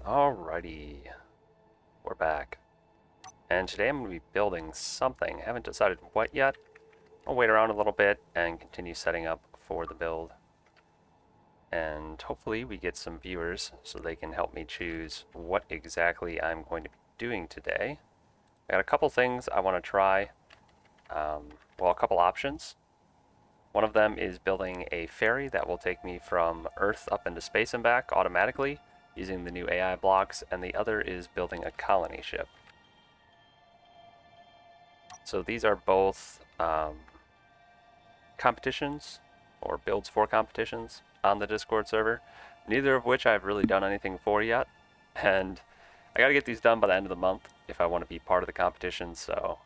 Alrighty, we're back. And today I'm going to be building something. Haven't decided what yet. I'll wait around a little bit and continue setting up for the build. And hopefully we get some viewers so they can help me choose what exactly I'm going to be doing today. I got a couple things I want to try. A couple options. One of them is building a ferry that will take me from Earth up into space and back automatically using the new AI blocks, and the other is building a colony ship. So these are both competitions or builds for competitions on the Discord server, neither of which I've really done anything for yet, and I gotta get these done by the end of the month if I want to be part of the competition, so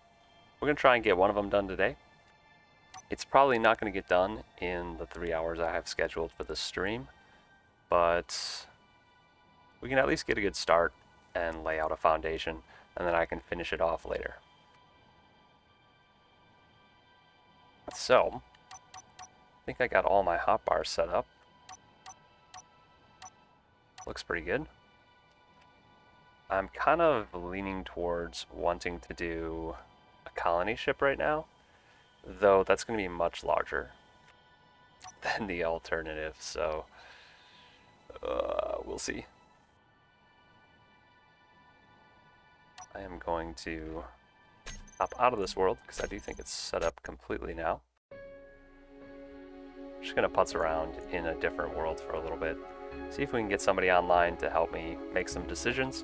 we're gonna try and get one of them done today. It's probably not going to get done in the 3 hours I have scheduled for this stream, but we can at least get a good start and lay out a foundation, and then I can finish it off later. So, I think I got all my hotbars set up. Looks pretty good. I'm kind of leaning towards wanting to do a colony ship right now, though that's going to be much larger than the alternative, so we'll see. I am going to hop out of this world because I do think it's set up completely now. I'm just going to putz around in a different world for a little bit, see if we can get somebody online to help me make some decisions,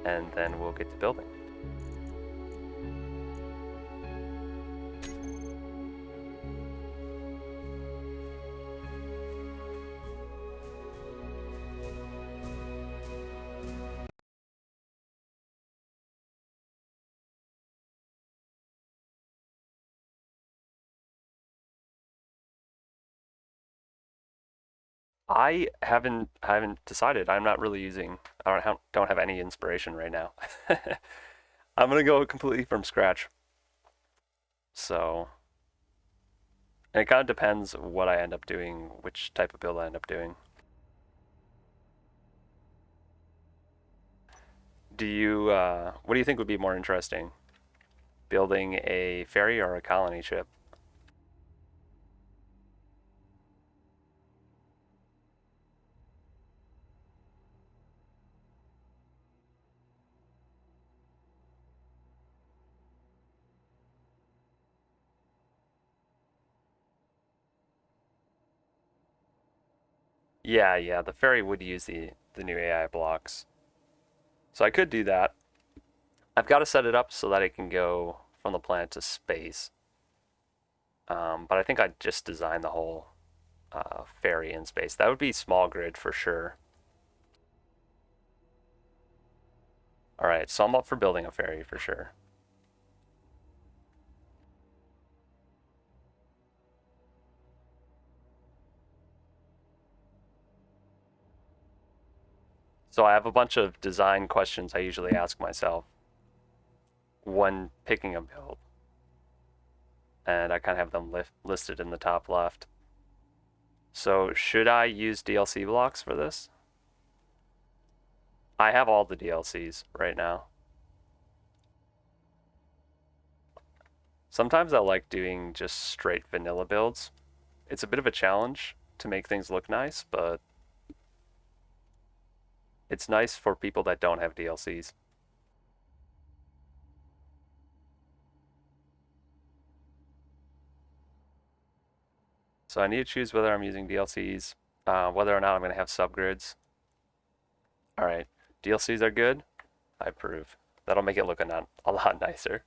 and then we'll get to building. I haven't decided. I'm not really using. I don't have any inspiration right now. I'm gonna go completely from scratch. So, and it kind of depends what I end up doing, which type of build I end up doing. Do you? What do you think would be more interesting? Building a ferry or a colony ship? Yeah, the ferry would use the new AI blocks. So I could do that. I've got to set it up so that it can go from the planet to space. But I think I'd just design the whole ferry in space. That would be small grid for sure. Alright, so I'm up for building a ferry for sure. So I have a bunch of design questions I usually ask myself when picking a build. And I kind of have them listed in the top left. So should I use DLC blocks for this? I have all the DLCs right now. Sometimes I like doing just straight vanilla builds. It's a bit of a challenge to make things look nice, but it's nice for people that don't have DLCs. So I need to choose whether I'm using DLCs, whether or not I'm going to have subgrids. Alright, DLCs are good. I approve. That'll make it look a lot nicer.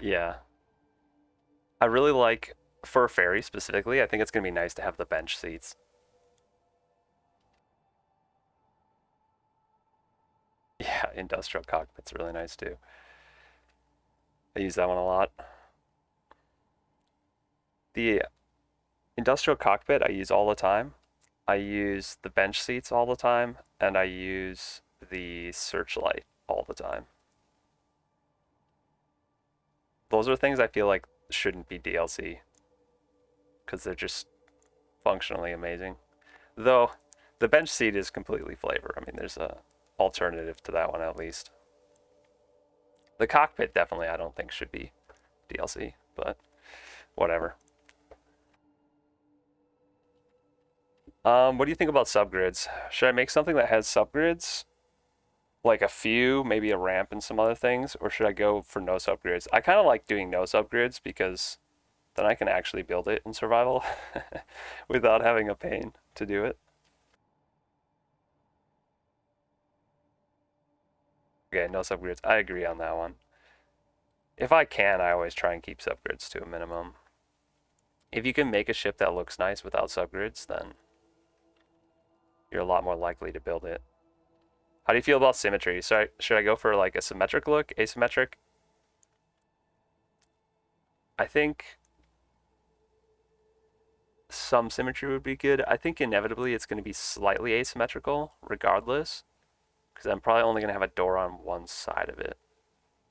Yeah. I really like, for a ferry specifically, I think it's going to be nice to have the bench seats. Yeah, industrial cockpit's really nice too. I use that one a lot. The industrial cockpit I use all the time. I use the bench seats all the time, and I use the searchlight all the time. Those are things I feel like shouldn't be DLC because they're just functionally amazing. Though the bench seat is completely flavor. I mean, there's a alternative to that one at least. The cockpit definitely I don't think should be DLC, but whatever. What do you think about subgrids? Should I make something that has subgrids? Like a few, maybe a ramp and some other things, or should I go for no subgrids? I kind of like doing no subgrids because then I can actually build it in survival without having a pain to do it. Okay, no subgrids. I agree on that one. If I can, I always try and keep subgrids to a minimum. If you can make a ship that looks nice without subgrids, then you're a lot more likely to build it. How do you feel about symmetry? So should I go for like a symmetric look, asymmetric? I think some symmetry would be good. I think inevitably it's going to be slightly asymmetrical regardless, because I'm probably only going to have a door on one side of it.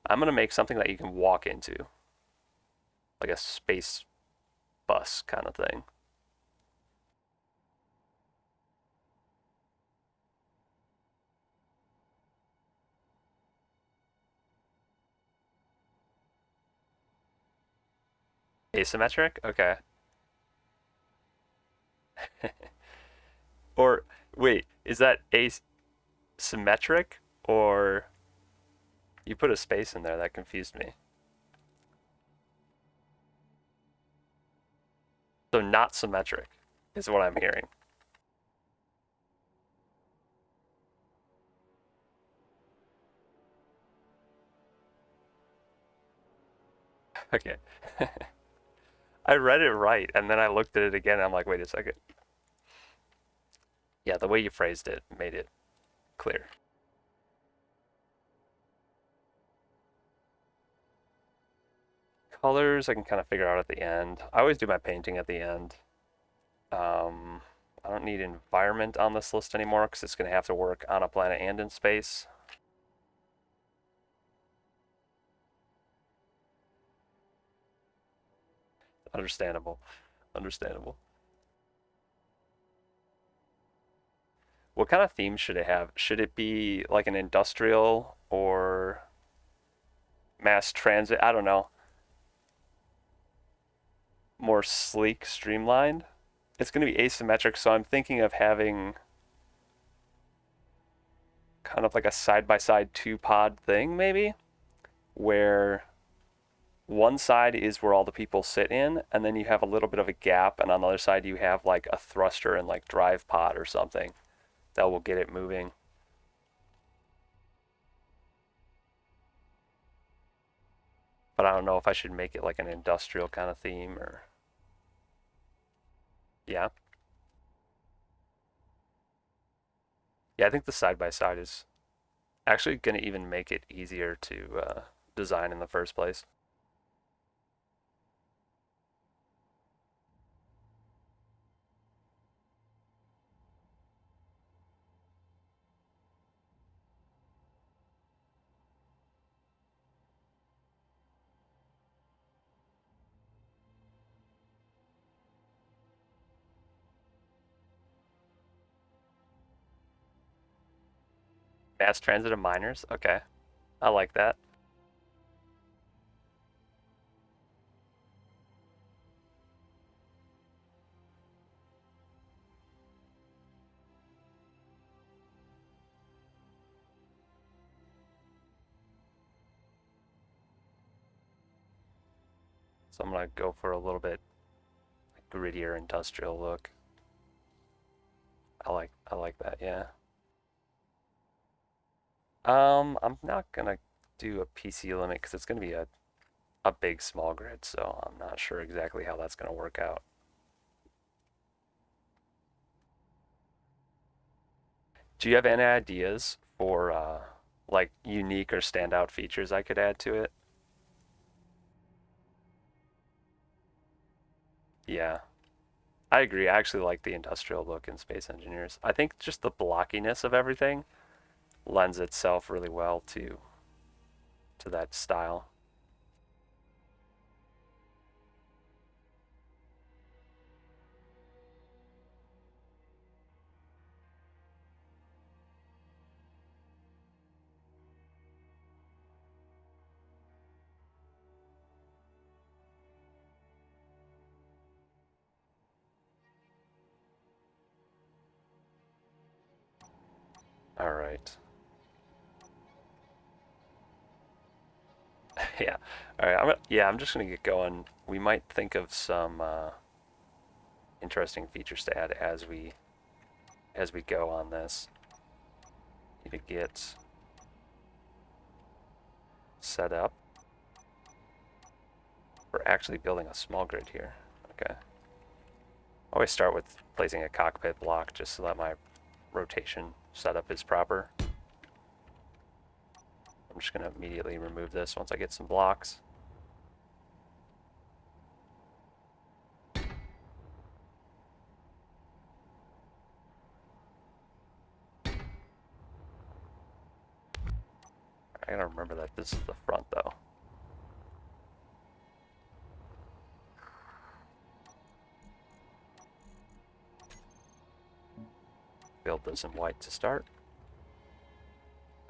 I'm going to make something that you can walk into, like a space bus kind of thing. Asymmetric? Okay. Or wait, is that asymmetric or you put a space in there? That confused me. So not symmetric is what I'm hearing. Okay. I read it right and then I looked at it again and I'm like, wait a second. Yeah, the way you phrased it made it clear. Colors I can kind of figure out at the end. I always do my painting at the end. I don't need environment on this list anymore because it's going to have to work on a planet and in space. Understandable. Understandable. What kind of theme should it have? Should it be like an industrial or mass transit? I don't know. More sleek, streamlined? It's going to be asymmetric, so I'm thinking of having kind of like a side-by-side two-pod thing, maybe, where one side is where all the people sit in, and then you have a little bit of a gap, and on the other side you have like a thruster and like drive pod or something that will get it moving. But I don't know if I should make it like an industrial kind of theme or yeah. Yeah, I think the side by side is actually going to even make it easier to design in the first place. Mass transit of miners? Okay. I like that. So I'm going to go for a little bit grittier industrial look. I like that, yeah. I'm not gonna do a PC limit because it's gonna be a big small grid, so I'm not sure exactly how that's gonna work out. Do you have any ideas for like unique or standout features I could add to it? Yeah, I agree. I actually like the industrial look in Space Engineers. I think just the blockiness of everything lends itself really well to that style. All right. Yeah. All right. I'm just gonna get going. We might think of some interesting features to add as we go on this. Need to get set up. We're actually building a small grid here. Okay. I always start with placing a cockpit block just so that my rotation setup is proper. I'm just going to immediately remove this once I get some blocks. I gotta remember that this is the front though. Build this in white to start.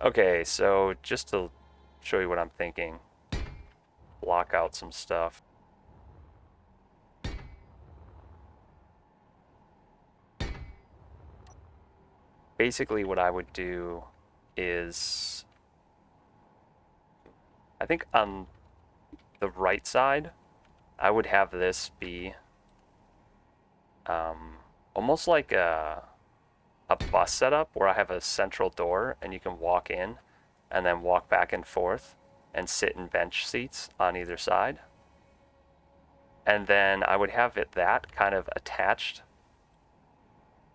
Okay, so just to show you what I'm thinking, block out some stuff. Basically what I would do is, I think on the right side, I would have this be almost like a bus setup where I have a central door and you can walk in and then walk back and forth and sit in bench seats on either side. And then I would have that kind of attached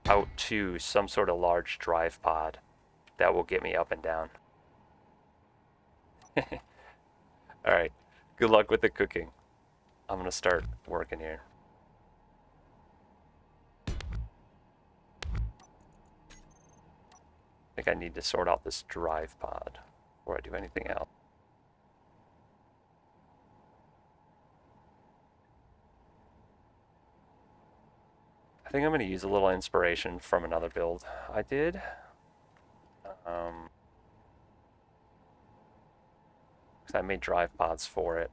out to some sort of large drive pod that will get me up and down. All right, good luck with the cooking. I'm gonna start working here. I think I need to sort out this drive pod before I do anything else. I think I'm going to use a little inspiration from another build I did. I made drive pods for it,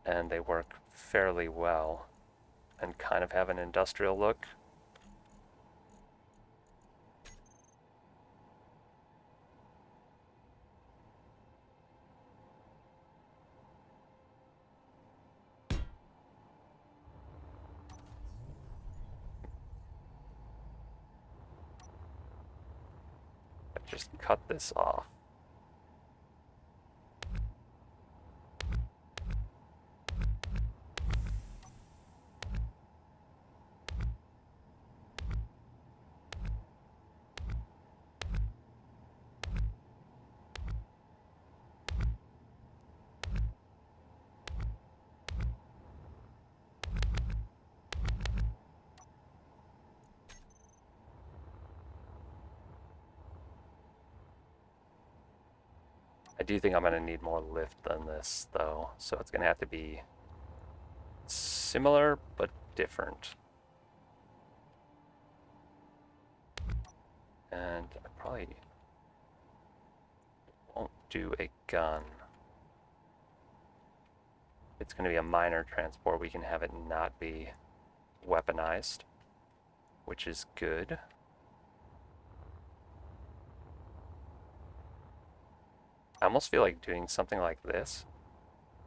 and they work fairly well and kind of have an industrial look. I just cut this off. I do think I'm going to need more lift than this, though, so it's going to have to be similar but different. And I probably won't do a gun. If it's going to be a minor transport, we can have it not be weaponized, which is good. I almost feel like doing something like this,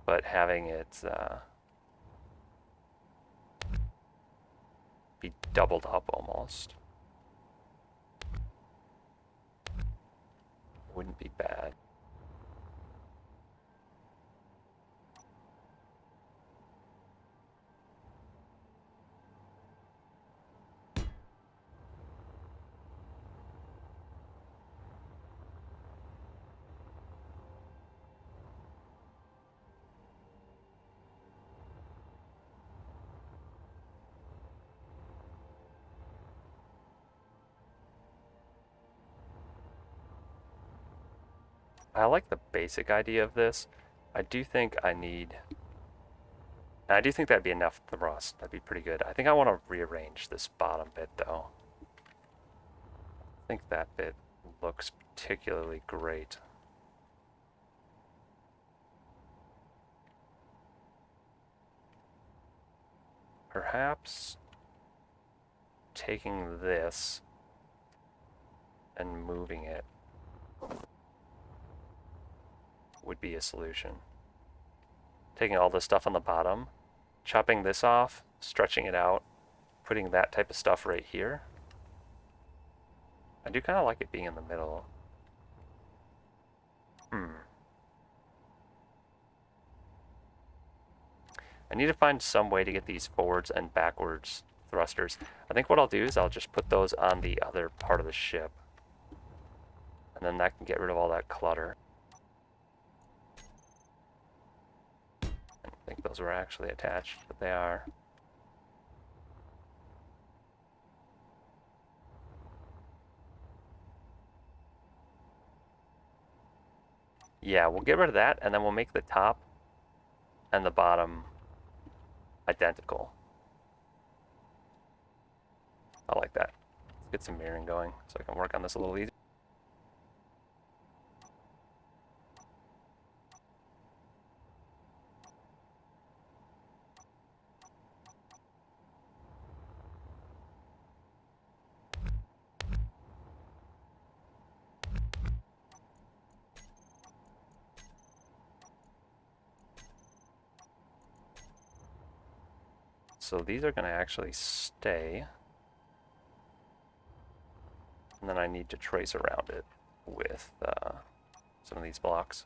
but having it be doubled up almost. Wouldn't be bad. I like the basic idea of this. I do think I need... I do think that'd be enough thrust. That'd be pretty good. I think I want to rearrange this bottom bit, though. I think that bit looks particularly great. Perhaps taking this and moving it would be a solution. Taking all this stuff on the bottom, chopping this off, stretching it out, putting that type of stuff right here. I do kind of like it being in the middle. I need to find some way to get these forwards and backwards thrusters. I think what I'll do is I'll just put those on the other part of the ship. And then that can get rid of all that clutter. I don't think those were actually attached, but they are. Yeah, we'll get rid of that, and then we'll make the top and the bottom identical. I like that. Let's get some mirroring going so I can work on this a little easier. So these are going to actually stay. And then I need to trace around it with some of these blocks.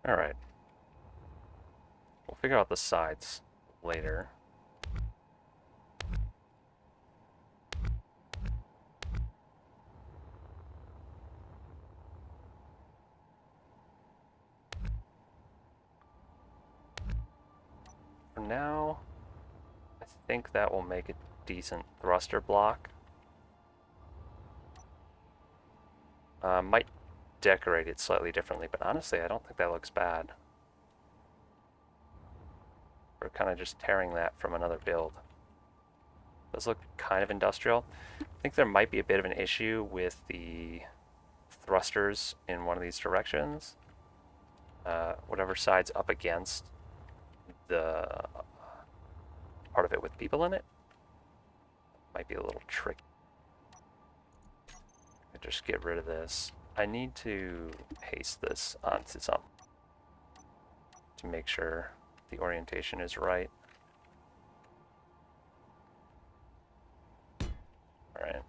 All right. We'll figure out the sides later. For now, I think that will make a decent thruster block. Might decorate it slightly differently, but honestly, I don't think that looks bad. We're kind of just tearing that from another build. Does look kind of industrial. I think there might be a bit of an issue with the thrusters in one of these directions. Whatever side's up against the part of it with people in it might be a little tricky. Just get rid of this. I need to paste this onto something to make sure the orientation is right. All right.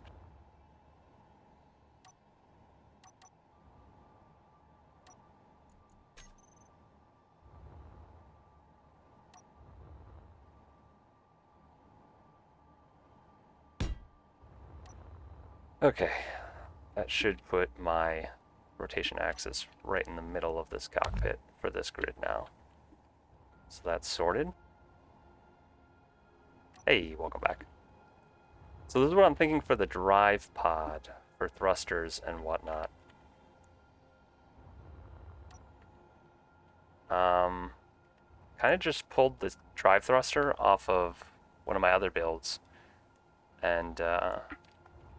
Okay, that should put my rotation axis right in the middle of this cockpit for this grid now. So that's sorted. Hey, welcome back. So this is what I'm thinking for the drive pod, for thrusters and whatnot. Kind of just pulled the drive thruster off of one of my other builds and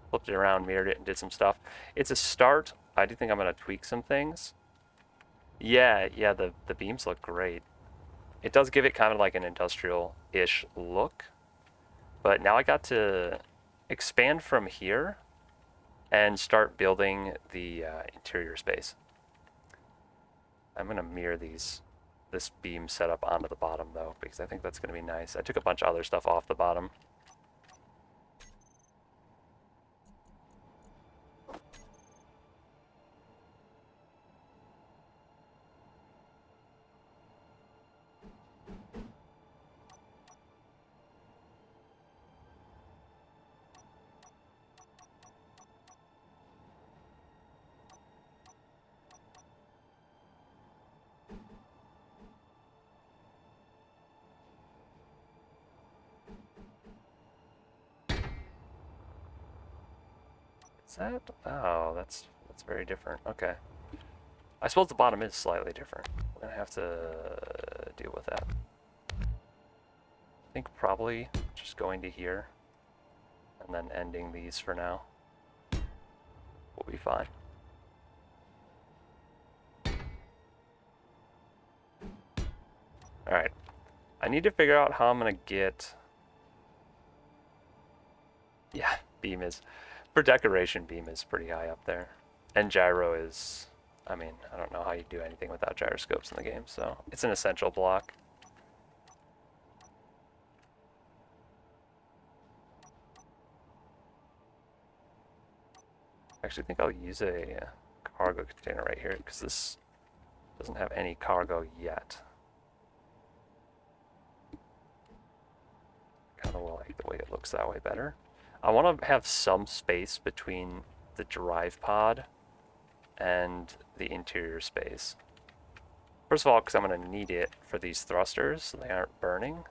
flipped it around, mirrored it, and did some stuff. It's a start. I do think I'm going to tweak some things. Yeah, the beams look great. It does give it kind of like an industrial-ish look, but now I got to expand from here and start building the interior space. I'm going to mirror this beam setup onto the bottom though, because I think that's going to be nice. I took a bunch of other stuff off the bottom. Is that? Oh, that's very different. Okay. I suppose the bottom is slightly different. We're going to have to deal with that. I think probably just going to here and then ending these for now will be fine. Alright. I need to figure out how I'm going to get... Yeah, beam is... For decoration, beam is pretty high up there. And gyro is... I mean, I don't know how you do anything without gyroscopes in the game, so it's an essential block. I actually think I'll use a cargo container right here, because this doesn't have any cargo yet. Kind of like the way it looks that way better. I want to have some space between the drive pod and the interior space. First of all, because I'm going to need it for these thrusters so they aren't burning.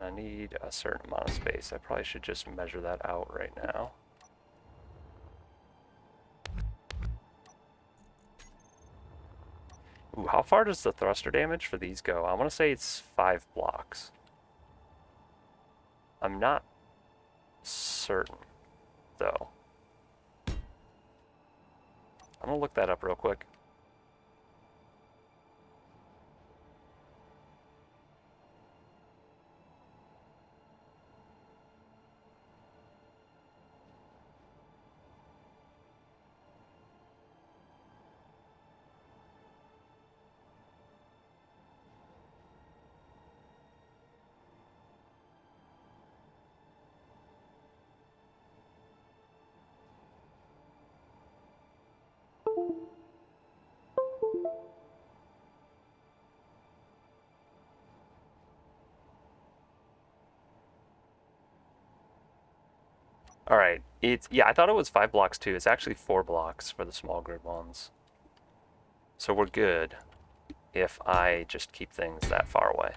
I need a certain amount of space. I probably should just measure that out right now. Ooh, how far does the thruster damage for these go? I want to say it's 5 blocks. I'm not certain, though. I'm going to look that up real quick. Alright, yeah, I thought it was 5 blocks too. It's actually 4 blocks for the small grid ones. So we're good if I just keep things that far away.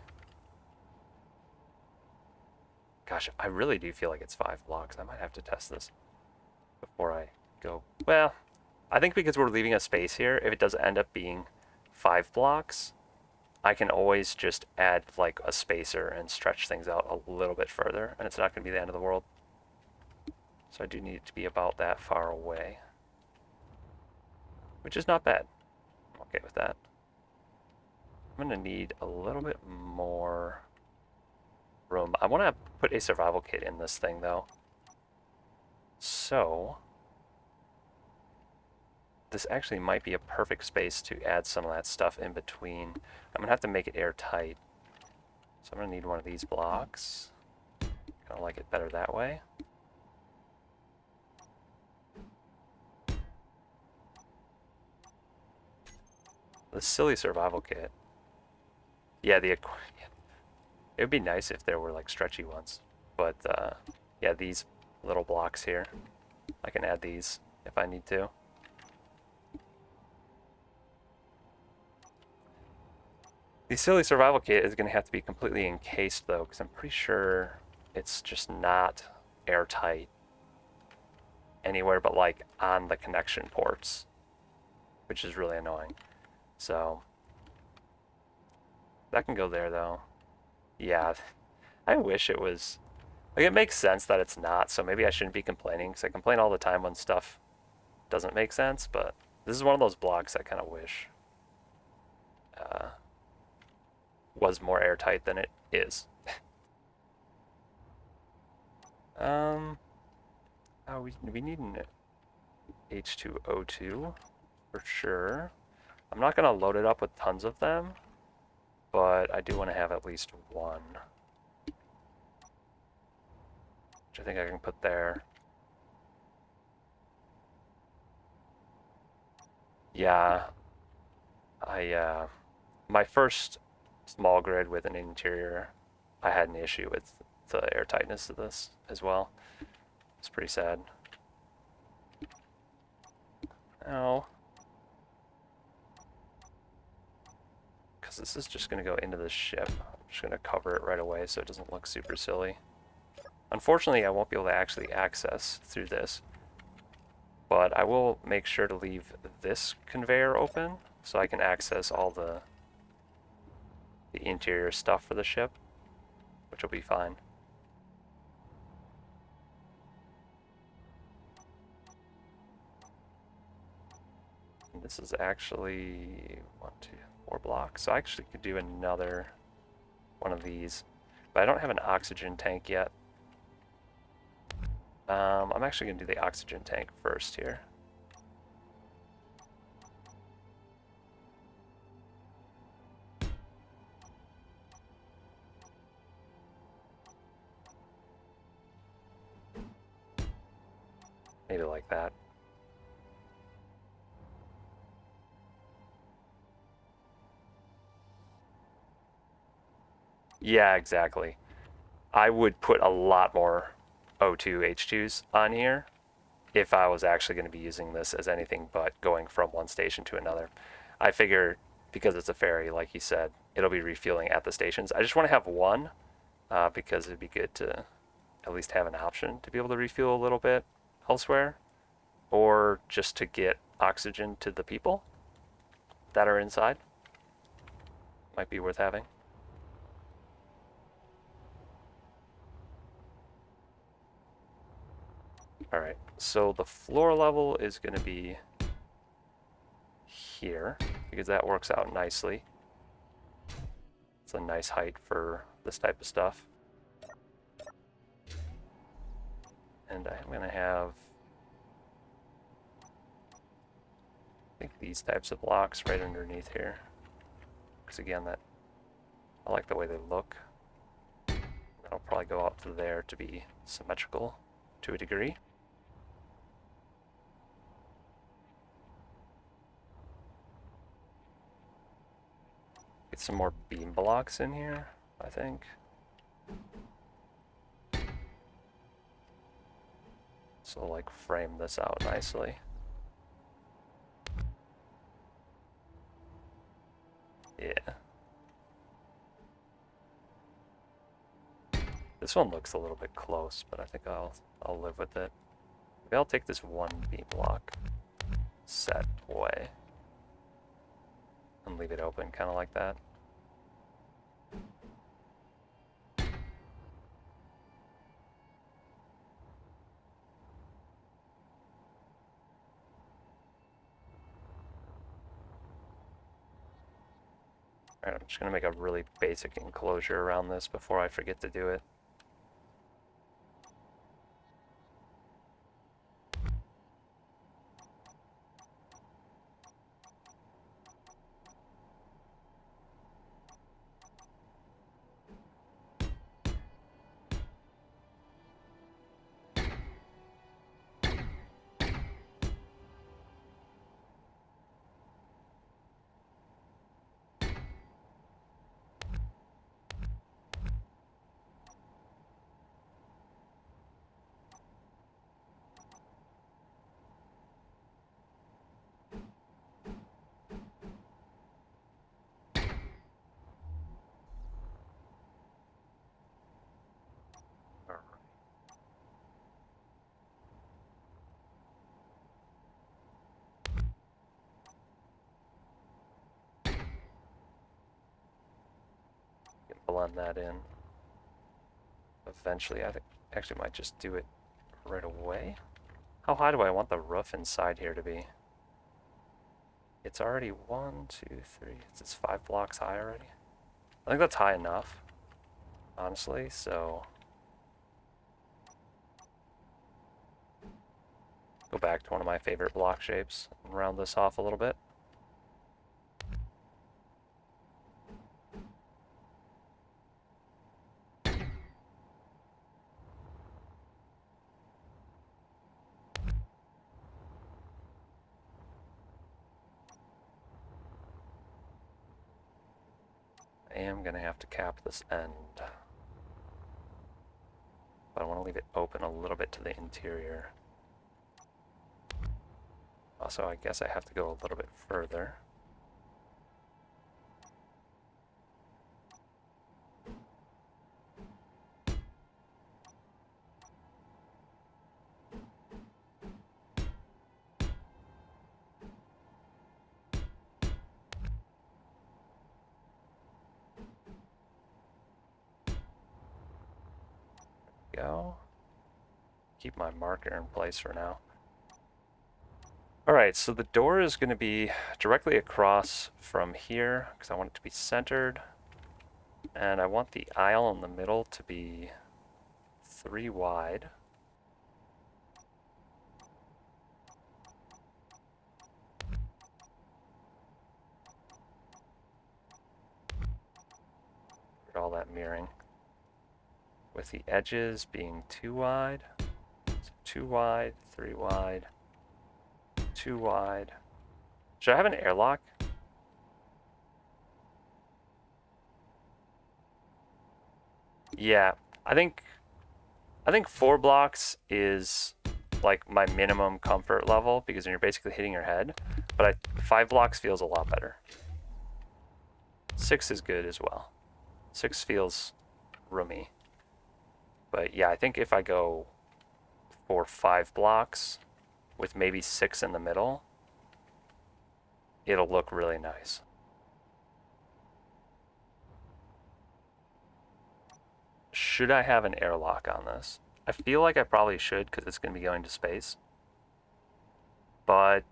Gosh, I really do feel like it's 5 blocks. I might have to test this before I go. Well, I think because we're leaving a space here, if it does end up being 5 blocks, I can always just add like a spacer and stretch things out a little bit further, and it's not going to be the end of the world. So I do need it to be about that far away, which is not bad. I'm okay with that. I'm going to need a little bit more room. I want to put a survival kit in this thing, though. So this actually might be a perfect space to add some of that stuff in between. I'm going to have to make it airtight. So I'm going to need one of these blocks. Kind of like it better that way. The silly survival kit. Yeah, it would be nice if there were like stretchy ones. But yeah, these little blocks here, I can add these if I need to. The silly survival kit is going to have to be completely encased though, because I'm pretty sure it's just not airtight anywhere but like on the connection ports, which is really annoying. So that can go there though. Yeah, I wish it was, like, it makes sense that it's not, so maybe I shouldn't be complaining, because I complain all the time when stuff doesn't make sense, but this is one of those blocks I kind of wish was more airtight than it is. Oh, we need an H2O2 for sure. I'm not going to load it up with tons of them, but I do want to have at least one, which I think I can put there. Yeah, my first small grid with an interior, I had an issue with the airtightness of this as well. It's pretty sad. Oh. Because this is just going to go into the ship. I'm just going to cover it right away so it doesn't look super silly. Unfortunately, I won't be able to actually access through this, but I will make sure to leave this conveyor open so I can access all the interior stuff for the ship, which will be fine. And this is actually 1, 2, 4 blocks, so I actually could do another one of these, but I don't have an oxygen tank yet. I'm actually going to do the oxygen tank first here. Maybe like that. Yeah, exactly. I would put a lot more O2 H2s on here if I was actually going to be using this as anything but going from one station to another. I figure because it's a ferry, like you said, it'll be refueling at the stations. I just want to have one because it'd be good to at least have an option to be able to refuel a little bit elsewhere, or just to get oxygen to the people that are inside. Might be worth having. Alright, so the floor level is going to be here, because that works out nicely. It's a nice height for this type of stuff. And I'm going to have, I think, these types of blocks right underneath here. Because again, I like the way they look. That'll probably go up to there to be symmetrical to a degree. Get some more beam blocks in here, I think. So like frame this out nicely. Yeah. This one looks a little bit close, but I think I'll live with it. Maybe I'll take this one beam block set away and leave it open, kind of like that. Alright, I'm just going to make a really basic enclosure around this before I forget to do it. Blend that in. Eventually, I think actually might just do it right away. How high do I want the roof inside here to be? It's already 1, 2, 3. It's 5 blocks high already. I think that's high enough, honestly, so go back to one of my favorite block shapes and round this off a little bit. I am going to have to cap this end, but I want to leave it open a little bit to the interior. Also, I guess I have to go a little bit further. Go. Keep my marker in place for now. Alright, so the door is going to be directly across from here because I want it to be centered. And I want the aisle in the middle to be 3 wide. For all that mirroring. With the edges being 2 wide. So 2 wide, 3 wide, 2 wide. Should I have an airlock? Yeah, I think 4 blocks is like my minimum comfort level because then you're basically hitting your head. But 5 blocks feels a lot better. 6 is good as well. 6 feels roomy. But yeah, I think if I go for 5 blocks with maybe 6 in the middle, it'll look really nice. Should I have an airlock on this? I feel like I probably should because it's going to be going to space. But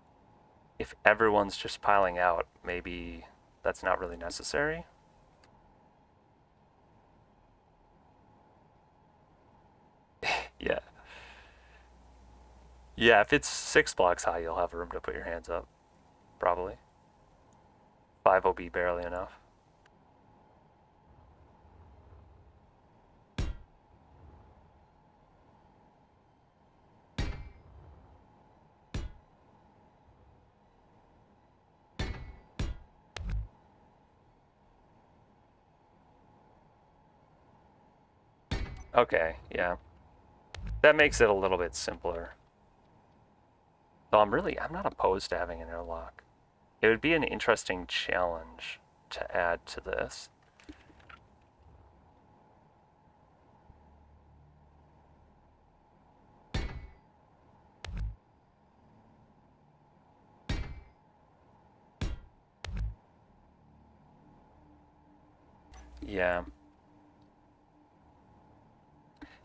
if everyone's just piling out, maybe that's not really necessary. Yeah. Yeah, if it's 6 blocks high, you'll have room to put your hands up. Probably. 5 will be barely enough. Okay, yeah. That makes it a little bit simpler. So I'm not opposed to having an airlock. It would be an interesting challenge to add to this. Yeah.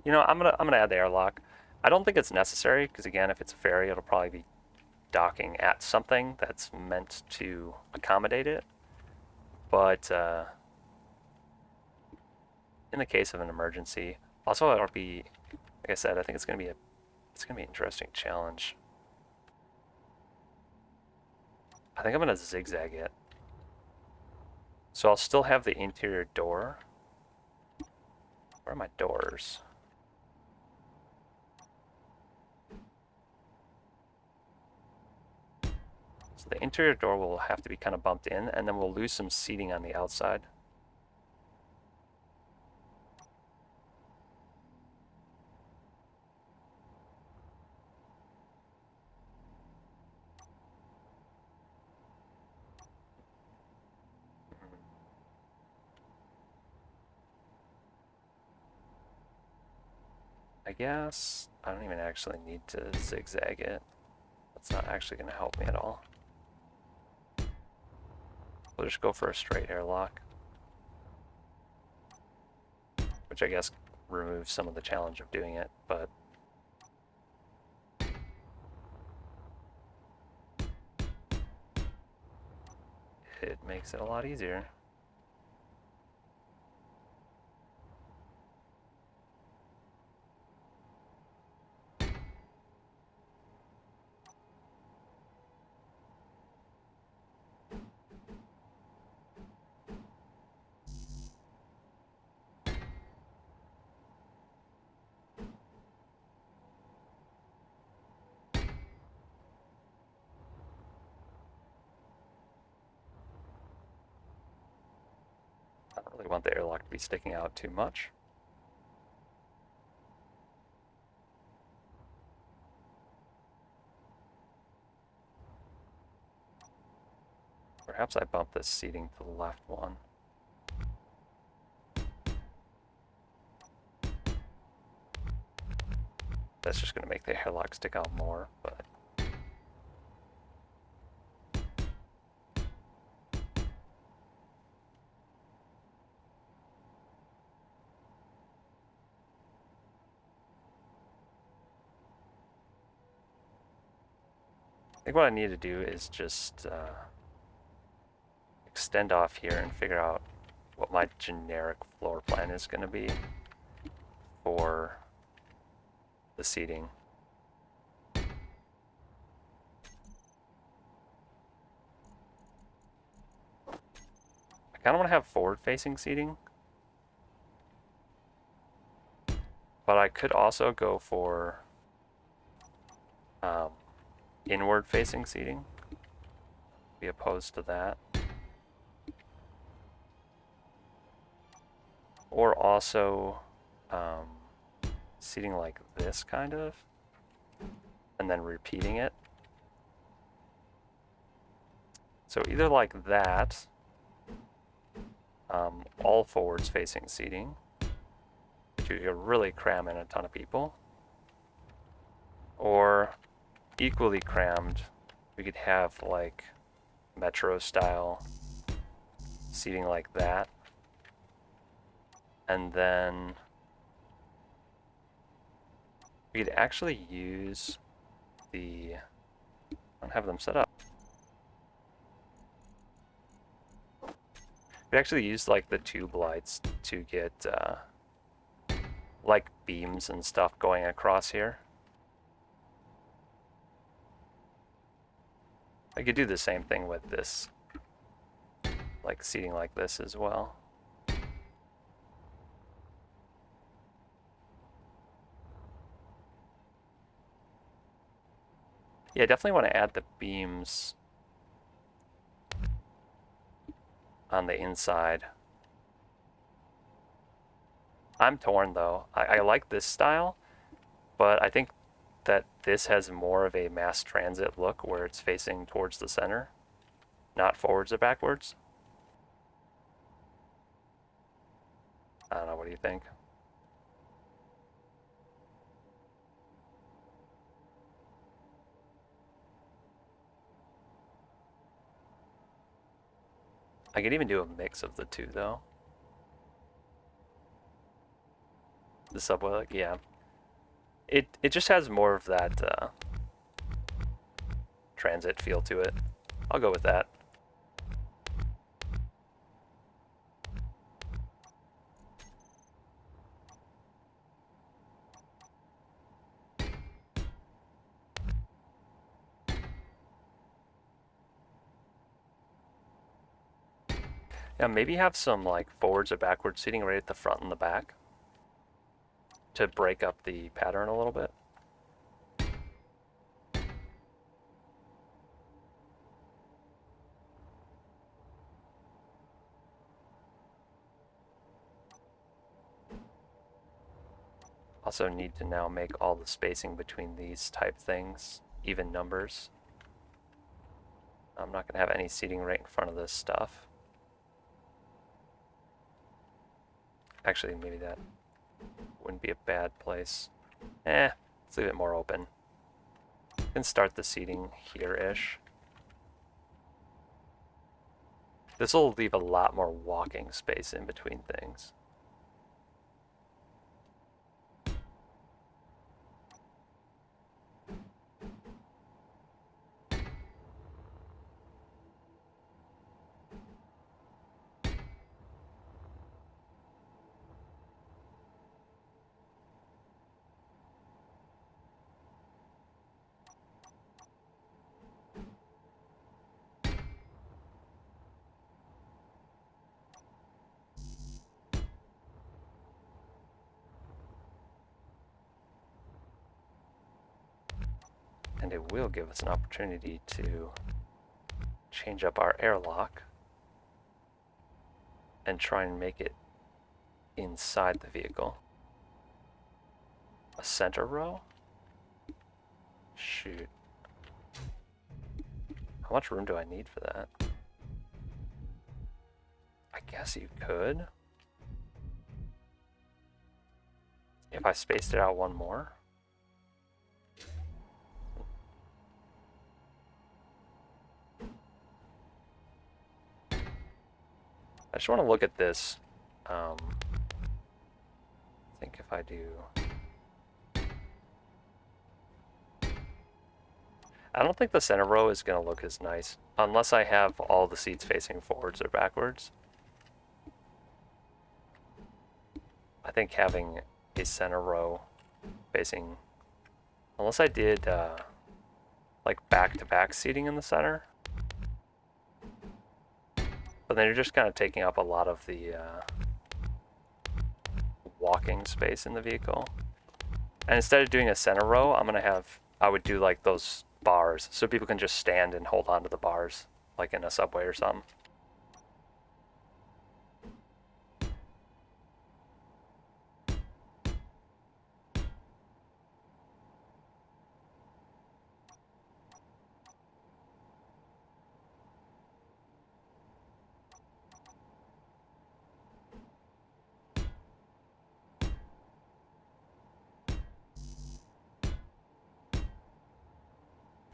You know, I'm gonna add the airlock. I don't think it's necessary because again, if it's a ferry, it'll probably be docking at something that's meant to accommodate it. But in the case of an emergency, also it'll be, like I said, I think it's gonna be an interesting challenge. I think I'm gonna zigzag it. So I'll still have the interior door. Where are my doors? So the interior door will have to be kind of bumped in, and then we'll lose some seating on the outside. I guess I don't even actually need to zigzag it. That's not actually going to help me at all. We'll just go for a straight airlock, which I guess removes some of the challenge of doing it, but it makes it a lot easier. Really want the airlock to be sticking out too much. Perhaps I bump this seating to the left one. That's just going to make the airlock stick out more, but I think what I need to do is just extend off here and figure out what my generic floor plan is going to be for the seating. I kind of want to have forward-facing seating, but I could also go for inward-facing seating. Be opposed to that. Or also seating like this, kind of, and then repeating it. So either like that, all forwards facing seating, which you could really cram in a ton of people, or equally crammed, we could have like metro style seating like that, and then we could actually use the, I don't have them set up. We actually use like the tube lights to get like beams and stuff going across here. I could do the same thing with this, like seating like this as well. Yeah, definitely want to add the beams on the inside. I'm torn though. I like this style, but I think that this has more of a mass transit look where it's facing towards the center, not forwards or backwards. I don't know, what do you think? I could even do a mix of the two though. The subway, like, yeah. It just has more of that transit feel to it. I'll go with that. Yeah, maybe have some like forwards or backwards seating right at the front and the back to break up the pattern a little bit. Also need to now make all the spacing between these type things even numbers. I'm not going to have any seating right in front of this stuff. Actually, maybe that wouldn't be a bad place. Let's leave it more open. You can start the seating here-ish. This will leave a lot more walking space in between things. And it will give us an opportunity to change up our airlock and try and make it inside the vehicle. A center row? Shoot. How much room do I need for that? I guess you could. If I spaced it out one more. I just want to look at this. I think if I do... I don't think the center row is going to look as nice, unless I have all the seats facing forwards or backwards. I think having a center row facing... Unless I did, like, back-to-back seating in the center. But then you're just kind of taking up a lot of the walking space in the vehicle. And instead of doing a center row, I would do like those bars, so people can just stand and hold on to the bars, like in a subway or something.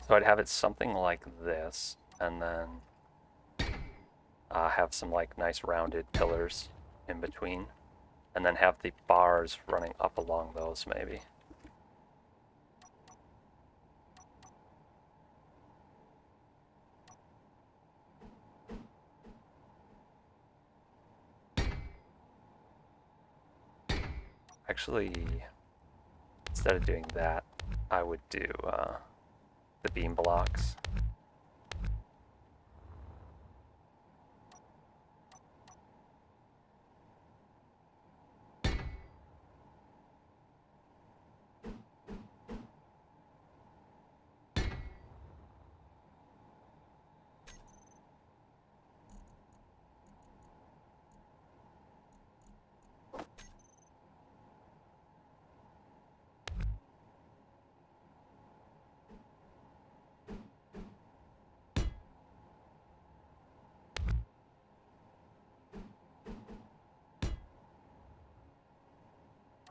So I'd have it something like this, and then have some like nice rounded pillars in between, and then have the bars running up along those maybe. Actually, instead of doing that, I would do the beam blocks.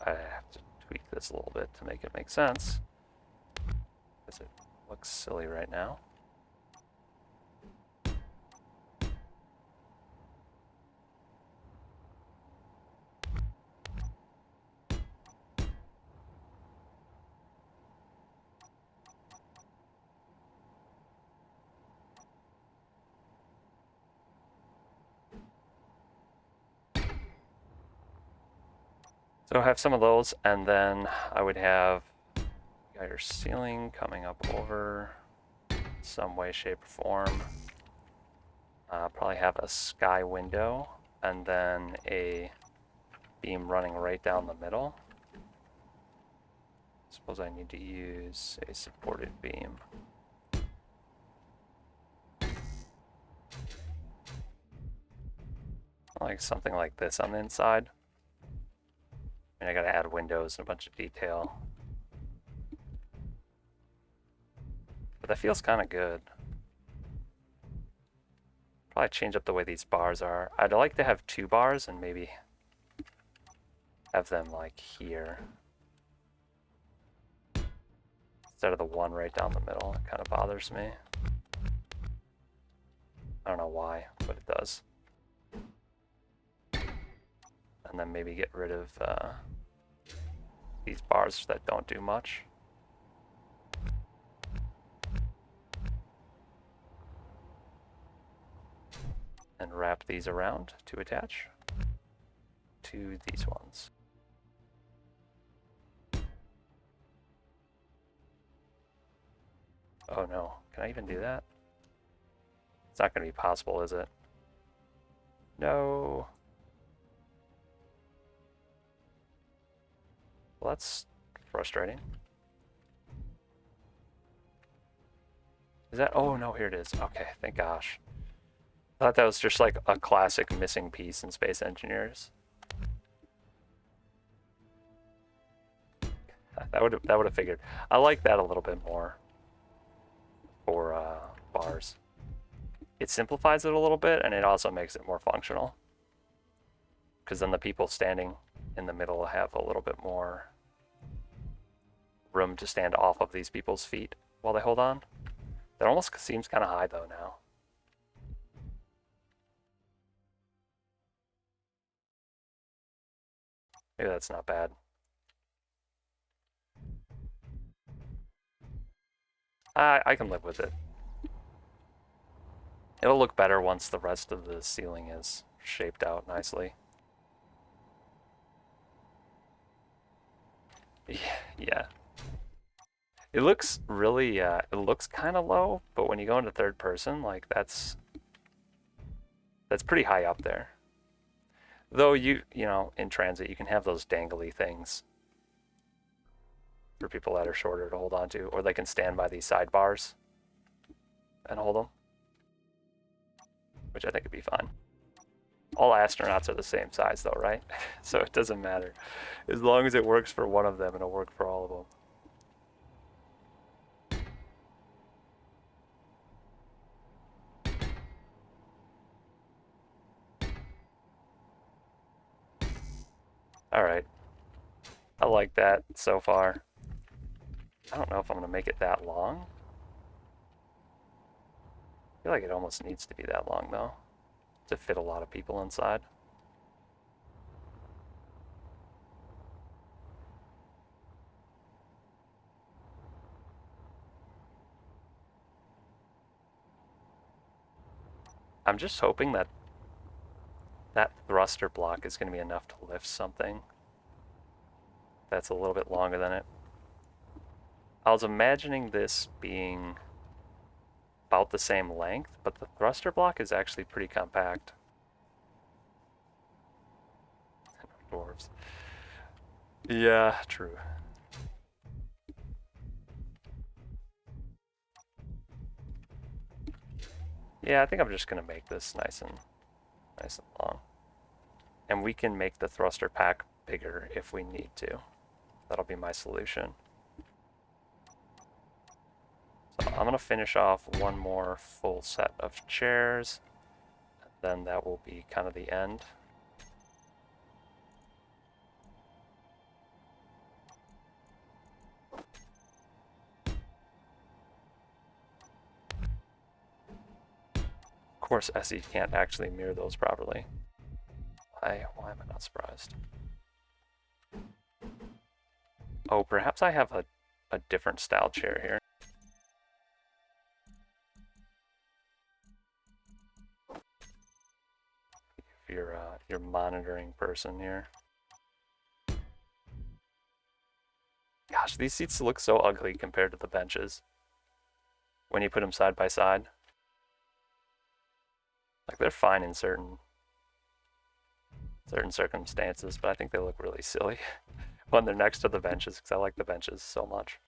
I have to tweak this a little bit to make it make sense, because it looks silly right now. So I have some of those, and then I would have your ceiling coming up over some way, shape, or form. Probably have a sky window, and then a beam running right down the middle. Suppose I need to use a supported beam. Like something like this on the inside. And I gotta add windows and a bunch of detail. But that feels kind of good. Probably change up the way these bars are. I'd like to have 2 bars and maybe have them like here, instead of the one right down the middle. It kind of bothers me. I don't know why, but it does. And then maybe get rid of these bars that don't do much. And wrap these around to attach to these ones. Oh no, can I even do that? It's not going to be possible, is it? No. Well, that's frustrating. Is that? Oh no, here it is. Okay, thank gosh. I thought that was just like a classic missing piece in Space Engineers. That would have figured. I like that a little bit more for bars. It simplifies it a little bit, and it also makes it more functional. Because then the people standing in the middle have a little bit more room to stand off of these people's feet while they hold on. That almost seems kind of high though now. Maybe that's not bad. I can live with it. It'll look better once the rest of the ceiling is shaped out nicely. Yeah. It looks really, it looks kind of low, but when you go into third person, like that's pretty high up there. Though you know, in transit, you can have those dangly things for people that are shorter to hold on to, or they can stand by these sidebars and hold them, which I think would be fine. All astronauts are the same size though, right? So it doesn't matter. As long as it works for one of them, it'll work for all of them. All right. I like that so far. I don't know if I'm going to make it that long. I feel like it almost needs to be that long, though, to fit a lot of people inside. I'm just hoping that that thruster block is going to be enough to lift something that's a little bit longer than it. I was imagining this being about the same length, but the thruster block is actually pretty compact. Dwarves. Yeah, true. Yeah, I think I'm just gonna make this nice and long. And we can make the thruster pack bigger if we need to. That'll be my solution. So I'm gonna finish off one more full set of chairs, and then that will be kind of the end. Of course, SE can't actually mirror those properly. Why am I not surprised? Oh, perhaps I have a different style chair here. If you're monitoring person here. Gosh, these seats look so ugly compared to the benches when you put them side by side. Like, they're fine in certain circumstances, but I think they look really silly when they're next to the benches, because I like the benches so much.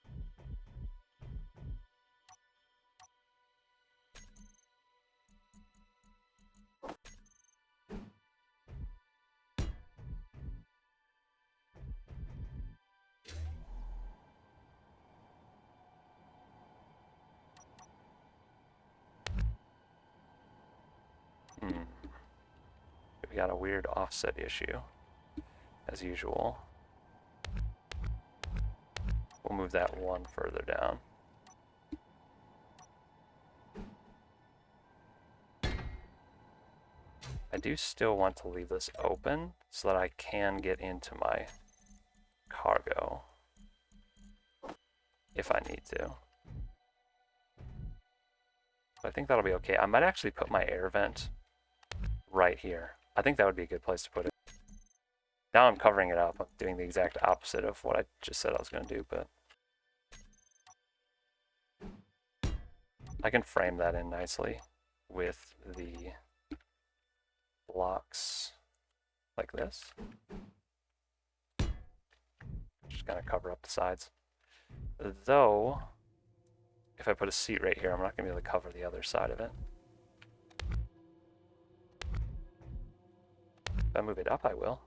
We got a weird offset issue, as usual. We'll move that one further down. I do still want to leave this open so that I can get into my cargo if I need to. But I think that'll be okay. I might actually put my air vent right here. I think that would be a good place to put it. Now I'm covering it up. I'm doing the exact opposite of what I just said I was going to do, but I can frame that in nicely with the blocks like this. Just kind of cover up the sides. Though, if I put a seat right here, I'm not going to be able to cover the other side of it. If I move it up, I will.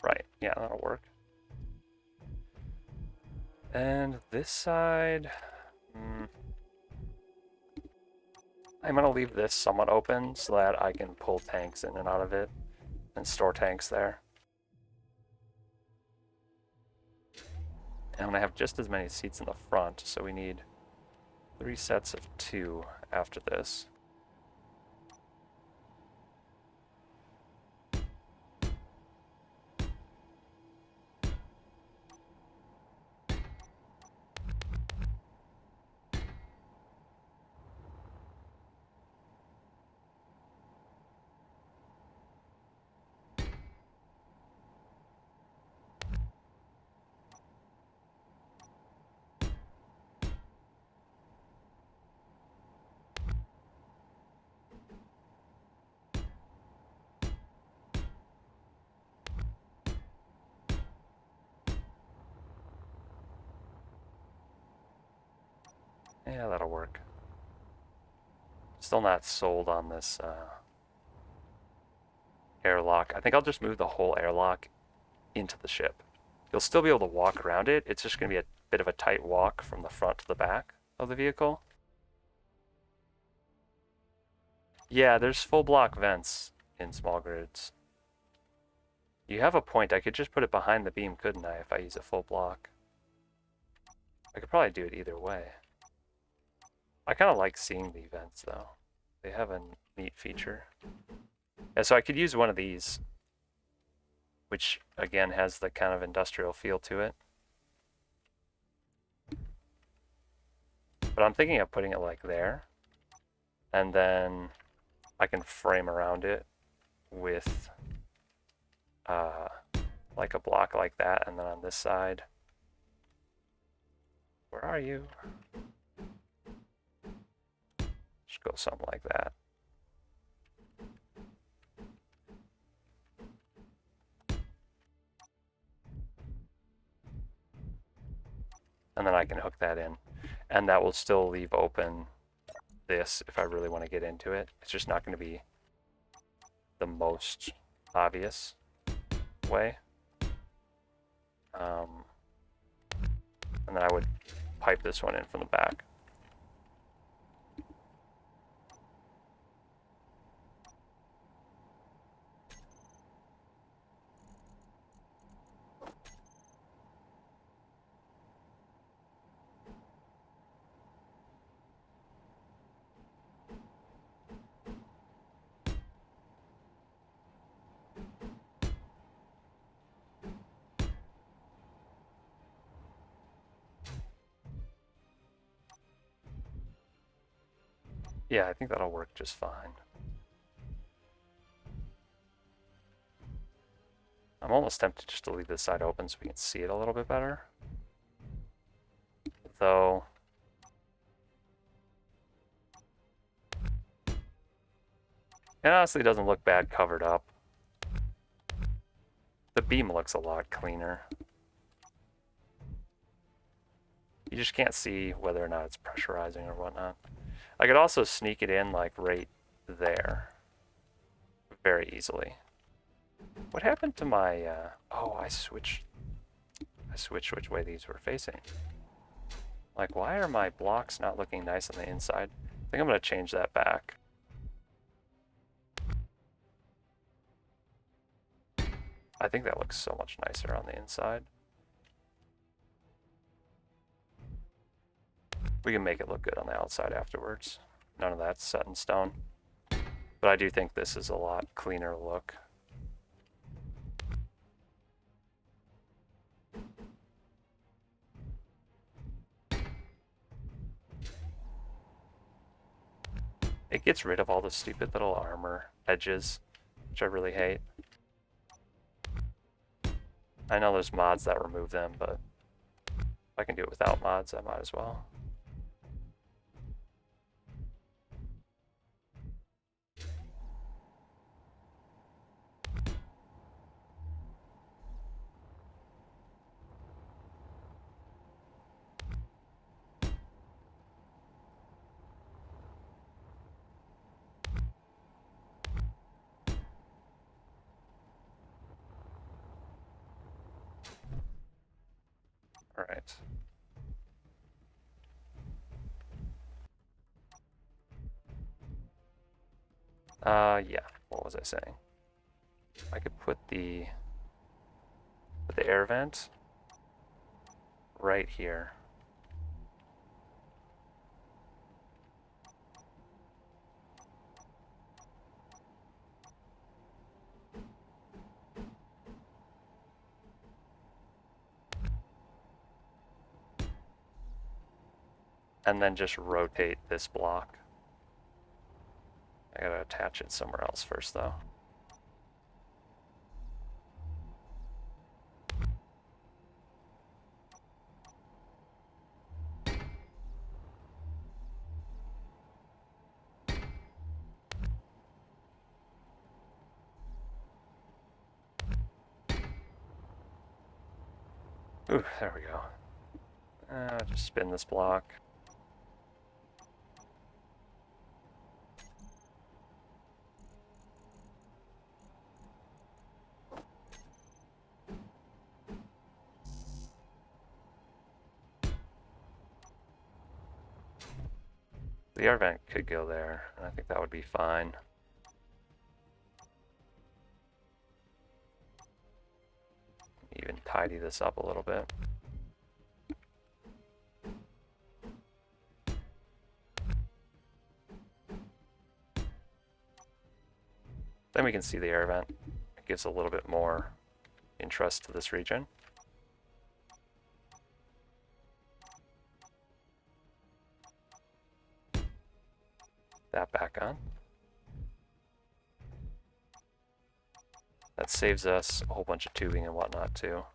Right, yeah, that'll work. And this side, I'm going to leave this somewhat open so that I can pull tanks in and out of it and store tanks there. And I'm going to have just as many seats in the front, so we need 3 sets of 2 after this. Yeah, that'll work. Still not sold on this airlock. I think I'll just move the whole airlock into the ship. You'll still be able to walk around it. It's just going to be a bit of a tight walk from the front to the back of the vehicle. Yeah, there's full block vents in small grids. You have a point. I could just put it behind the beam, couldn't I, if I use a full block? I could probably do it either way. I kind of like seeing the vents, though. They have a neat feature. Yeah, so I could use one of these, which, again, has the kind of industrial feel to it. But I'm thinking of putting it like there, and then I can frame around it with like a block like that, and then on this side, where are you? Just go something like that. And then I can hook that in, and that will still leave open this if I really want to get into it. It's just not going to be the most obvious way. And then I would pipe this one in from the back. Yeah, I think that'll work just fine. I'm almost tempted just to leave this side open so we can see it a little bit better. Though, it honestly doesn't look bad covered up. The beam looks a lot cleaner. You just can't see whether or not it's pressurizing or whatnot. I could also sneak it in like right there very easily. What happened to my, oh, I switched which way these were facing. Like, why are my blocks not looking nice on the inside? I think I'm going to change that back. I think that looks so much nicer on the inside. We can make it look good on the outside afterwards. None of that's set in stone. But I do think this is a lot cleaner look. It gets rid of all the stupid little armor edges, which I really hate. I know there's mods that remove them, but if I can do it without mods, I might as well. All right. Yeah. What was I saying? I could put the air vent right here. And then just rotate this block. I gotta attach it somewhere else first, though. Ooh, there we go. Just spin this block. The air vent could go there, and I think that would be fine. Even tidy this up a little bit. Then we can see the air vent. It gives a little bit more interest to this region. That back on. That saves us a whole bunch of tubing and whatnot too.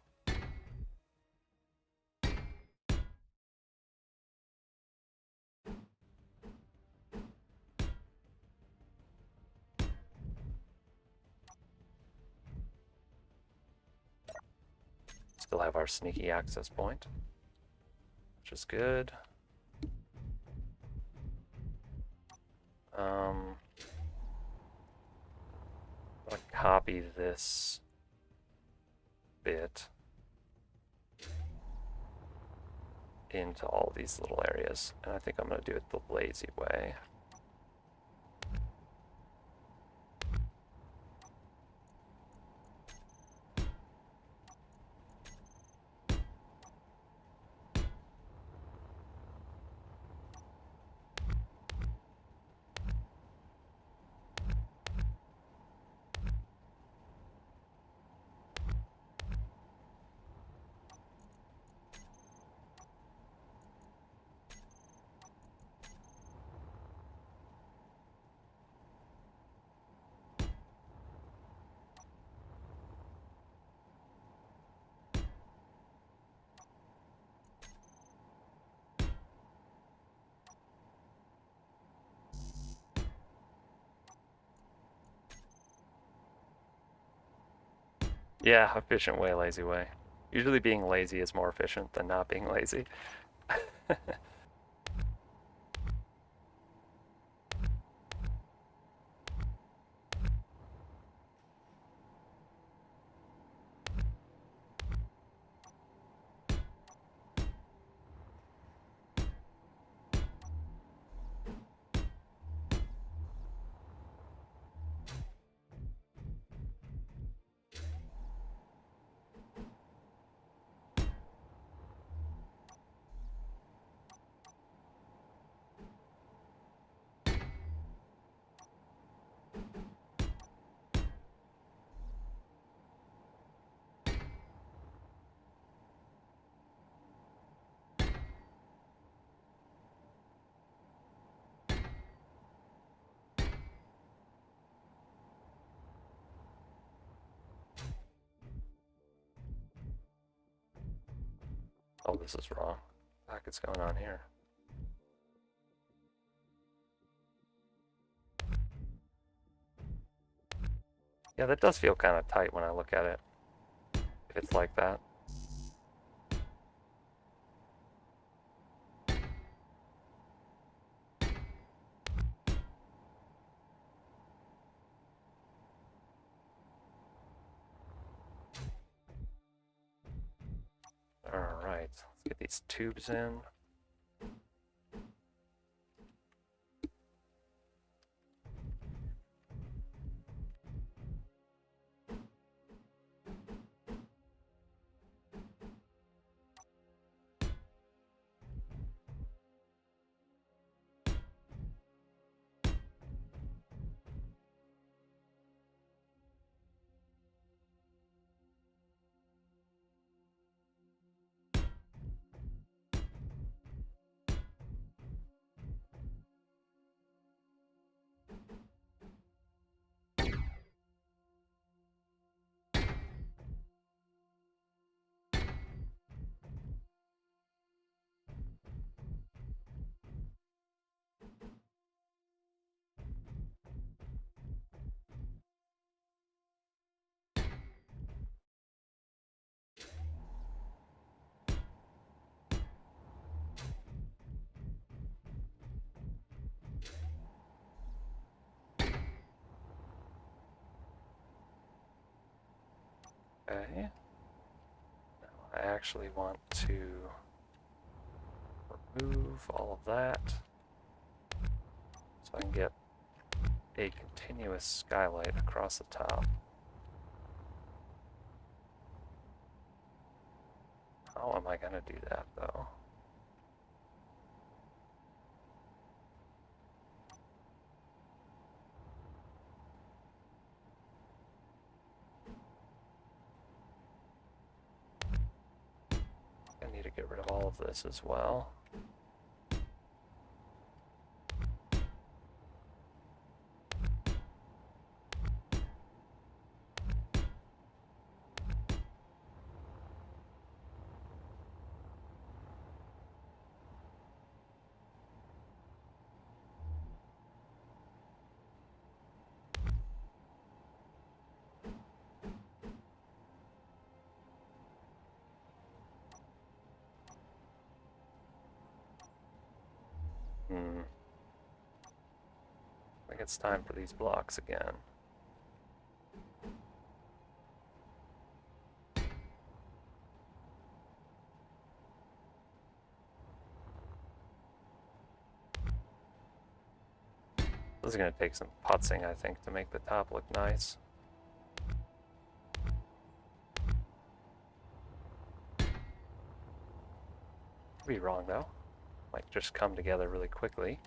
Still have our sneaky access point, which is good. I'm gonna copy this bit into all these little areas, and I think I'm gonna do it the lazy way. Yeah, efficient way, lazy way. Usually being lazy is more efficient than not being lazy. Oh, this is wrong. What the heck is going on here? Yeah, that does feel kind of tight when I look at it, if it's like that. Alright. Alright, let's get these tubes in. Okay. Now I actually want to remove all of that so I can get a continuous skylight across the top. How am I going to do that, though? I need to get rid of all of this as well. I think it's time for these blocks again. This is going to take some putzing, I think, to make the top look nice. Could be wrong, though. Might just come together really quickly.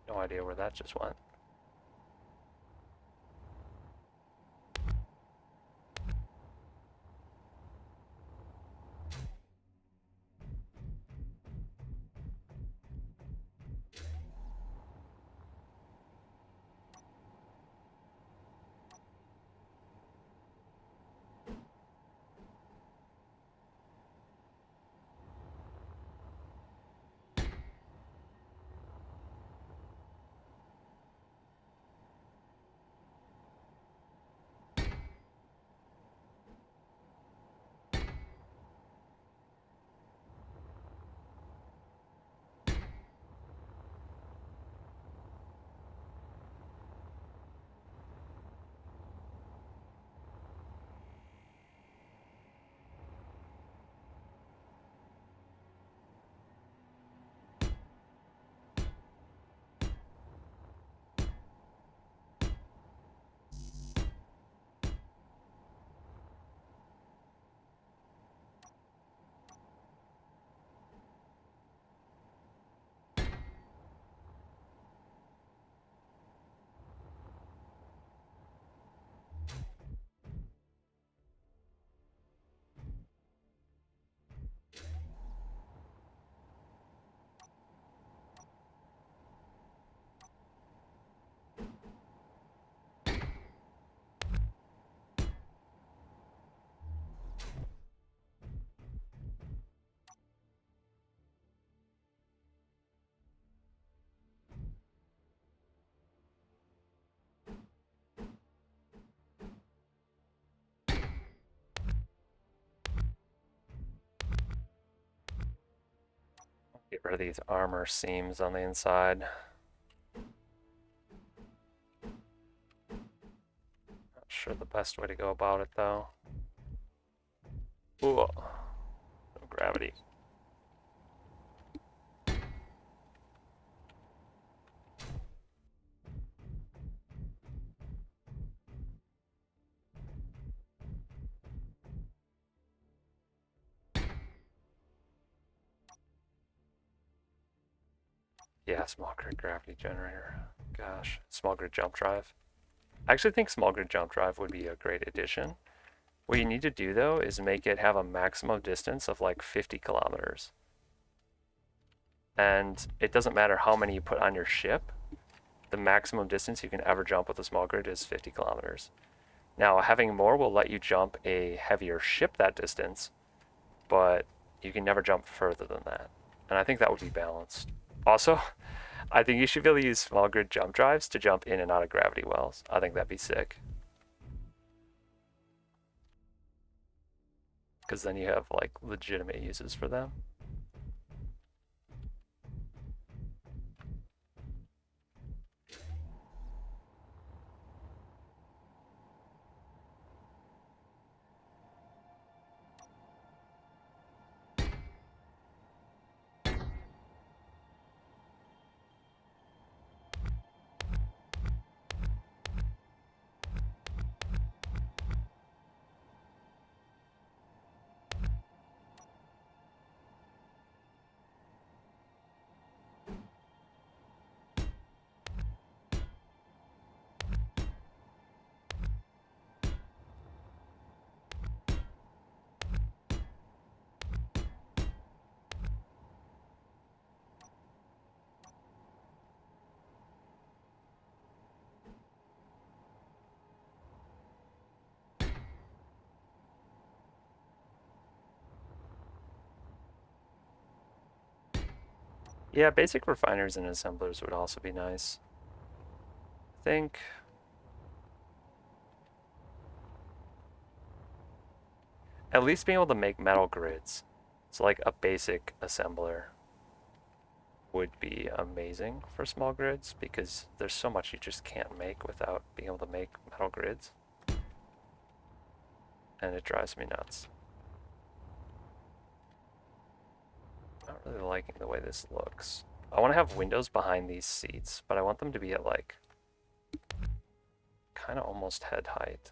No idea where that just went. Get rid of these armor seams on the inside. sure the best way to go about it though. Ooh, no gravity. Yeah, small grid gravity generator. Gosh, small grid jump drive. I actually think small grid jump drive would be a great addition. What you need to do though is make it have a maximum distance of like 50 kilometers. And it doesn't matter how many you put on your ship, the maximum distance you can ever jump with a small grid is 50 kilometers. Now, having more will let you jump a heavier ship that distance, but you can never jump further than that. And I think that would be balanced. Also, I think you should be able to use small grid jump drives to jump in and out of gravity wells. I think that'd be sick. Because then you have like legitimate uses for them. Yeah, basic refiners and assemblers would also be nice. I think at least being able to make metal grids. So like a basic assembler would be amazing for small grids because there's so much you just can't make without being able to make metal grids. And it drives me nuts. Not really liking the way this looks. I want to have windows behind these seats, but I want them to be at like kind of almost head height.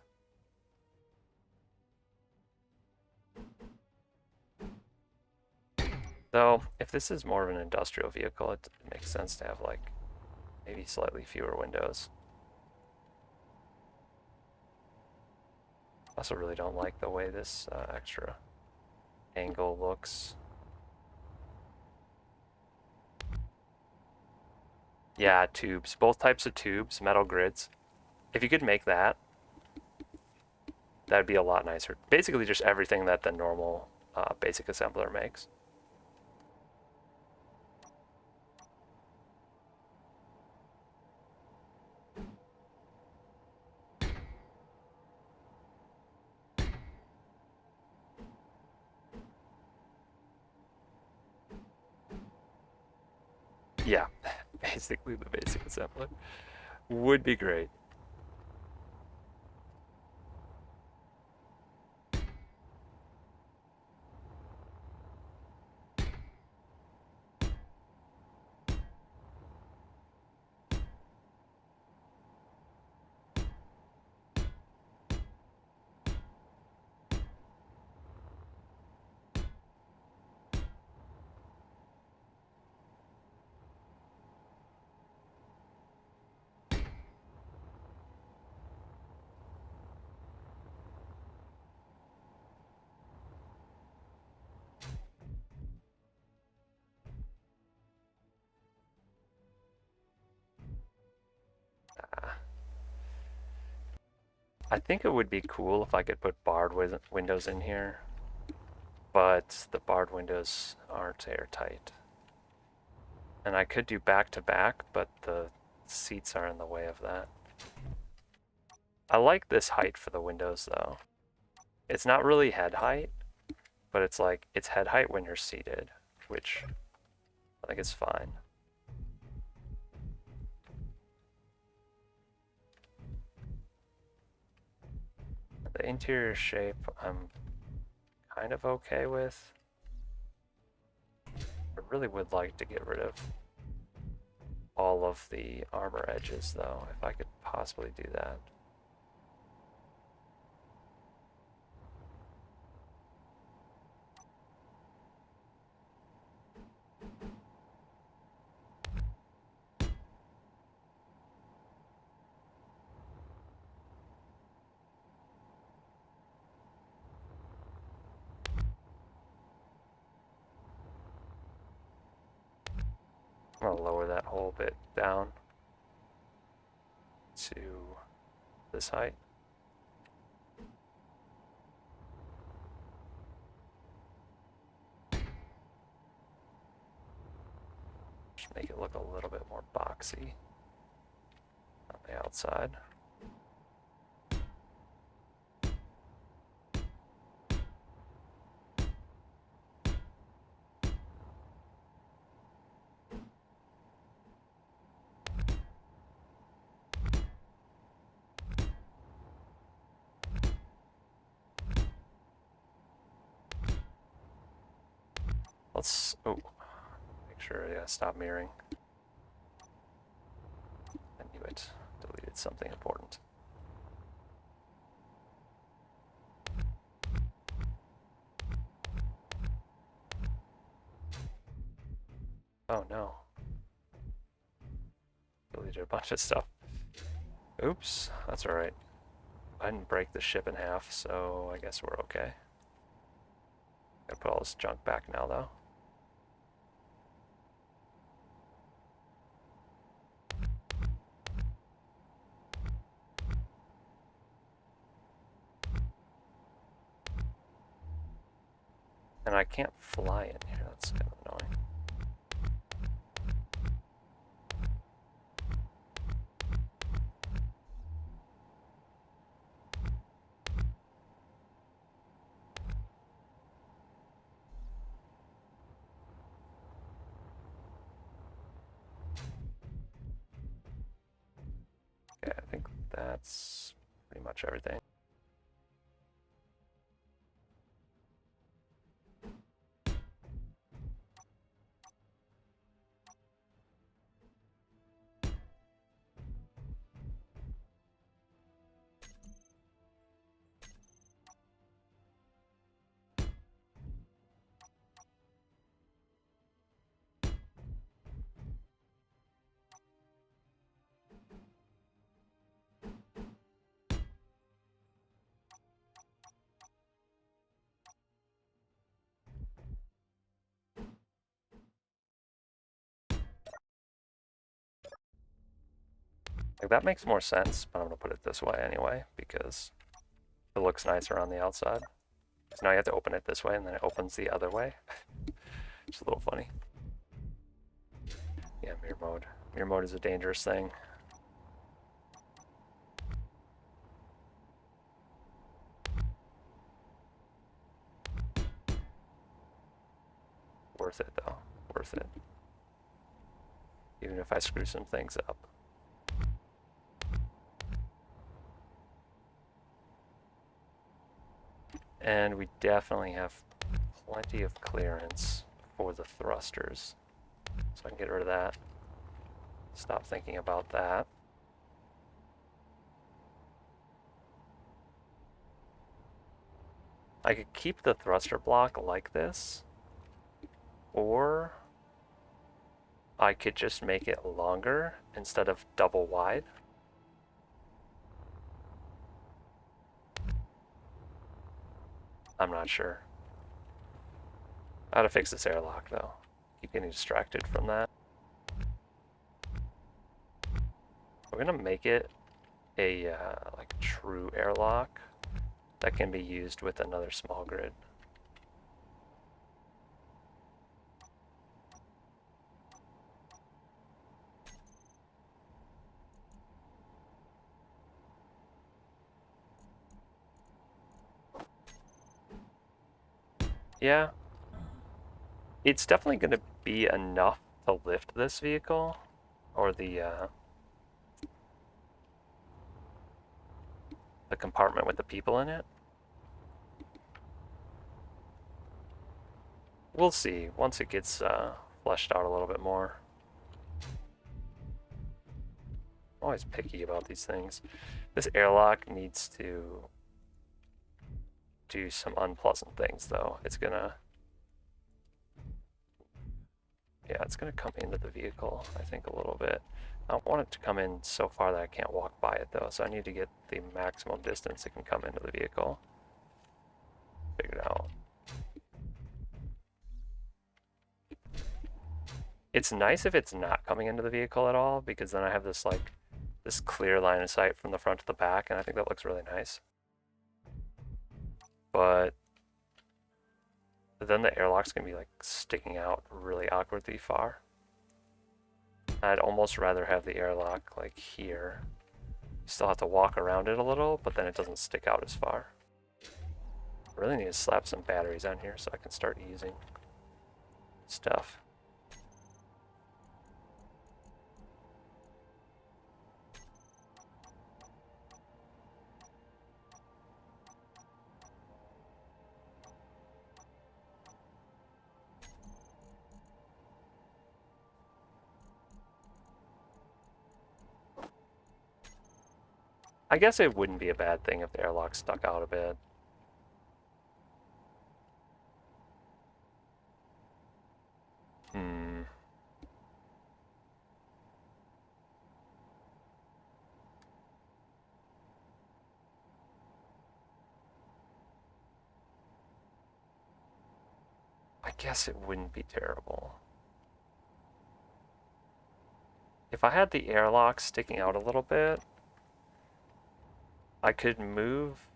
Though, if this is more of an industrial vehicle, it makes sense to have like maybe slightly fewer windows. I also really don't like the way this extra angle looks. Yeah, tubes. Both types of tubes, metal grids. If you could make that, that'd be a lot nicer. Basically just everything that the normal basic assembler makes. Yeah, basically the basic assembler would be great. I think it would be cool if I could put barred windows in here, but the barred windows aren't airtight. And I could do back to back, but the seats are in the way of that. I like this height for the windows though. It's not really head height, but it's like, it's head height when you're seated, which I think is fine. interior shape I'm kind of okay with. I really would like to get rid of all of the armor edges though, if I could possibly do that. I'm gonna lower that whole bit down to this height. Just make it look a little bit more boxy on the outside. Let's, oh, make sure, yeah, stop mirroring. I knew it, deleted something important. Oh no. Deleted a bunch of stuff. Oops, that's alright. I didn't break the ship in half, so I guess we're okay. Gotta put all this junk back now though. And I can't fly in here, that's kind of annoying. Okay, I think that's pretty much everything. Like, that makes more sense, but I'm gonna put it this way anyway, because it looks nicer on the outside. So now you have to open it this way, and then it opens the other way. It's a little funny. Yeah, mirror mode. Mirror mode is a dangerous thing. Worth it though, worth it. Even if I screw some things up. And we definitely have plenty of clearance for the thrusters. So I can get rid of that. Stop thinking about that. I could keep the thruster block like this, or I could just make it longer instead of double wide. I'm not sure. How to fix this airlock though. Keep getting distracted from that. We're gonna make it a like true airlock that can be used with another small grid. Yeah, it's definitely going to be enough to lift this vehicle, or the compartment with the people in it. We'll see once it gets fleshed out a little bit more. I'm always picky about these things. This airlock needs to do some unpleasant things, though. It's gonna come into the vehicle, I think, a little bit. I don't want it to come in so far that I can't walk by it, though, so I need to get the maximum distance it can come into the vehicle figured out. It's nice if it's not coming into the vehicle at all, because then I have this, like, this clear line of sight from the front to the back, and I think that looks really nice. But then the airlock's gonna be, like, sticking out really awkwardly far. I'd almost rather have the airlock, like, here. You still have to walk around it a little, but then it doesn't stick out as far. I really need to slap some batteries on here so I can start using stuff. I guess it wouldn't be a bad thing if the airlock stuck out a bit. I guess it wouldn't be terrible. If I had the airlock sticking out a little bit, I could move.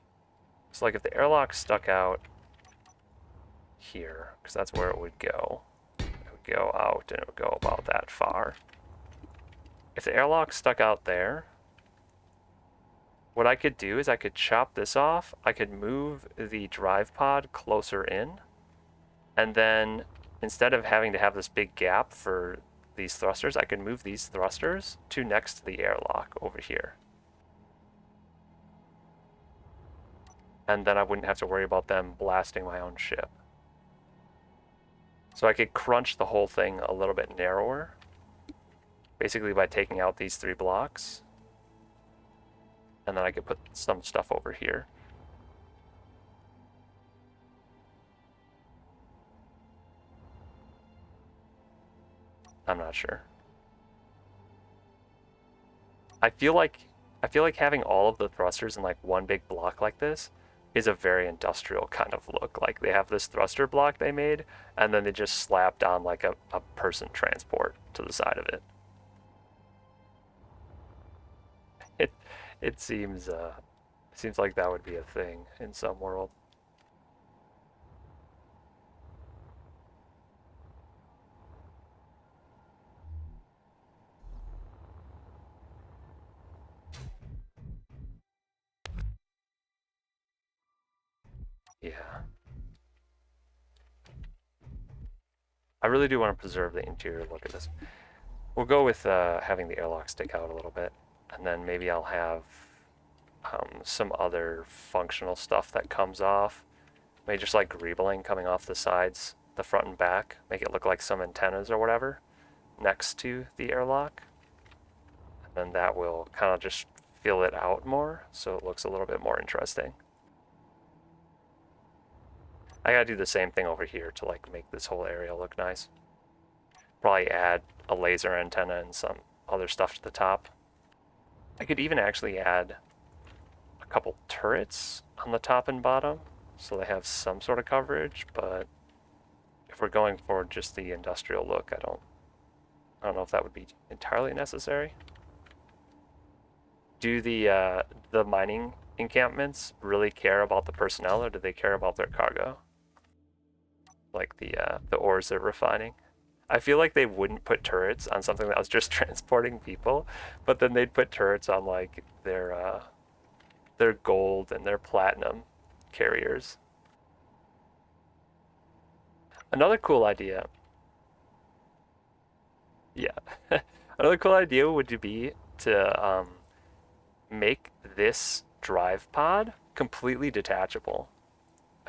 So like if the airlock stuck out here, because that's where it would go. It would go out and it would go about that far. If the airlock stuck out there, what I could do is I could chop this off. I could move the drive pod closer in. And then instead of having to have this big gap for these thrusters, I could move these thrusters to next to the airlock over here. And then I wouldn't have to worry about them blasting my own ship. So I could crunch the whole thing a little bit narrower, basically by taking out these 3 blocks. And then I could put some stuff over here. I'm not sure. I feel like having all of the thrusters in like one big block like this is a very industrial kind of look. Like they have this thruster block they made, and then they just slapped on like a person transport to the side of it. It seems like that would be a thing in some world. Yeah. I really do want to preserve the interior look of this. We'll go with having the airlock stick out a little bit, and then maybe I'll have some other functional stuff that comes off. Maybe just like greebling coming off the sides, the front and back, make it look like some antennas or whatever next to the airlock. And then that will kind of just fill it out more so it looks a little bit more interesting. I gotta do the same thing over here to like make this whole area look nice. Probably add a laser antenna and some other stuff to the top. I could even actually add a couple turrets on the top and bottom so they have some sort of coverage, but if we're going for just the industrial look, I don't know if that would be entirely necessary. Do the mining encampments really care about the personnel, or do they care about their cargo? Like the ores they're refining. I feel like they wouldn't put turrets on something that was just transporting people, but then they'd put turrets on like their gold and their platinum carriers. Another cool idea. Yeah. Another cool idea would be to make this drive pod completely detachable.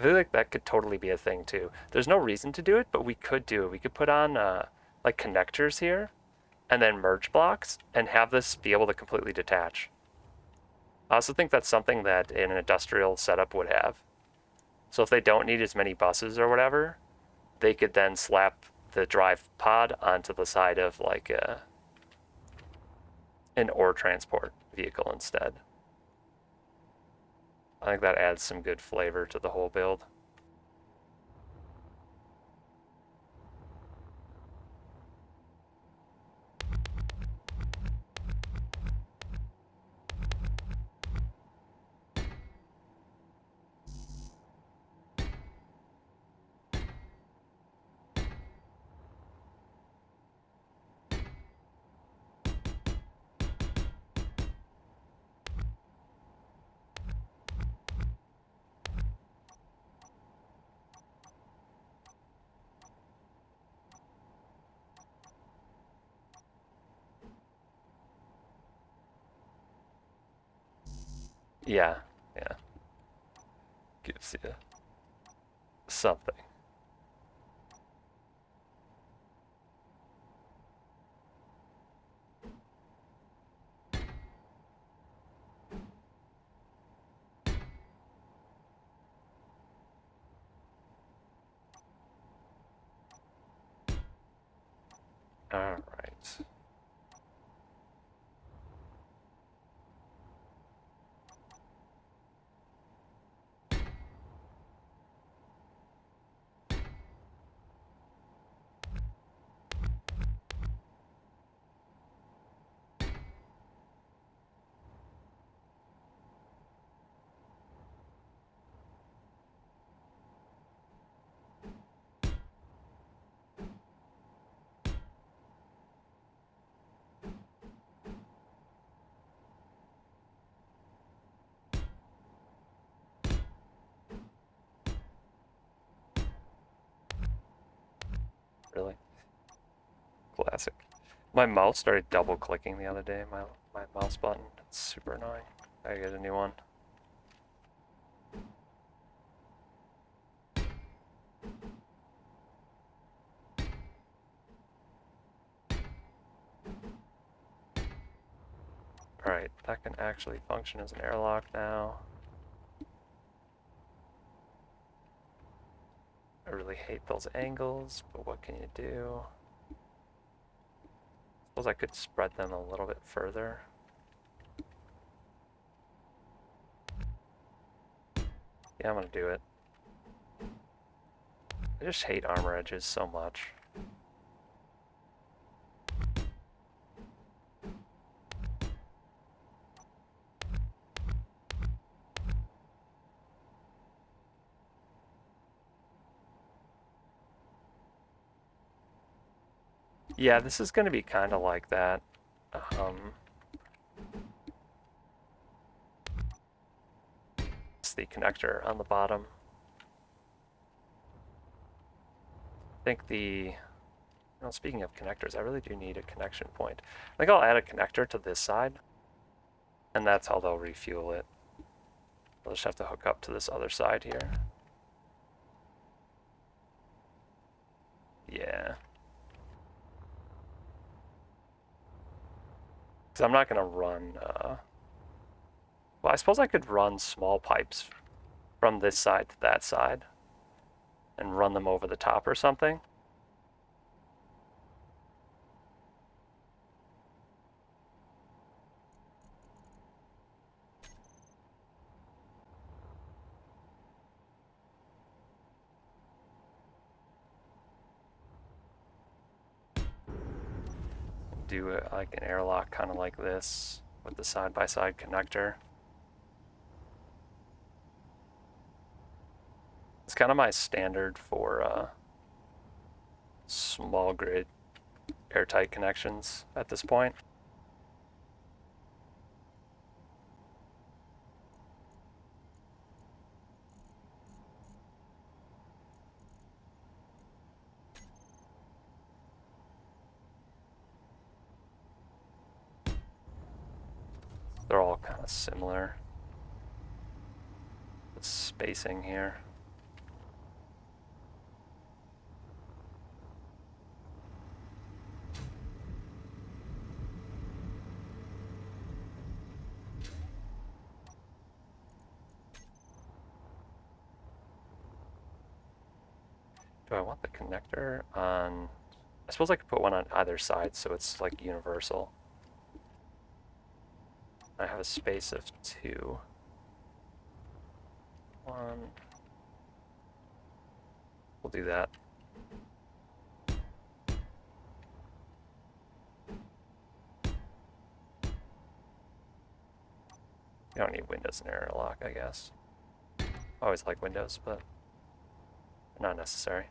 I feel like that could totally be a thing too. There's no reason to do it, but we could do it. We could put on like connectors here and then merge blocks and have this be able to completely detach. I also think that's something that an industrial setup would have. So if they don't need as many buses or whatever, they could then slap the drive pod onto the side of like an ore transport vehicle instead. I think that adds some good flavor to the whole build. Yeah, yeah. Gives you something. All right. Really? Classic. My mouse started double clicking the other day, my mouse button. It's super annoying. I get a new one. Alright, that can actually function as an airlock now. I really hate those angles, but what can you do? Suppose I could spread them a little bit further. Yeah, I'm gonna do it. I just hate armor edges so much. Yeah, this is gonna be kind of like that. It's the connector on the bottom. I think well, speaking of connectors, I really do need a connection point. I think I'll add a connector to this side, and that's how they'll refuel it. I'll just have to hook up to this other side here. Yeah. Because I'm not going to run... well, I suppose I could run small pipes from this side to that side and run them over the top or something. Do it like an airlock kind of like this with the side-by-side connector. It's kind of my standard for small grid airtight connections at this point. They're all kind of similar. The spacing here. Do I want the connector on... I suppose I could put one on either side so it's like universal. I have a space of 2. 1. We'll do that. You don't need windows in airlock, I guess. I always like windows, but not necessary.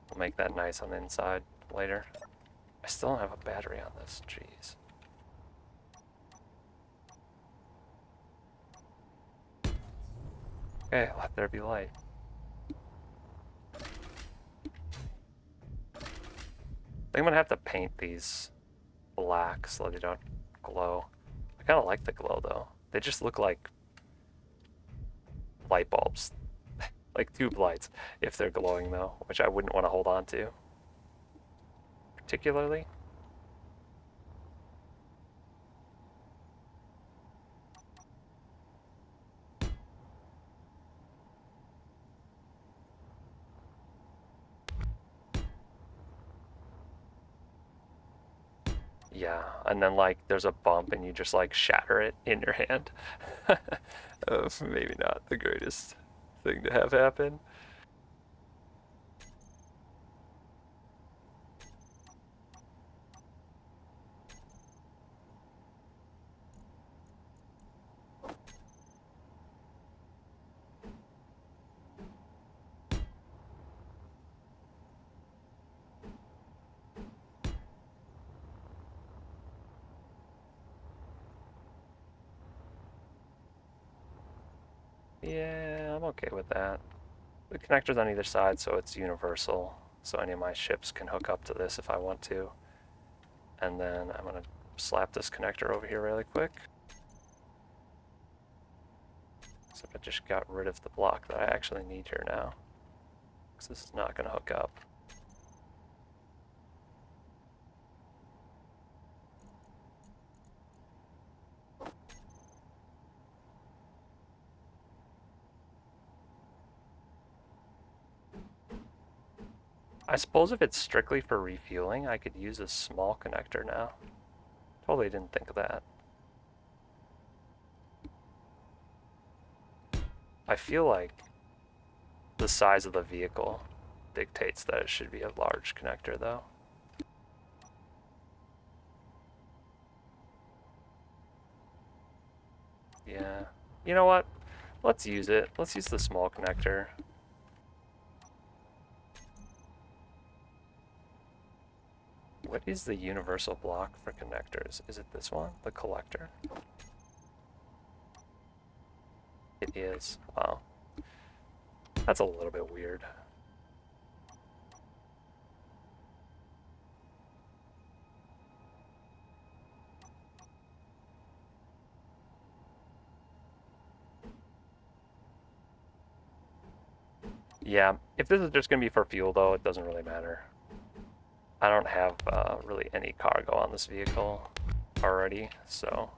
We'll make that nice on the inside later. I still don't have a battery on this, jeez. Okay, let there be light. I think I'm gonna have to paint these black so they don't glow. I kind of like the glow though. They just look like light bulbs. Like tube lights, if they're glowing though, which I wouldn't want to hold on to. Particularly. Yeah, and then like there's a bump and you just like shatter it in your hand. Maybe not the greatest thing to have happen. Yeah, I'm okay with that. The connector's on either side, so it's universal. So any of my ships can hook up to this if I want to. And then I'm gonna slap this connector over here really quick. Except I just got rid of the block that I actually need here now. Because this is not gonna hook up. I suppose if it's strictly for refueling, I could use a small connector now. Totally didn't think of that. I feel like the size of the vehicle dictates that it should be a large connector though. Yeah. You know what? Let's use it. Let's use the small connector. What is the universal block for connectors? Is it this one? The collector? It is. Wow. That's a little bit weird. Yeah, if this is just going to be for fuel though, it doesn't really matter. I don't have really any cargo on this vehicle already, so...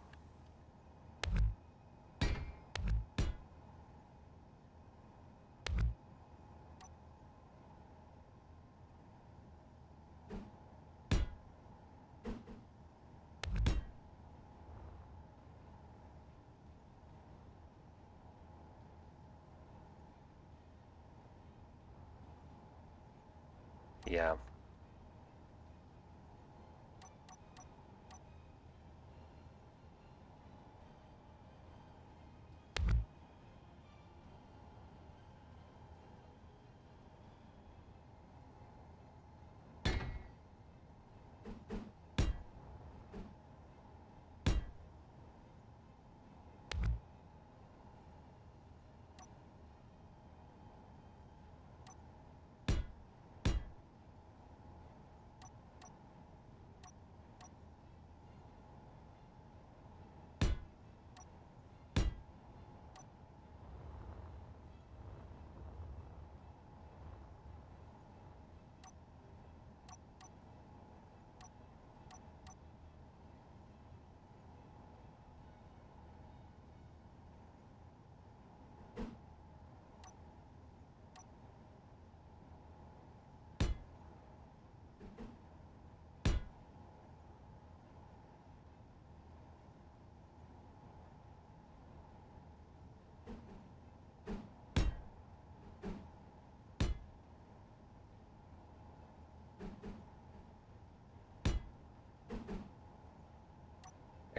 Yeah.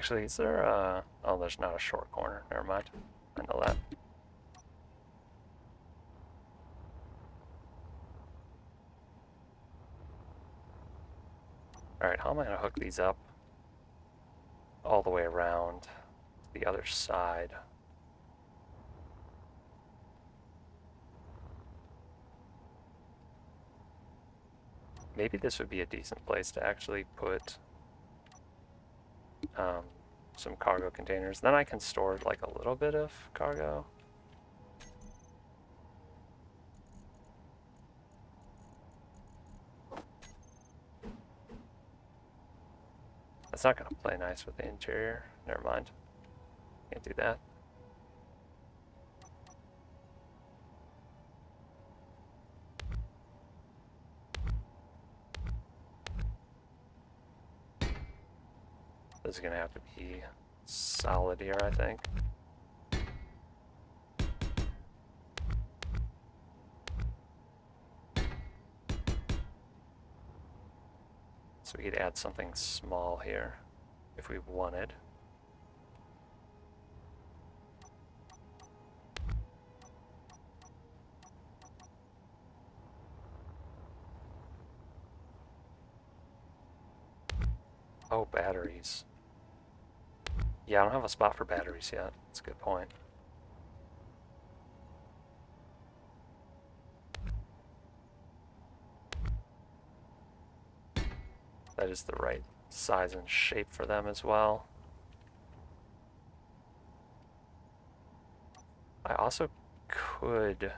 Actually, is there a... Oh, there's not a short corner. Never mind. I know that. Alright, how am I going to hook these up all the way around to the other side? Maybe this would be a decent place to actually put some cargo containers. Then I can store like a little bit of cargo. That's not going to play nice with the interior. Never mind. Can't do that. This is going to have to be solid here, I think. So we could add something small here if we wanted. Oh, batteries. Yeah, I don't have a spot for batteries yet. That's a good point. That is the right size and shape for them as well. I also could...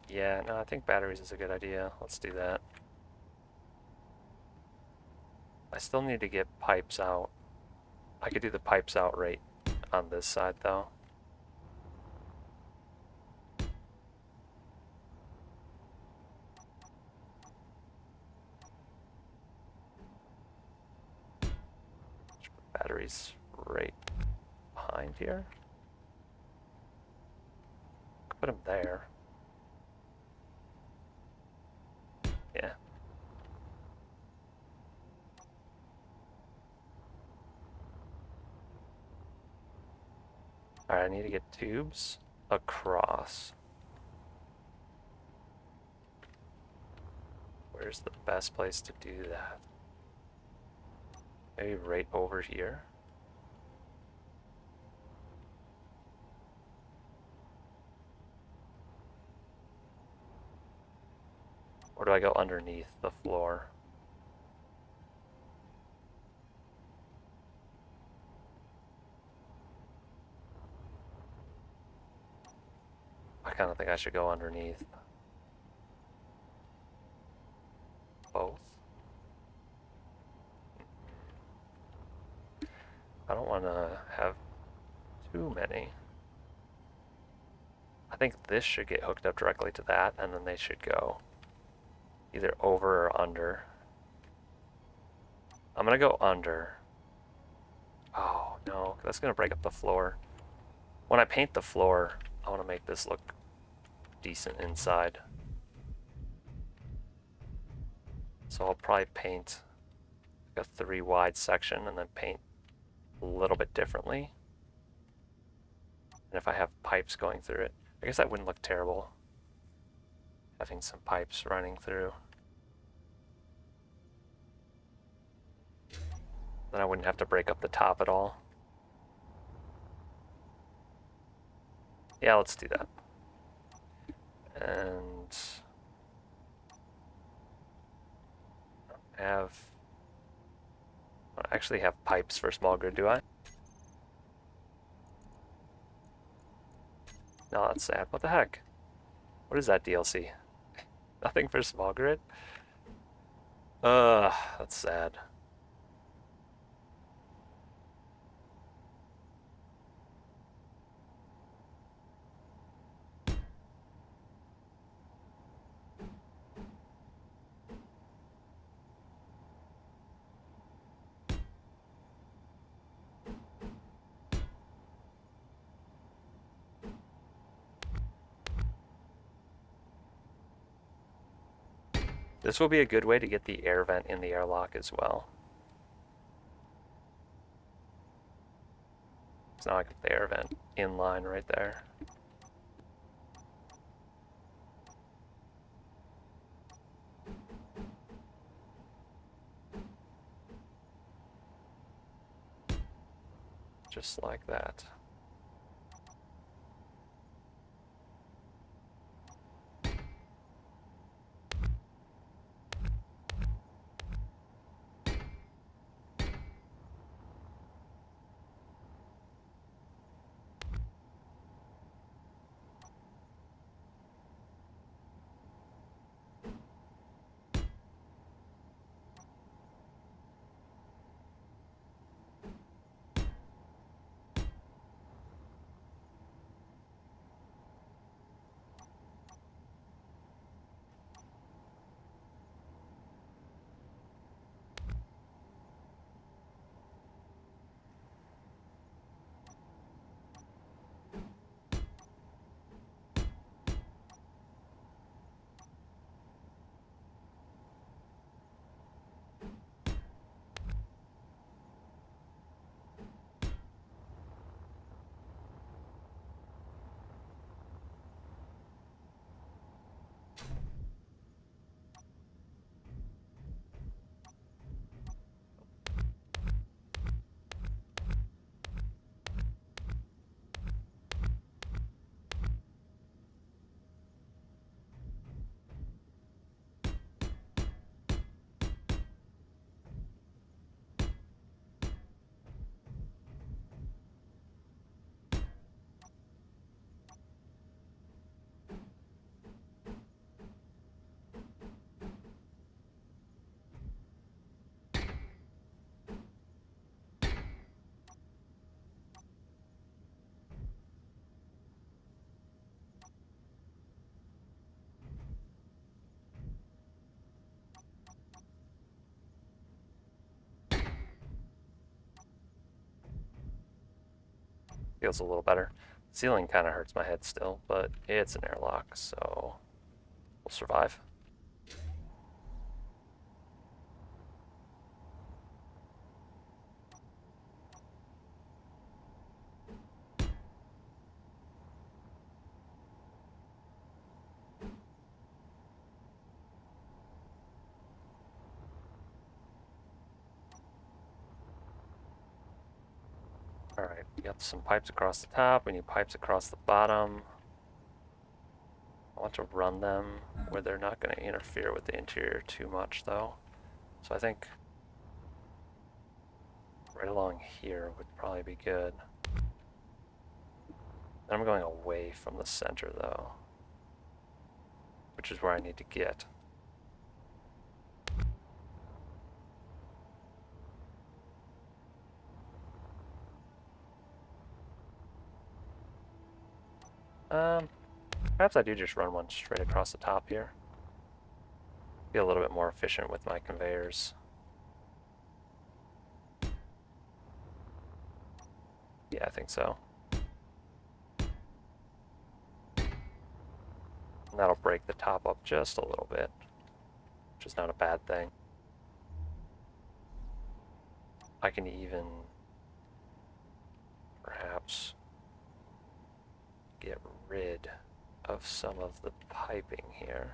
Yeah, no, I think batteries is a good idea. Let's do that. I still need to get pipes out. I could do the pipes out right on this side, though. Batteries right behind here. Put them there. Yeah. Alright, I need to get tubes across. Where's the best place to do that? Maybe right over here. Or do I go underneath the floor? I kind of think I should go underneath. Both. I don't want to have too many. I think this should get hooked up directly to that, and then they should go either over or under. I'm gonna go under. Oh no, that's gonna break up the floor. When I paint the floor, I want to make this look decent inside. So I'll probably paint a 3 wide section and then paint a little bit differently. And if I have pipes going through it, I guess that wouldn't look terrible, having some pipes running through. Then I wouldn't have to break up the top at all. Yeah, let's do that. And I actually have pipes for small grid, do I? No, that's sad. What the heck? What is that DLC? Nothing for small grid? That's sad. This will be a good way to get the air vent in the airlock as well. So now I can put the air vent in line right there. Just like that. Feels a little better. Ceiling kind of hurts my head still, but it's an airlock, so we'll survive. Alright, we got some pipes across the top, we need pipes across the bottom. I want to run them where they're not going to interfere with the interior too much though. So I think right along here would probably be good. I'm going away from the center though, which is where I need to get. Perhaps I do just run one straight across the top here. Be a little bit more efficient with my conveyors. Yeah, I think so. And that'll break the top up just a little bit, which is not a bad thing. I can even perhaps get rid of some of the piping here.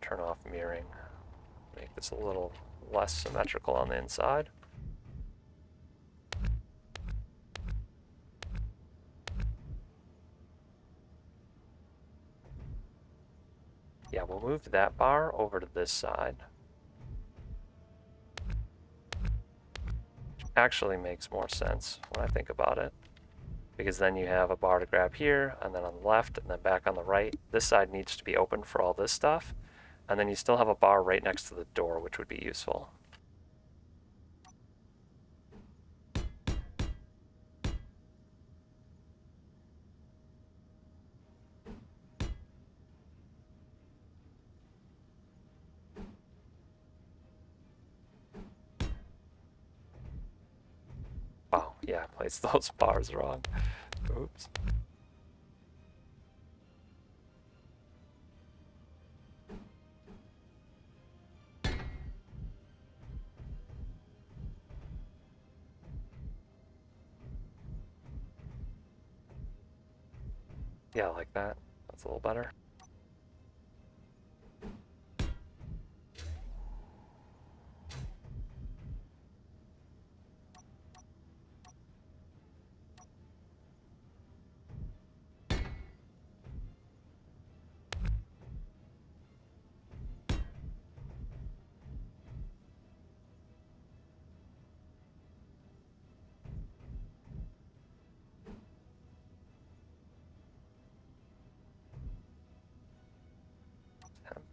Turn off mirroring. Make this a little less symmetrical on the inside. Yeah, we'll move that bar over to this side. Which actually makes more sense when I think about it. Because then you have a bar to grab here, and then on the left, and then back on the right. This side needs to be open for all this stuff. And then you still have a bar right next to the door, which would be useful. Wow, yeah, I placed those bars wrong. Oops. Yeah, like that. That's a little better.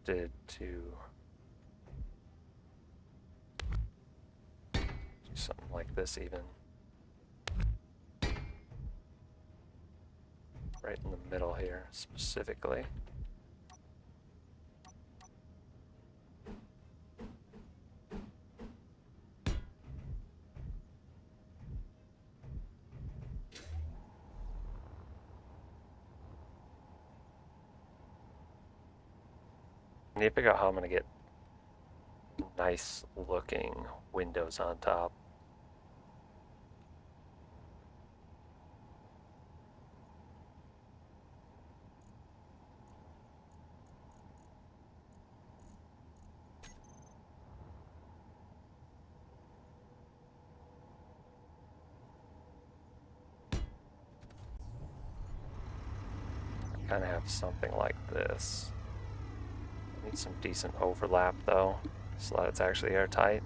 Tempted to do something like this even. Right in the middle here, specifically. I need to figure out how I'm going to get nice looking windows on top. Kind of have something like this. Need some decent overlap though, so that it's actually airtight.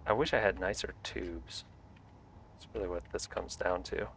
I wish I had nicer tubes. That's really what this comes down to.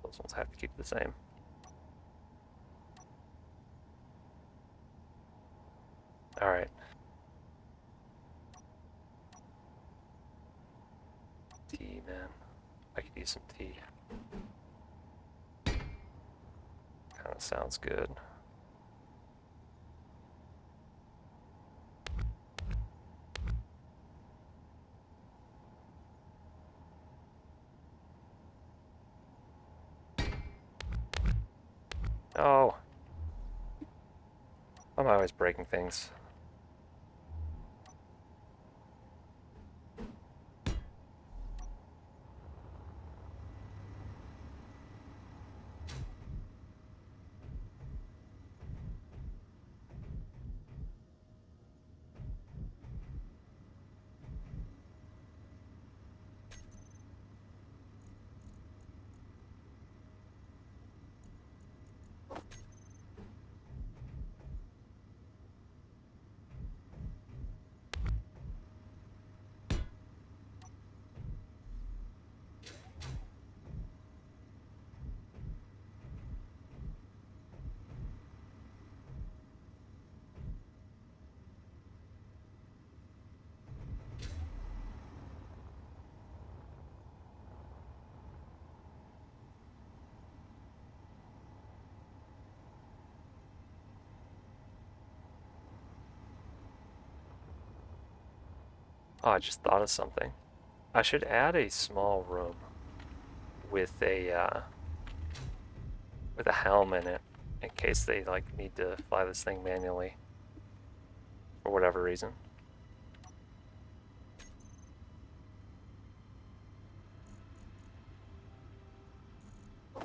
Those ones have to keep the same. Alright. Tea, man. I could use some tea. Kinda sounds good. Oh! I'm always breaking things. Oh, I just thought of something. I should add a small room with a helm in it in case they like need to fly this thing manually for whatever reason. I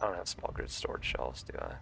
don't have small grid storage shelves, do I?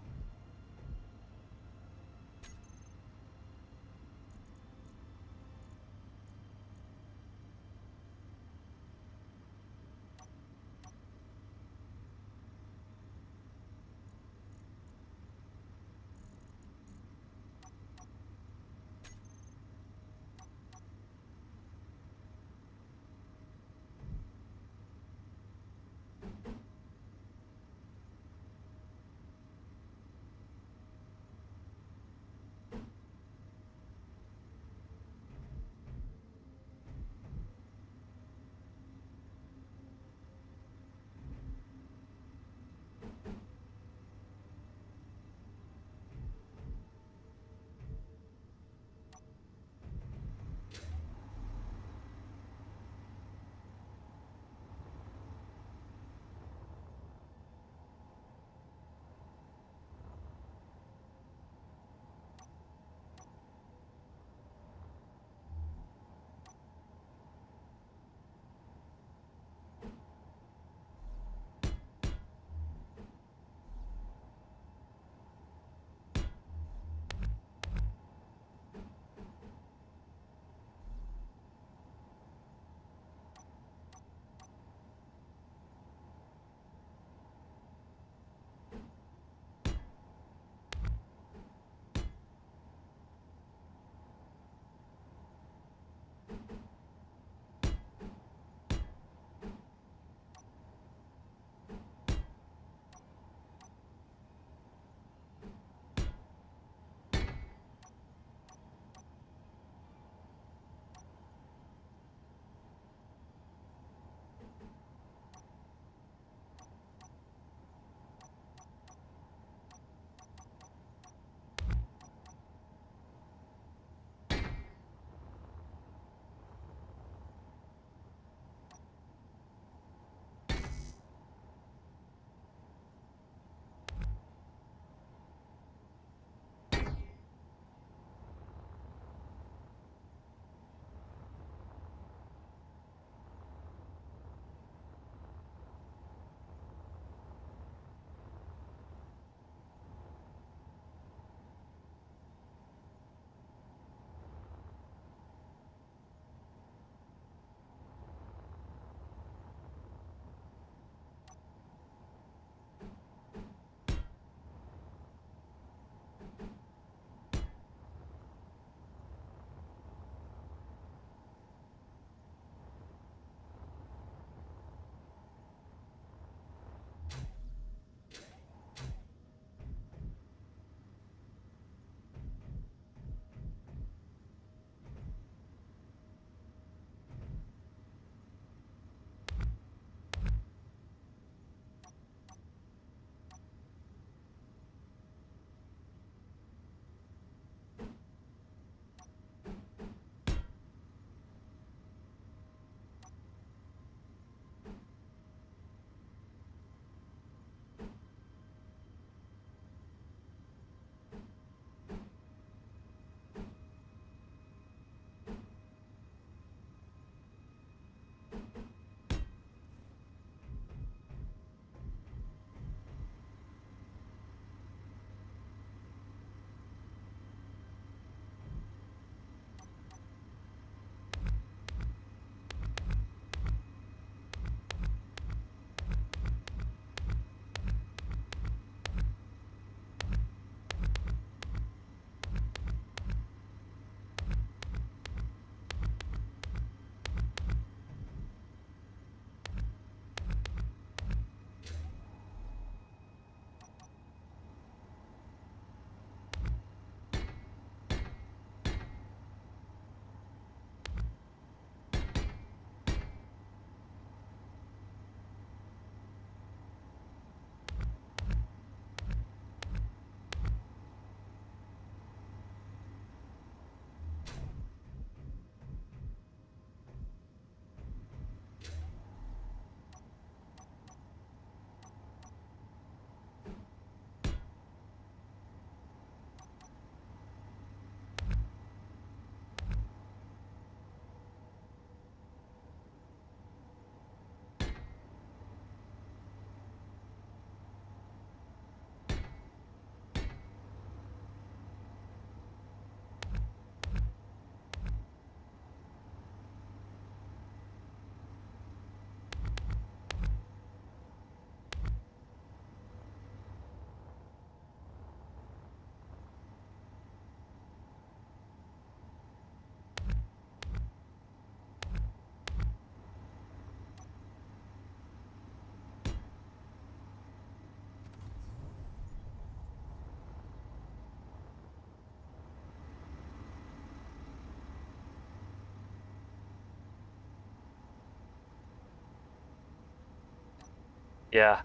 Yeah.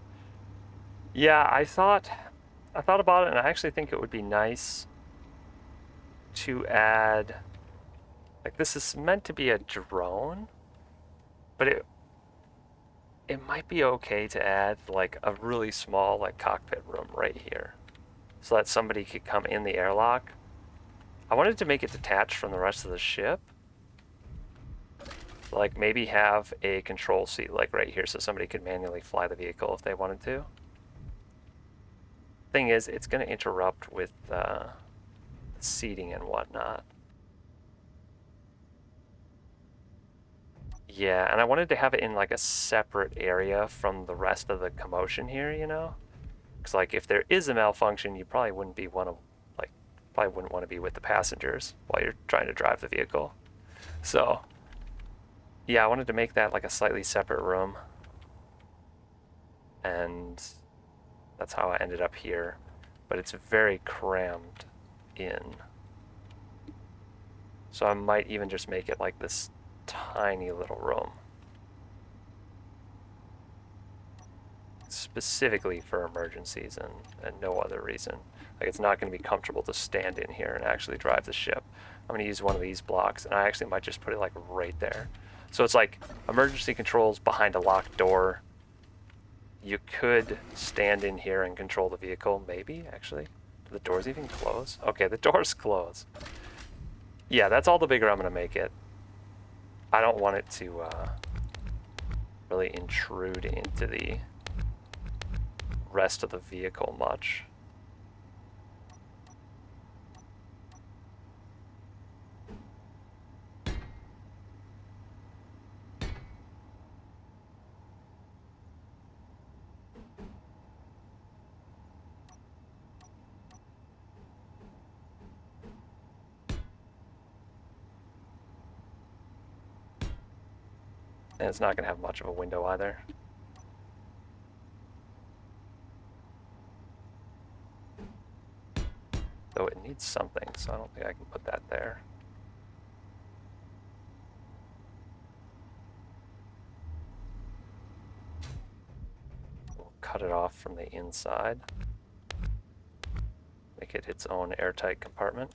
Yeah, I thought about it and I actually think it would be nice to add, like, this is meant to be a drone, but it might be okay to add like a really small like cockpit room right here so that somebody could come in the airlock. I wanted to make it detached from the rest of the ship. Like maybe have a control seat like right here so somebody could manually fly the vehicle if they wanted to. Thing is, it's going to interrupt with seating and whatnot. Yeah, and I wanted to have it in like a separate area from the rest of the commotion here, you know? Because like if there is a malfunction, you probably wouldn't be one of like probably wouldn't want to be with the passengers while you're trying to drive the vehicle. So yeah, I wanted to make that like a slightly separate room, and that's how I ended up here. But it's very crammed in. So I might even just make it like this tiny little room. Specifically for emergencies and no other reason. Like it's not going to be comfortable to stand in here and actually drive the ship. I'm going to use one of these blocks and I actually might just put it like right there. So it's like emergency controls behind a locked door. You could stand in here and control the vehicle, maybe, actually. Do the doors even close? Okay, the doors close. Yeah, that's all the bigger I'm going to make it. I don't want it to really intrude into the rest of the vehicle much. And it's not going to have much of a window either. Though it needs something, so I don't think I can put that there. We'll cut it off from the inside. Make it its own airtight compartment.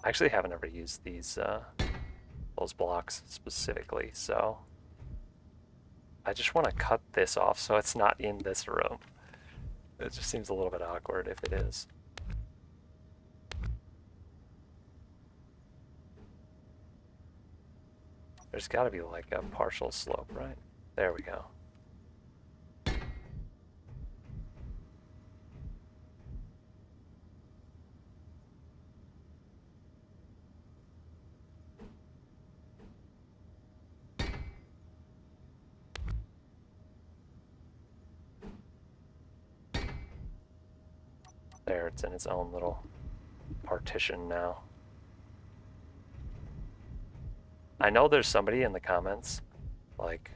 I actually haven't ever used those blocks specifically, so I just want to cut this off so it's not in this room. It just seems a little bit awkward if it is. There's got to be like a partial slope, right? There we go. There, it's in its own little partition now. I know there's somebody in the comments, like,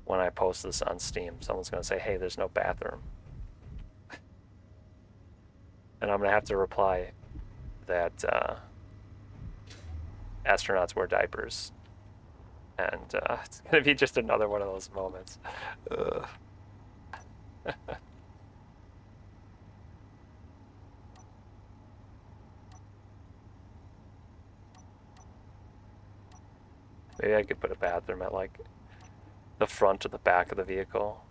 when I post this on Steam, someone's going to say, hey, there's no bathroom. And I'm going to have to reply that astronauts wear diapers. And it's going to be just another one of those moments. Maybe I could put a bathroom at like the front or the back of the vehicle.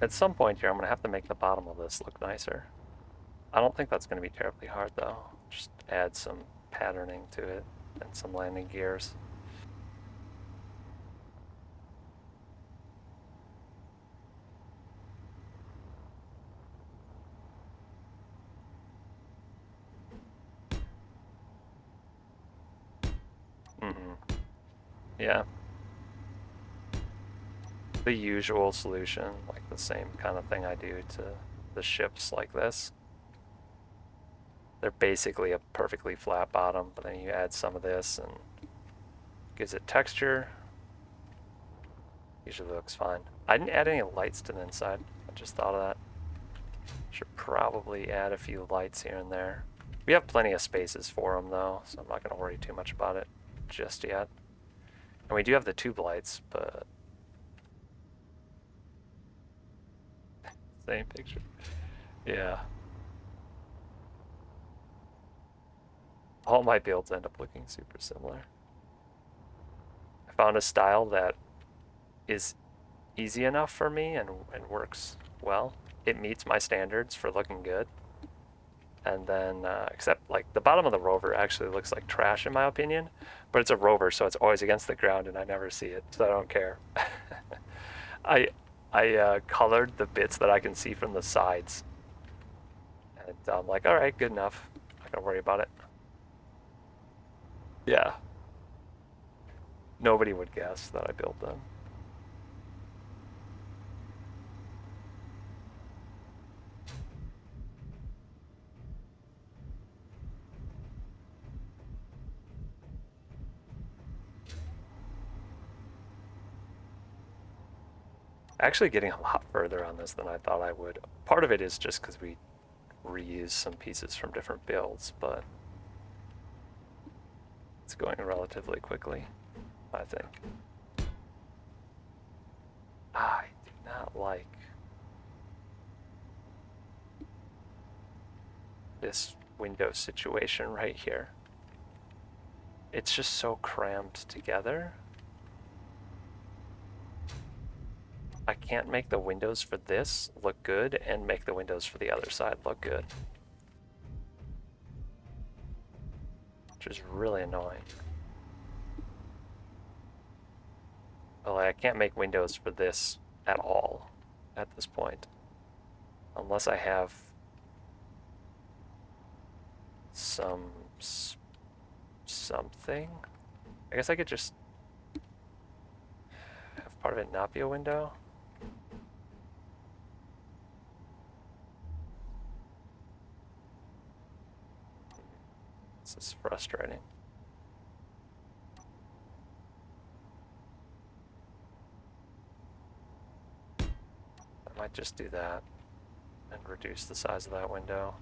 At some point here, I'm going to have to make the bottom of this look nicer. I don't think that's going to be terribly hard, though. Just add some patterning to it and some landing gears. Yeah. The usual solution, like the same kind of thing I do to the ships like this. They're basically a perfectly flat bottom, but then you add some of this and gives it texture. Usually looks fine. I didn't add any lights to the inside. I just thought of that. Should probably add a few lights here and there. We have plenty of spaces for them though, so I'm not going to worry too much about it just yet. And we do have the tube lights, but... Same picture. Yeah. All my builds end up looking super similar. I found a style that is easy enough for me and works well. It meets my standards for looking good. And then, except like the bottom of the rover actually looks like trash in my opinion, but it's a rover, so it's always against the ground and I never see it, so I don't care. I colored the bits that I can see from the sides. And I'm like, all right, good enough. Not gonna worry about it. Yeah. Nobody would guess that I built them. Actually getting a lot further on this than I thought I would. Part of it is just because we reuse some pieces from different builds, but it's going relatively quickly, I think. I do not like this window situation right here. It's just so crammed together. I can't make the windows for this look good and make the windows for the other side look good. Which is really annoying. Well, I can't make windows for this at all at this point. Unless I have something. I guess I could just have part of it not be a window. This is frustrating. I might just do that and reduce the size of that window.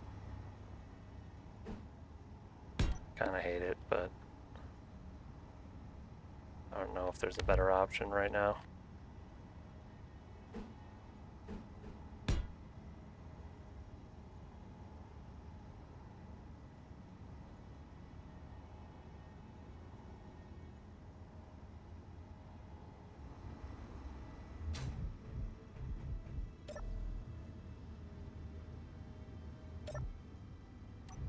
Kind of hate it, but I don't know if there's a better option right now.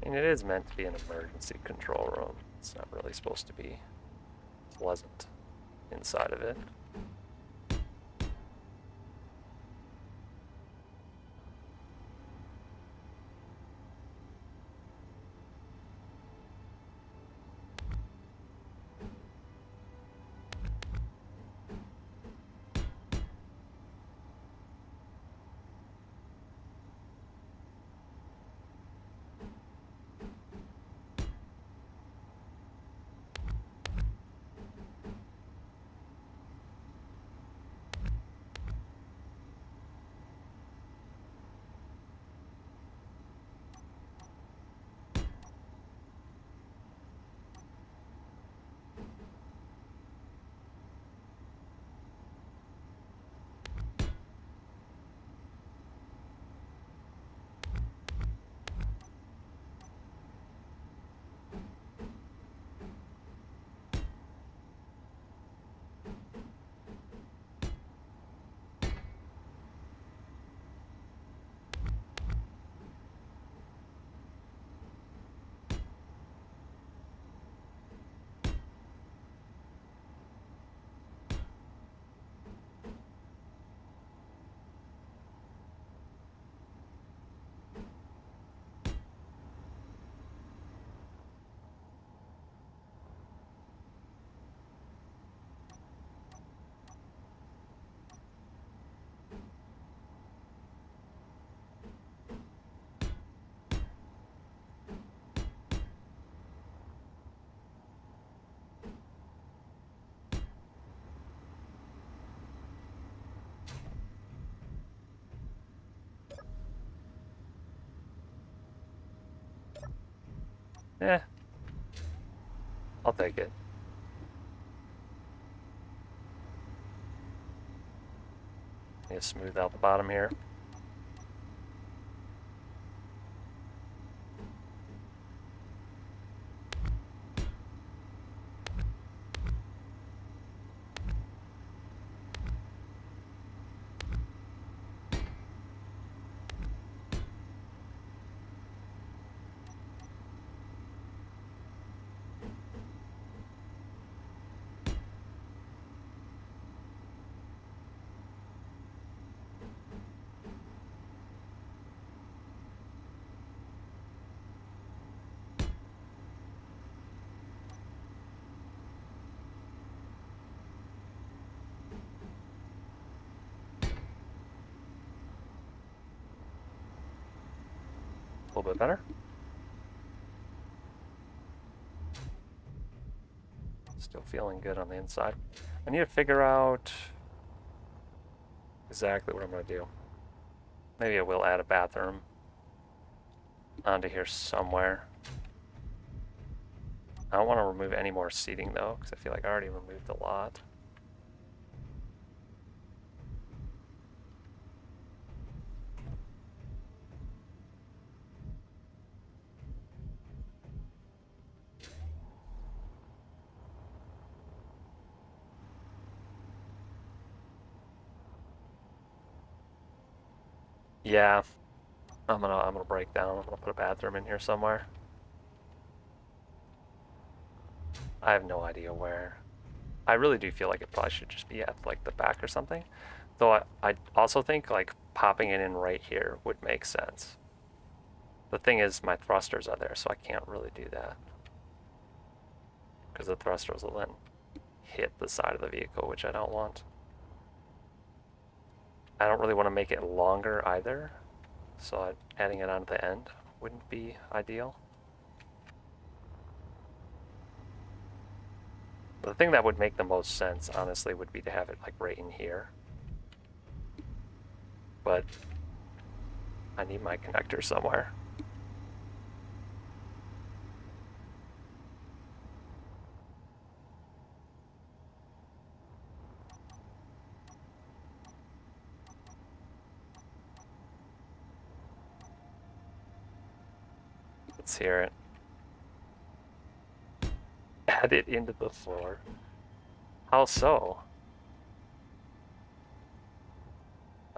I mean, it is meant to be an emergency control room. It's not really supposed to be pleasant inside of it. Eh, I'll take it. Need to smooth out the bottom here. A little bit better. Still feeling good on the inside. I need to figure out exactly what I'm going to do. Maybe I will add a bathroom onto here somewhere. I don't want to remove any more seating though, because I feel like I already removed a lot. Yeah, I'm gonna break down. I'm gonna put a bathroom in here somewhere. I have no idea where. I really do feel like it probably should just be at like the back or something. Though I also think like popping it in right here would make sense. The thing is my thrusters are there, so I can't really do that. Because the thrusters will then hit the side of the vehicle, which I don't want. I don't really want to make it longer either, so adding it onto the end wouldn't be ideal. The thing that would make the most sense, honestly, would be to have it like right in here. But I need my connector somewhere. Let's hear it. Add it into the floor. How so?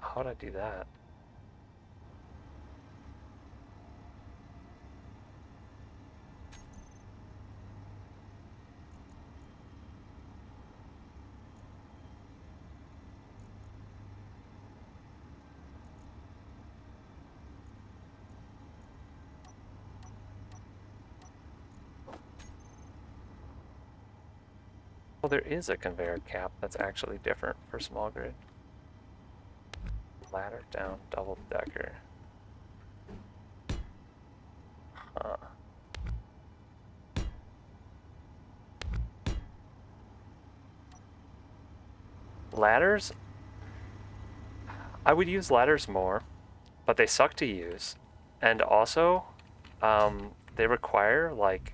How'd I do that? Well, there is a conveyor cap that's actually different for small grid. Ladder down, double decker. Huh. Ladders? I would use ladders more, but they suck to use. And also, they require like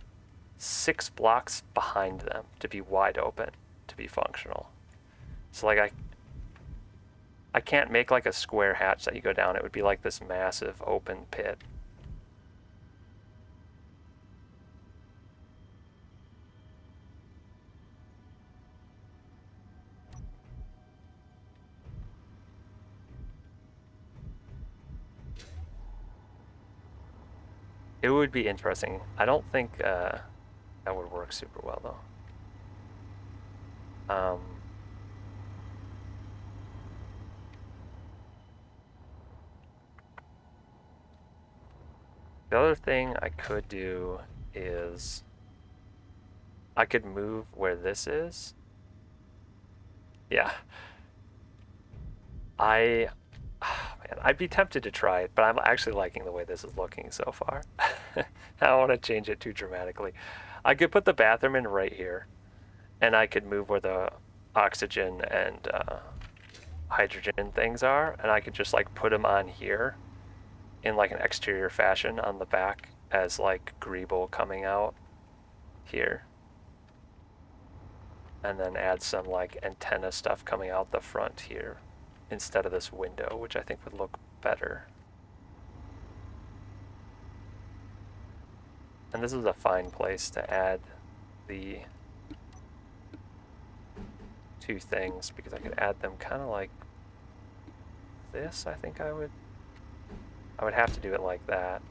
6 blocks behind them to be wide open to be functional. So like I can't make like a square hatch that you go down. It would be like this massive open pit. It would be interesting. I don't think that would work super well though. The other thing I could do is I could move where this is. Yeah. Man, I'd be tempted to try it, but I'm actually liking the way this is looking so far. I don't want to change it too dramatically. I could put the bathroom in right here, and I could move where the oxygen and hydrogen things are, and I could just like put them on here in like an exterior fashion on the back as like greeble coming out here. And then add some like antenna stuff coming out the front here instead of this window, which I think would look better. And this is a fine place to add the two things because I could add them kind of like this. I think I would have to do it like that.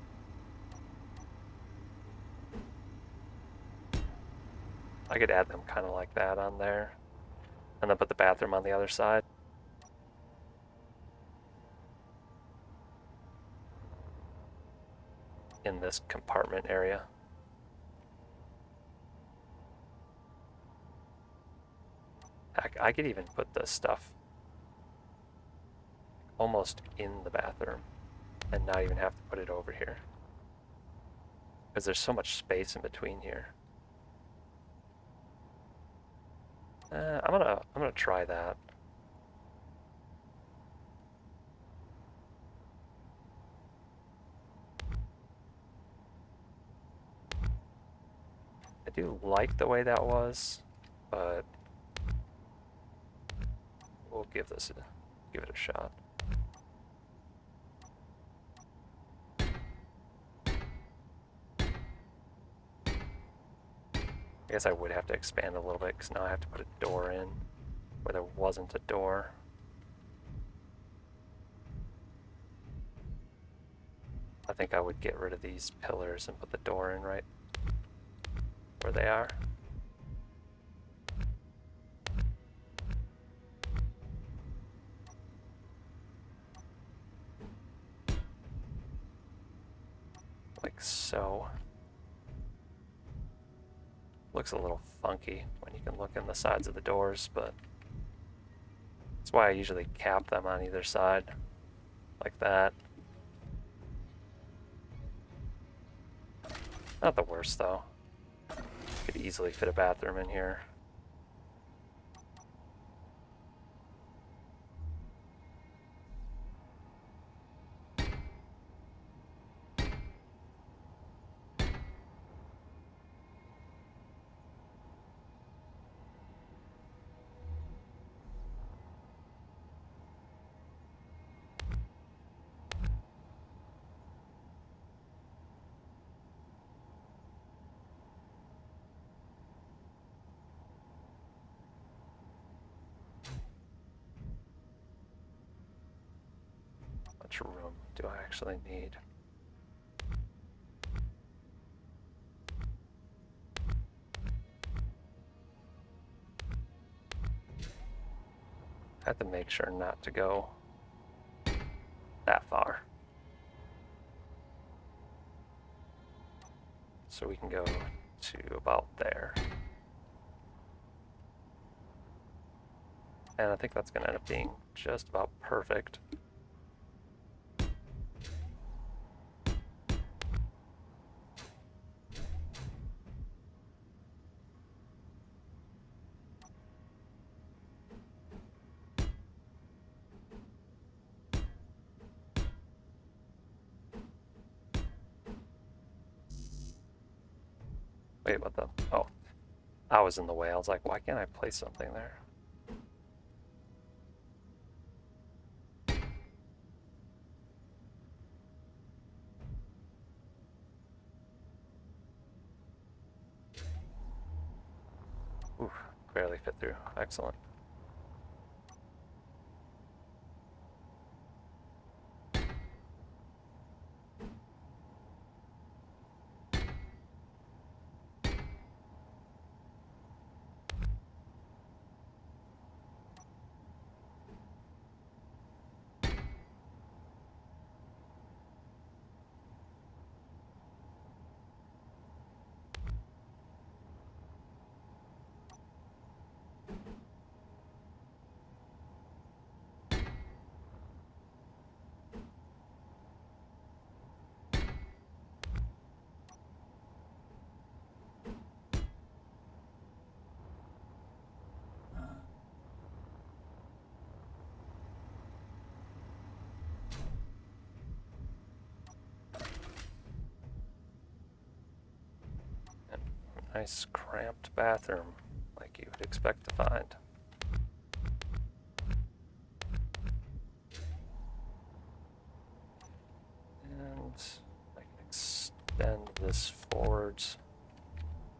I could add them kind of like that on there and then put the bathroom on the other side. In this compartment area. Heck, I could even put this stuff almost in the bathroom and not even have to put it over here. Because there's so much space in between here. I'm gonna try that. I do like the way that was, but we'll give it a shot. I guess I would have to expand a little bit because now I have to put a door in where there wasn't a door. I think I would get rid of these pillars and put the door in right where they are. Like so. Looks a little funky when you can look in the sides of the doors, but that's why I usually cap them on either side, like that. Not the worst though. Could easily fit a bathroom in here. How much room do I actually need? I have to make sure not to go that far. So we can go to about there. And I think that's going to end up being just about perfect. Wait, what the? Oh, I was in the way. I was like, why can't I place something there? Oof, barely fit through. Excellent. Nice cramped bathroom, like you would expect to find. And I can extend this forwards,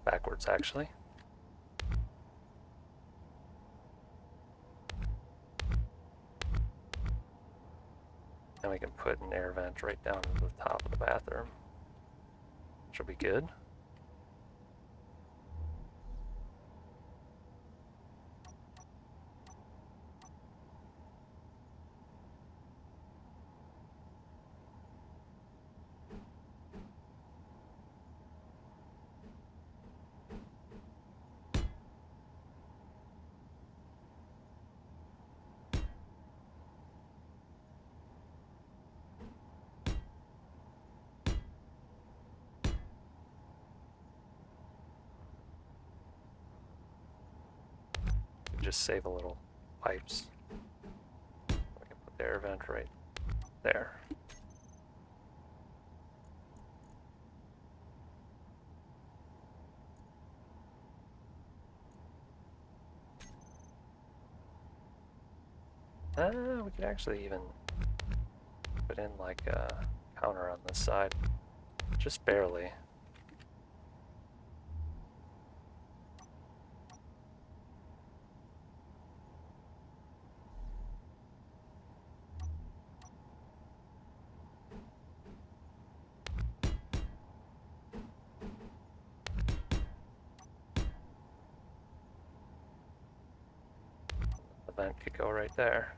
backwards actually. And we can put an air vent right down to the top of the bathroom. Should be good. Just save a little pipes. I can put the air vent right there. We could actually even put in like a counter on this side, just barely. The vent could go right there.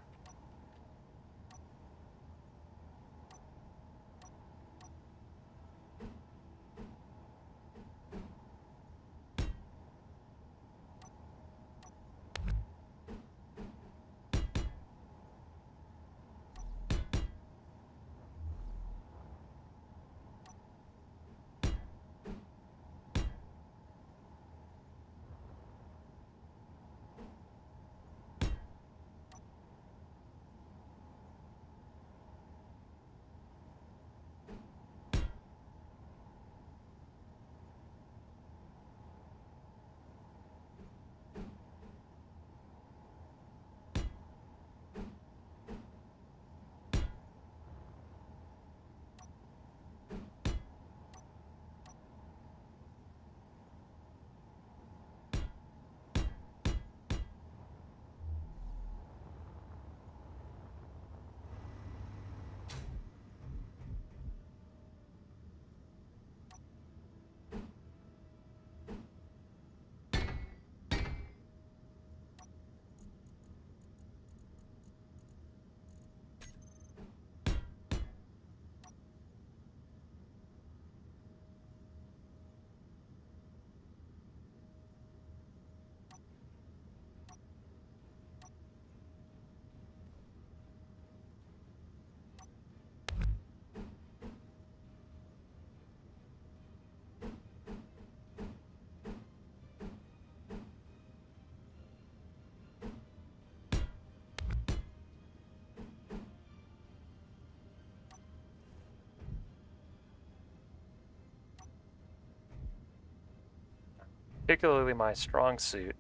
Particularly my strong suit,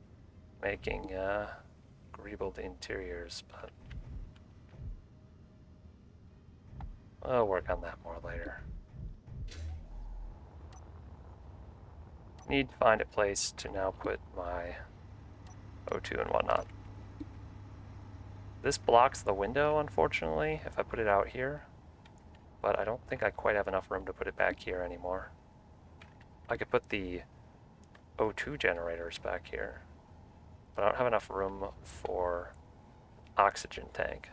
making greebled interiors, but I'll work on that more later. Need to find a place to now put my O2 and whatnot. This blocks the window, unfortunately, if I put it out here, but I don't think I quite have enough room to put it back here anymore. I could put the O2 generators back here, but I don't have enough room for oxygen tank.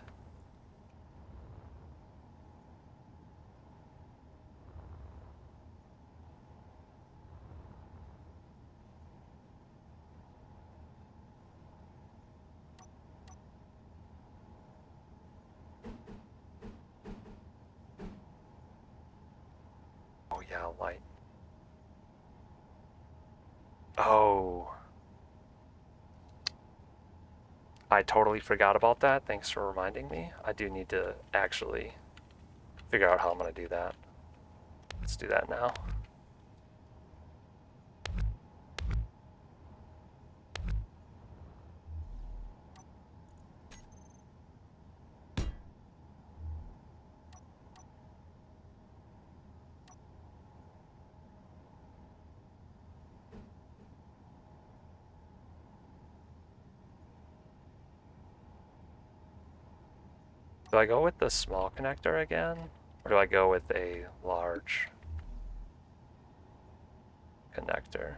Oh yeah, light. Oh. I totally forgot about that. Thanks for reminding me. I do need to actually figure out how I'm going to do that. Let's do that now. Do I go with the small connector again? Or do I go with a large connector?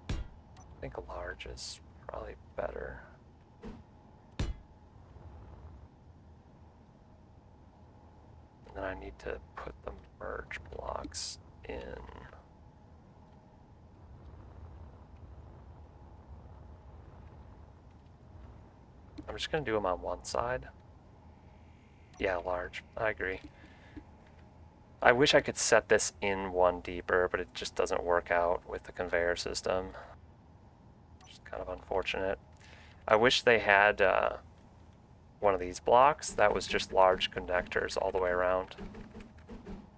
I think a large is probably better. And then I need to put the merge blocks in. I'm just going to do them on one side. Yeah, large. I agree. I wish I could set this in one deeper, but it just doesn't work out with the conveyor system. Which is kind of unfortunate. I wish they had one of these blocks that was just large connectors all the way around.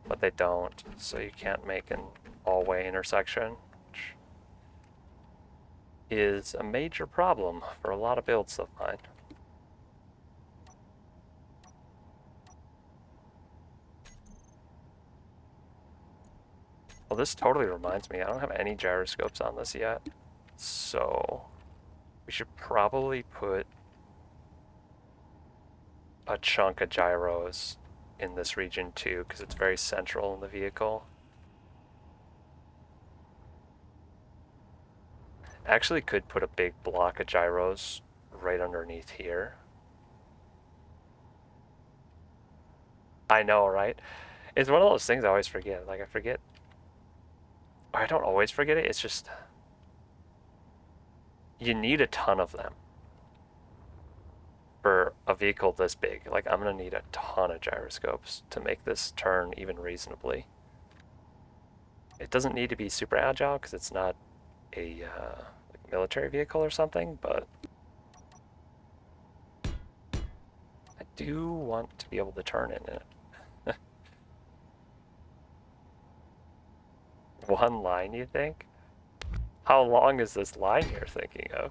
But they don't, so you can't make an all-way intersection, which is a major problem for a lot of builds of mine. Well, this totally reminds me, I don't have any gyroscopes on this yet, so we should probably put a chunk of gyros in this region too, because it's very central in the vehicle. Actually could put a big block of gyros right underneath here. I know, right? It's one of those things I always forget. Like, I don't always forget it, it's just, you need a ton of them for a vehicle this big. Like, I'm going to need a ton of gyroscopes to make this turn even reasonably. It doesn't need to be super agile because it's not a like military vehicle or something, but I do want to be able to turn in it. One line, you think? How long is this line you're thinking of?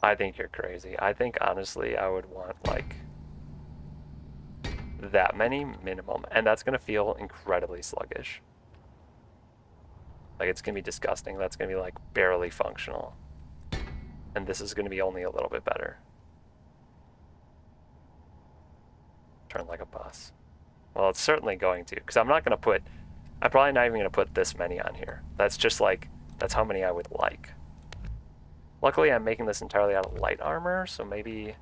I think you're crazy. I think, honestly, I would want, like, that many minimum, and that's going to feel incredibly sluggish. Like, it's going to be disgusting. That's going to be, like, barely functional. And this is going to be only a little bit better. Turn like a bus. Well, it's certainly going to, because I'm probably not even going to put this many on here. That's just, like, that's how many I would like. Luckily, I'm making this entirely out of light armor, so maybe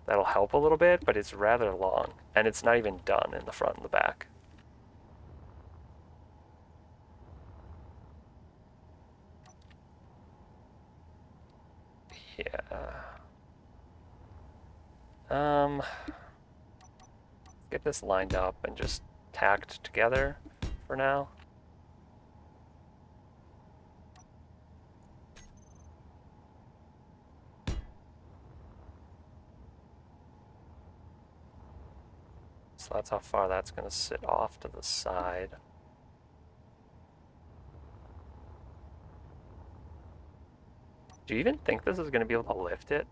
that'll help a little bit, but it's rather long, and it's not even done in the front and the back. Yeah. Let's get this lined up and just tacked together for now. So that's how far that's going to sit off to the side. Do you even think this is going to be able to lift it?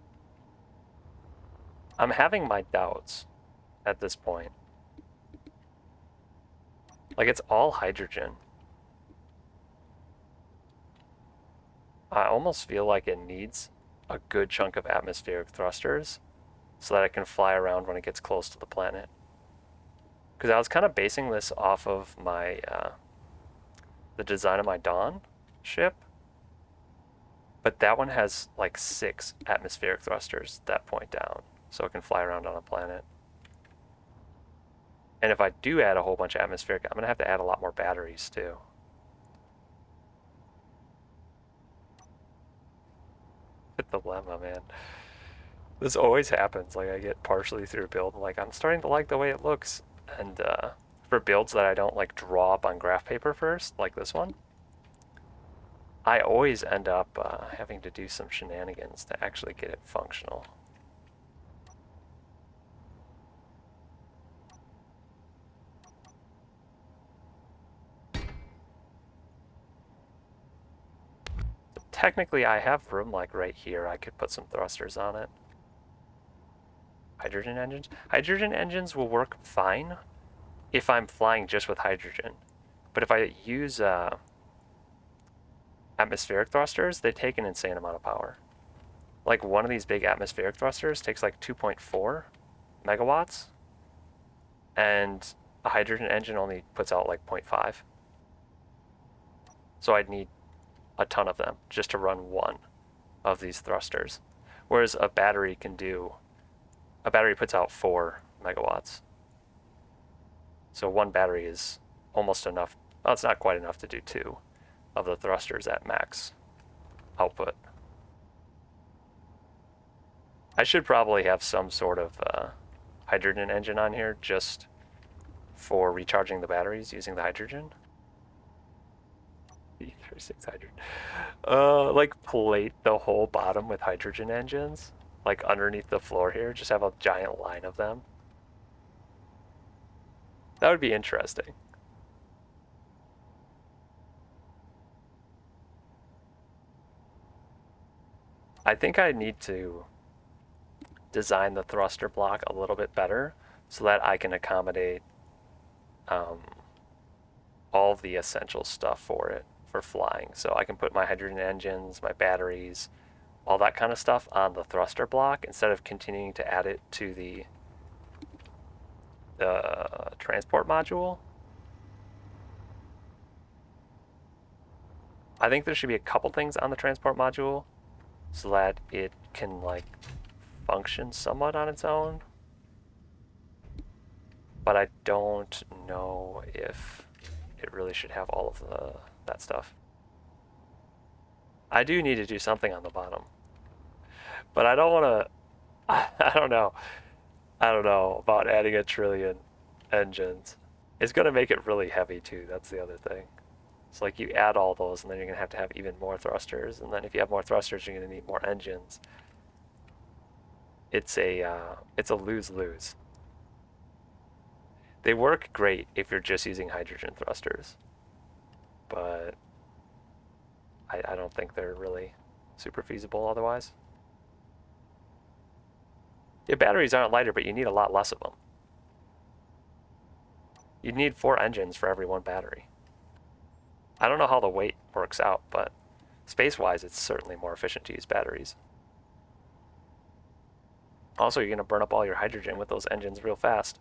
I'm having my doubts at this point. Like, it's all hydrogen. I almost feel like it needs a good chunk of atmospheric thrusters so that it can fly around when it gets close to the planet. Because I was kind of basing this off of my the design of my Dawn ship, but that one has like 6 atmospheric thrusters that point down, so it can fly around on a planet. And if I do add a whole bunch of atmospheric, I'm going to have to add a lot more batteries too. The dilemma, man. This always happens. Like, I get partially through a build, and like, I'm starting to like the way it looks. And for builds that I don't like draw up on graph paper first, like this one, I always end up having to do some shenanigans to actually get it functional. So technically, I have room like right here. I could put some thrusters on it. Hydrogen engines? Hydrogen engines will work fine if I'm flying just with hydrogen. But if I use atmospheric thrusters, they take an insane amount of power. Like one of these big atmospheric thrusters takes like 2.4 megawatts, and a hydrogen engine only puts out like 0.5. So I'd need a ton of them just to run one of these thrusters. Whereas a battery puts out 4 megawatts. So one battery is almost enough. Well, it's not quite enough to do 2 of the thrusters at max output. I should probably have some sort of hydrogen engine on here just for recharging the batteries using the hydrogen. E36 hydrogen. Like plate the whole bottom with hydrogen engines, like underneath the floor here. Just have a giant line of them. That would be interesting. I think I need to design the thruster block a little bit better so that I can accommodate all of the essential stuff for it, for flying. So I can put my hydrogen engines, my batteries, all that kind of stuff on the thruster block instead of continuing to add it to the transport module. I think there should be a couple things on the transport module so that it can like function somewhat on its own. But I don't know if it really should have all of that stuff. I do need to do something on the bottom. But I don't want to, I don't know. I don't know about adding 1 trillion engines. It's going to make it really heavy too. That's the other thing. It's like you add all those and then you're going to have even more thrusters. And then if you have more thrusters, you're going to need more engines. It's a lose-lose. They work great if you're just using hydrogen thrusters. But I don't think they're really super feasible otherwise. Your batteries aren't lighter, but you need a lot less of them. You'd need 4 engines for every 1 battery. I don't know how the weight works out, but space-wise, it's certainly more efficient to use batteries. Also, you're going to burn up all your hydrogen with those engines real fast.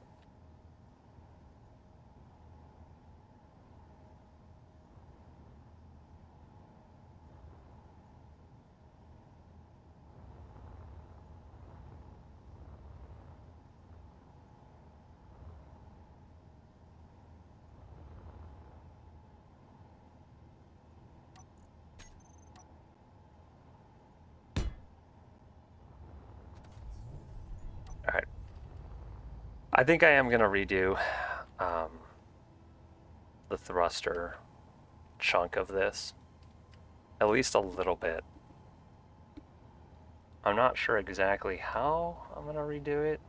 All right. I think I am going to redo the thruster chunk of this. At least a little bit. I'm not sure exactly how I'm going to redo it.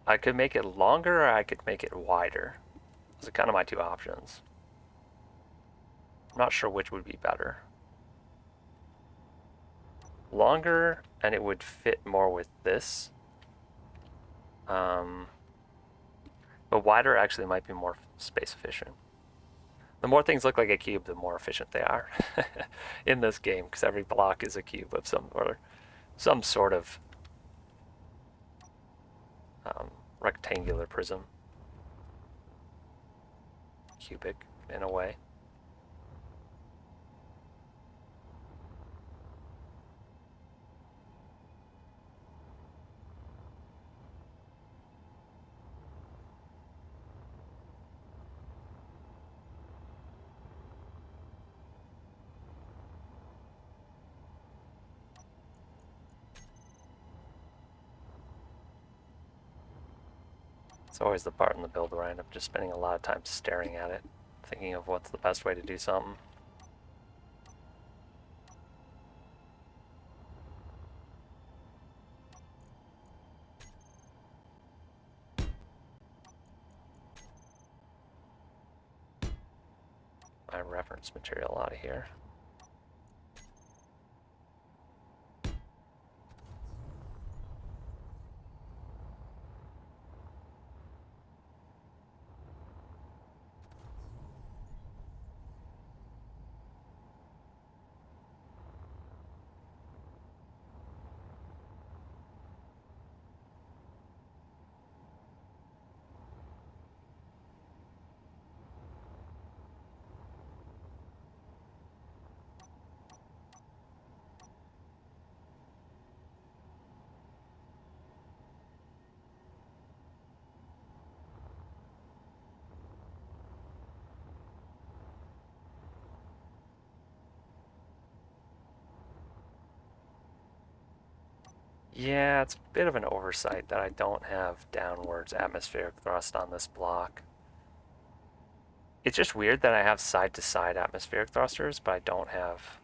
I could make it longer or I could make it wider. Those are kind of my 2 options. I'm not sure which would be better. Longer, and it would fit more with this. But wider actually might be more space efficient. The more things look like a cube, the more efficient they are in this game, because every block is a cube of some sort of rectangular prism. Cubic, in a way. It's always the part in the build where I end up just spending a lot of time staring at it, thinking of what's the best way to do something. My reference material out of here. Yeah, it's a bit of an oversight that I don't have downwards atmospheric thrust on this block. It's just weird that I have side-to-side atmospheric thrusters, but I don't have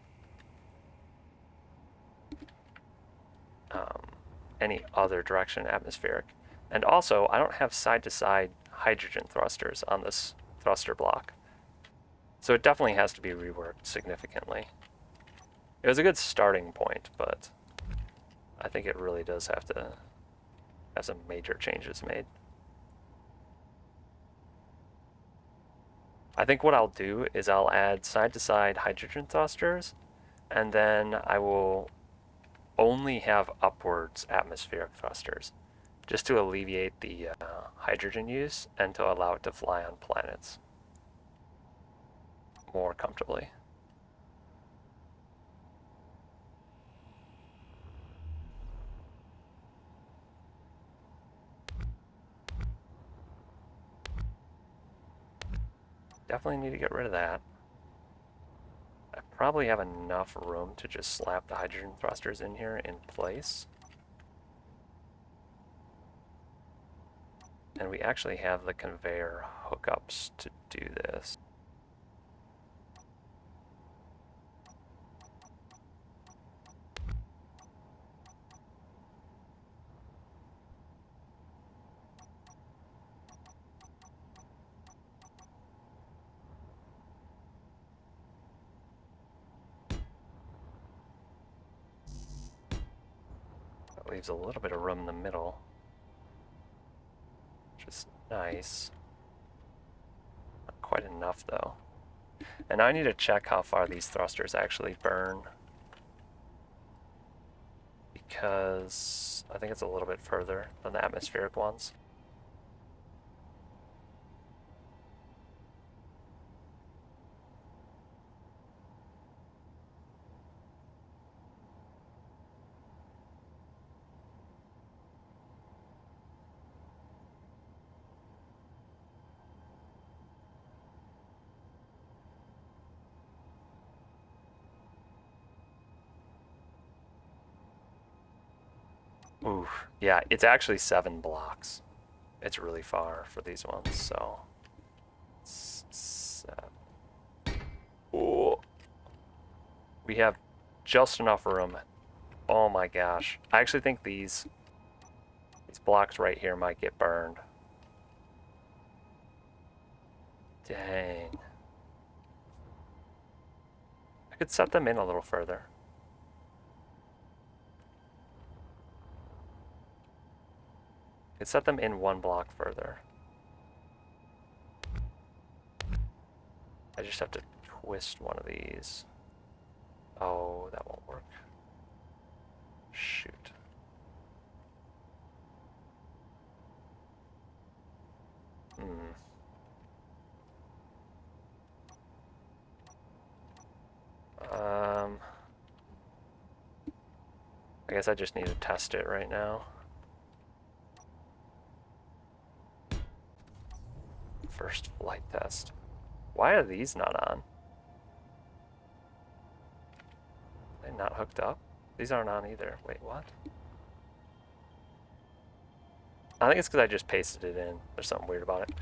any other direction atmospheric. And also, I don't have side-to-side hydrogen thrusters on this thruster block. So it definitely has to be reworked significantly. It was a good starting point, but I think it really does have to have some major changes made. I think what I'll do is I'll add side-to-side hydrogen thrusters, and then I will only have upwards atmospheric thrusters, just to alleviate the hydrogen use and to allow it to fly on planets more comfortably. Definitely need to get rid of that. I probably have enough room to just slap the hydrogen thrusters in here in place. And we actually have the conveyor hookups to do this. That leaves a little bit of room in the middle, which is nice. Not quite enough though. And now I need to check how far these thrusters actually burn, because I think it's a little bit further than the atmospheric ones. Ooh, yeah, it's actually 7 blocks. It's really far for these ones, so... Ooh. We have just enough room. Oh my gosh. I actually think these blocks right here might get burned. Dang. I could set them in a little further. I could set them in 1 block further. I just have to twist one of these. Oh, that won't work. Shoot. I guess I just need to test it right now. First flight test. Why are these not on? Are they not hooked up? These aren't on either. Wait, what? I think it's because I just pasted it in. There's something weird about it.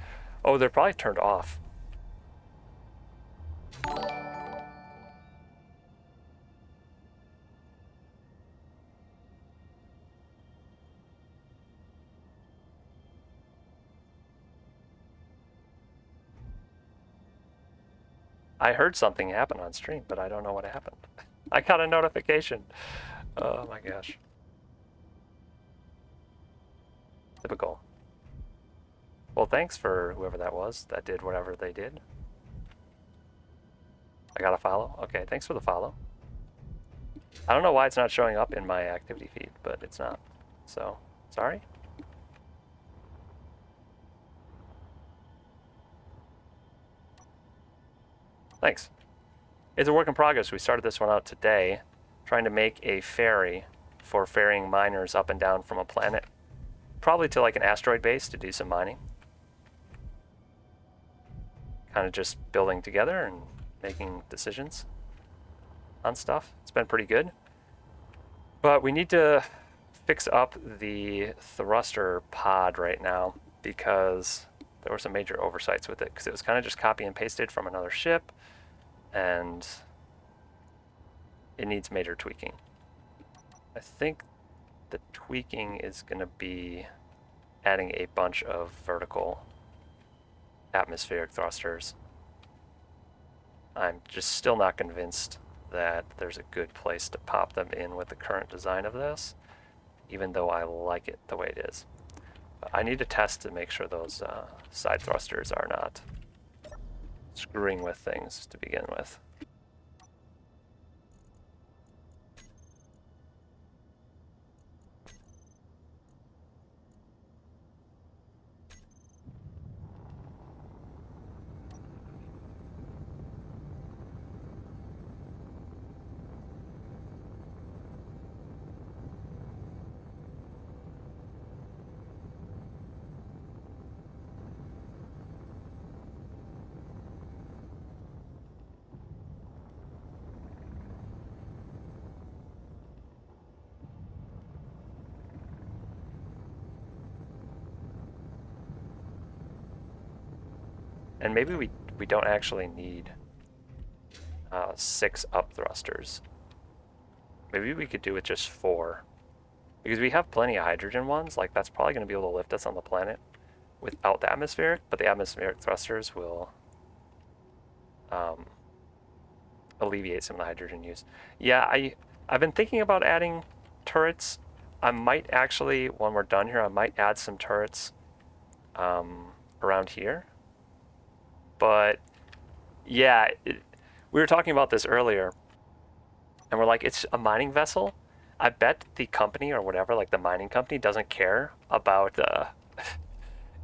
Oh, they're probably turned off. I heard something happen on stream, but I don't know what happened. I got a notification. Oh my gosh. Typical. Well, thanks for whoever that was that did whatever they did. I got a follow? Okay, thanks for the follow. I don't know why it's not showing up in my activity feed, but it's not. So, sorry. Thanks. It's a work in progress. We started this one out today, trying to make a ferry for ferrying miners up and down from a planet, probably to like an asteroid base to do some mining. Kind of just building together and making decisions on stuff. It's been pretty good. But we need to fix up the thruster pod right now because there were some major oversights with it because it was kind of just copy and pasted from another ship, and it needs major tweaking. I think the tweaking is going to be adding a bunch of vertical atmospheric thrusters. I'm just still not convinced that there's a good place to pop them in with the current design of this, even though I like it the way it is. But I need to test to make sure those side thrusters are not screwing with things to begin with. And maybe we don't actually need 6 up thrusters. Maybe we could do with just 4. Because we have plenty of hydrogen ones, like that's probably going to be able to lift us on the planet without the atmospheric, but the atmospheric thrusters will alleviate some of the hydrogen use. Yeah, I've been thinking about adding turrets. I might actually, when we're done here, I might add some turrets around here. But yeah, we were talking about this earlier, and we're like, it's a mining vessel. I bet the company or whatever, like the mining company, doesn't care about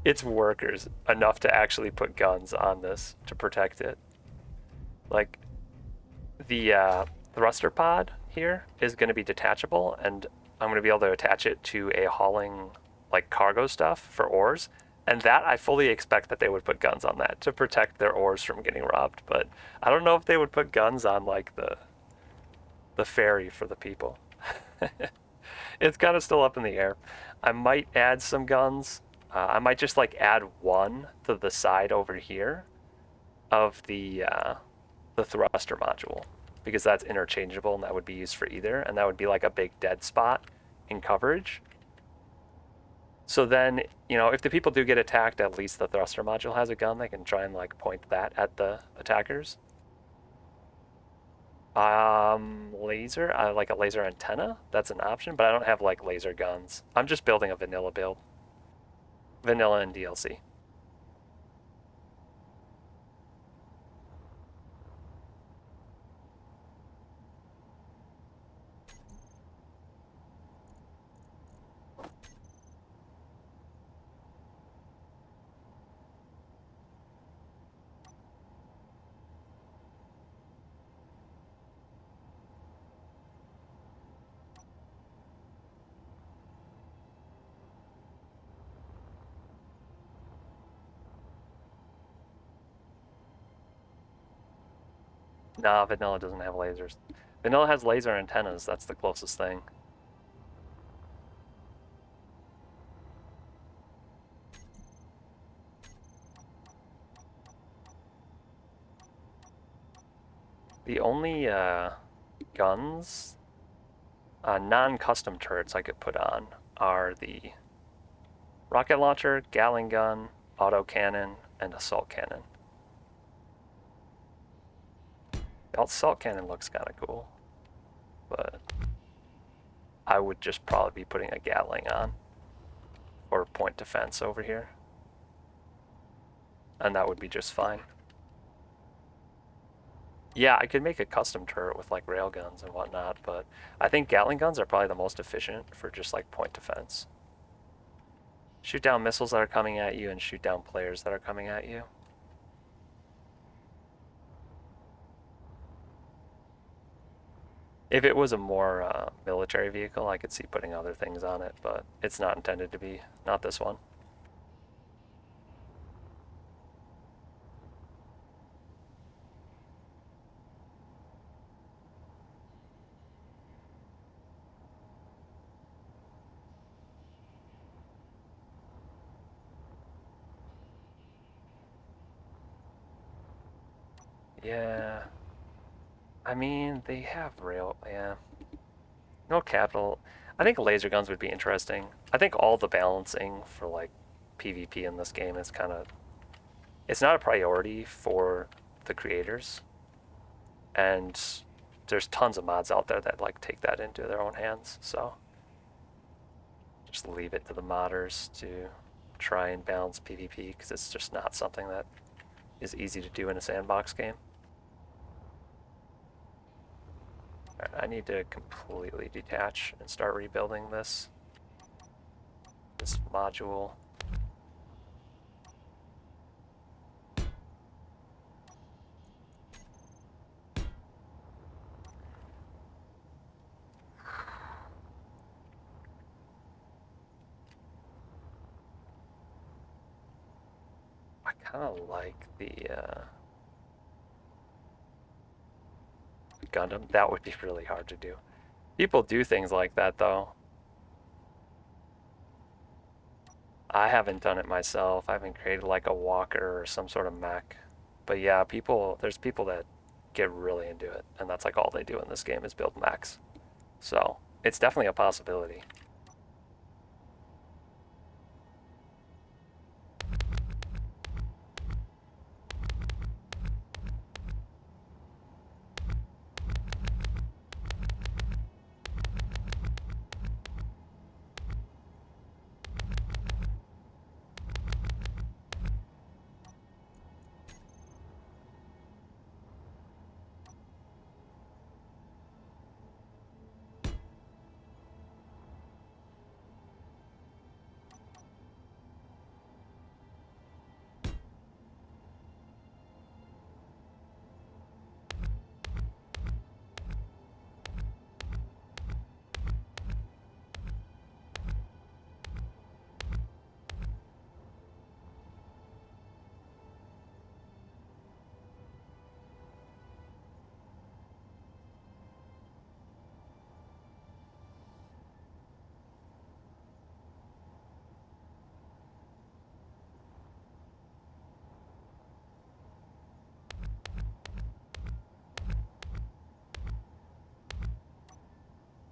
its workers enough to actually put guns on this to protect it. Like, the thruster pod here is going to be detachable, and I'm going to be able to attach it to a hauling, like, cargo stuff for ores. And that, I fully expect that they would put guns on that to protect their ores from getting robbed. But I don't know if they would put guns on, like, the ferry for the people. It's kind of still up in the air. I might add some guns. I might just, like, add one to the side over here of the thruster module, because that's interchangeable and that would be used for either, and that would be like a big dead spot in coverage. So then, you know, if the people do get attacked, at least the thruster module has a gun. They can try and like point that at the attackers. Laser, like a laser antenna, that's an option, but I don't have like laser guns. I'm just building a vanilla build. Vanilla and DLC. Nah, vanilla doesn't have lasers. Vanilla has laser antennas, that's the closest thing. The only guns, non-custom turrets I could put on are the rocket launcher, Gatling gun, autocannon, and assault cannon. The assault cannon looks kind of cool, but I would just probably be putting a Gatling on or point defense over here, and that would be just fine. Yeah, I could make a custom turret with like railguns and whatnot, but I think Gatling guns are probably the most efficient for just like point defense. Shoot down missiles that are coming at you and shoot down players that are coming at you. If it was a more military vehicle, I could see putting other things on it, but it's not intended to be. Not this one. Yeah. I mean, they have rail. Yeah. No capital. I think laser guns would be interesting. I think all the balancing for like PvP in this game is kind of it's not a priority for the creators, and there's tons of mods out there that like take that into their own hands. So just leave it to the modders to try and balance PvP because it's just not something that is easy to do in a sandbox game. All right, I need to completely detach and start rebuilding this module. I kind of like the Gundam. That would be really hard to do. People do things like that though. I haven't done it myself. I haven't created like a walker or some sort of mech. But yeah, there's people that get really into it, and that's like all they do in this game is build mechs. So it's definitely a possibility.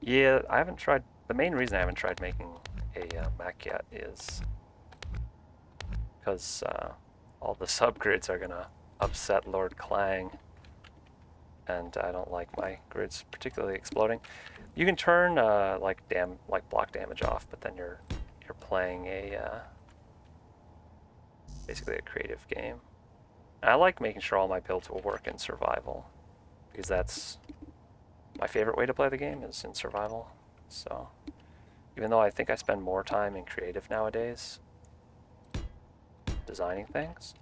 Yeah, I haven't tried. The main reason I haven't tried making a mech yet is because all the subgrids are gonna upset Lord Clang, and I don't like my grids particularly exploding. You can turn like block damage off, but then you're playing a basically a creative game. I like making sure all my builds will work in survival because that's my favorite way to play the game is in survival. So even though I think I spend more time in creative nowadays designing things.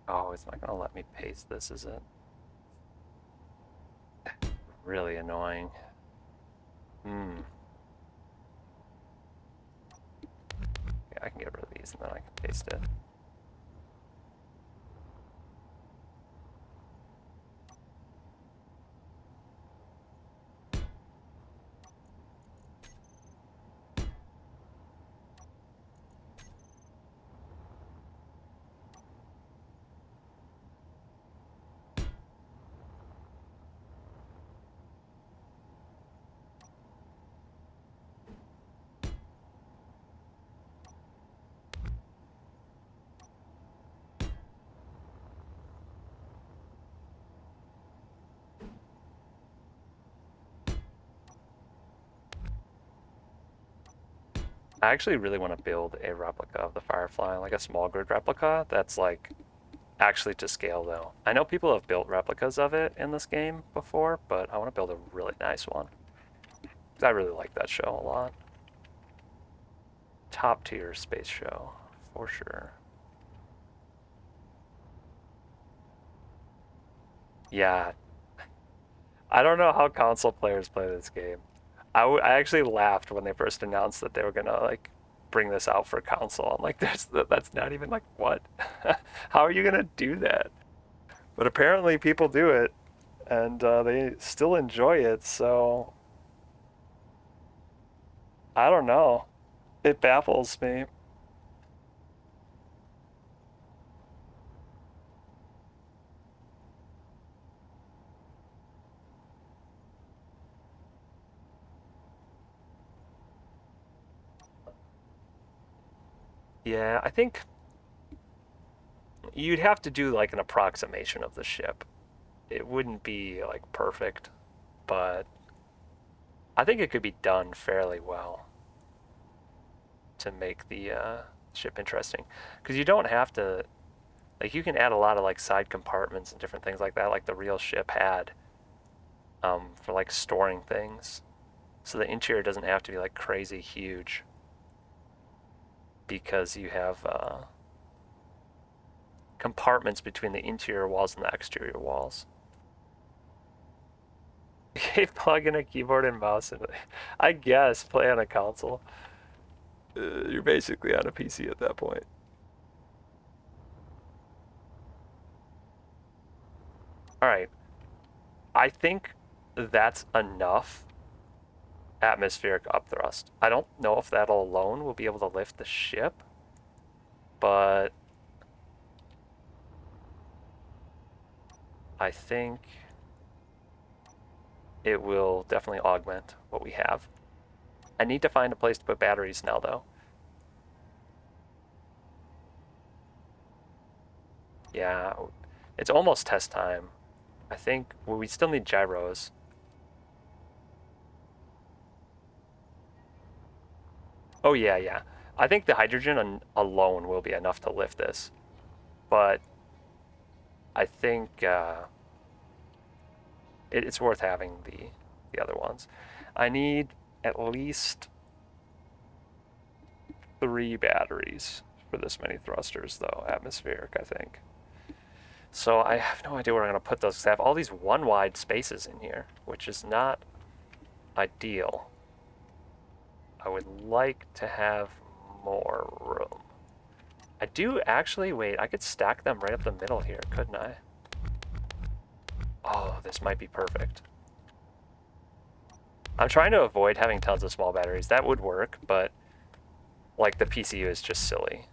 Oh, it's not gonna let me paste this, is it? Really annoying. Hmm. Yeah, I can get rid of these and then I can paste it. I actually really want to build a replica of the Firefly, like a small grid replica that's like actually to scale though. I know people have built replicas of it in this game before, but I want to build a really nice one. 'Cause I really like that show a lot. Top tier space show, for sure. Yeah, I don't know how console players play this game. I actually laughed when they first announced that they were gonna like bring this out for console. I'm like, that's not even like what? How are you gonna do that? But apparently people do it, and they still enjoy it. So I don't know. It baffles me. Yeah, I think you'd have to do like an approximation of the ship. It wouldn't be like perfect, but I think it could be done fairly well to make the ship interesting. Because you don't have to, like, you can add a lot of like side compartments and different things like that, like the real ship had, for like storing things. So the interior doesn't have to be like crazy huge because you have compartments between the interior walls and the exterior walls. You plug in a keyboard and mouse and I guess play on a console. You're basically on a PC at that point. All right, I think that's enough atmospheric upthrust. I don't know if that alone will be able to lift the ship, but I think it will definitely augment what we have. I need to find a place to put batteries now, though. Yeah, it's almost test time. I think well, we still need gyros. Oh, yeah, yeah. I think the hydrogen alone will be enough to lift this, but I think it's worth having the other ones. I need at least 3 batteries for this many thrusters, though, atmospheric, I think. So I have no idea where I'm going to put those, because I have all these one-wide spaces in here, which is not ideal. I would like to have more room. I do actually, wait, I could stack them right up the middle here, couldn't I? Oh, this might be perfect. I'm trying to avoid having tons of small batteries. That would work, but like the PCU is just silly.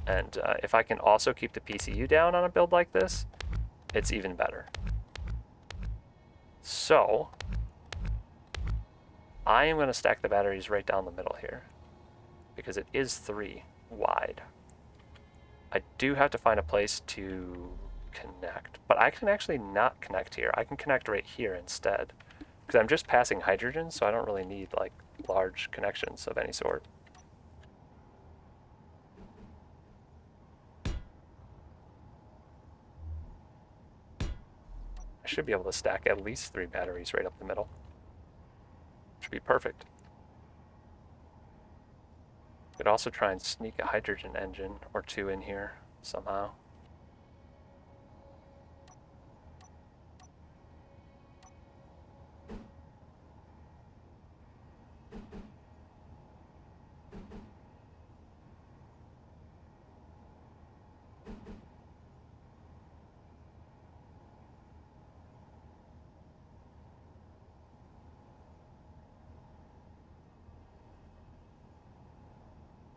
And if I can also keep the PCU down on a build like this, it's even better. So I am going to stack the batteries right down the middle here because it is 3 wide. I do have to find a place to connect, but I can actually not connect here. I can connect right here instead because I'm just passing hydrogen, so I don't really need like large connections of any sort. I should be able to stack at least 3 batteries right up the middle. Should be perfect. Could also try and sneak a hydrogen engine or 2 in here somehow.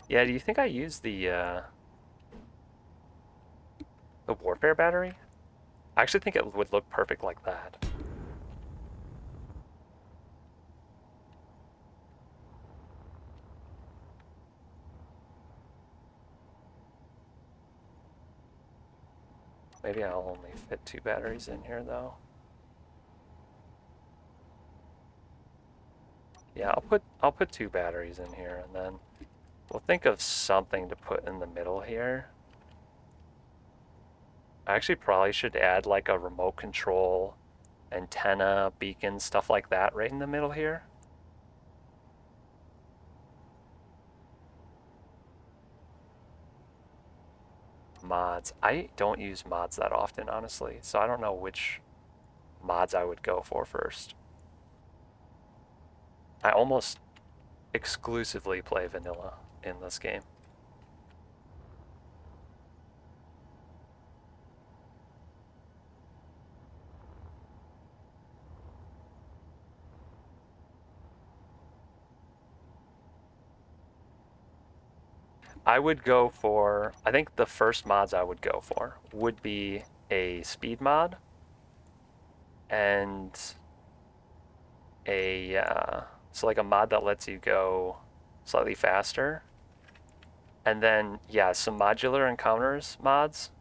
Yeah, do you think I used the warfare battery? I actually think it would look perfect like that. Maybe I'll only fit 2 batteries in here though. Yeah, I'll put 2 batteries in here and then We'll think of something to put in the middle here. I actually probably should add like a remote control antenna, beacon, stuff like that right in the middle here. Mods. I don't use mods that often, honestly, so I don't know which mods I would go for first. I almost exclusively play vanilla in this game. I would go for, I think the first mods I would go for would be a speed mod and so like a mod that lets you go slightly faster. And then, yeah, some modular encounters mods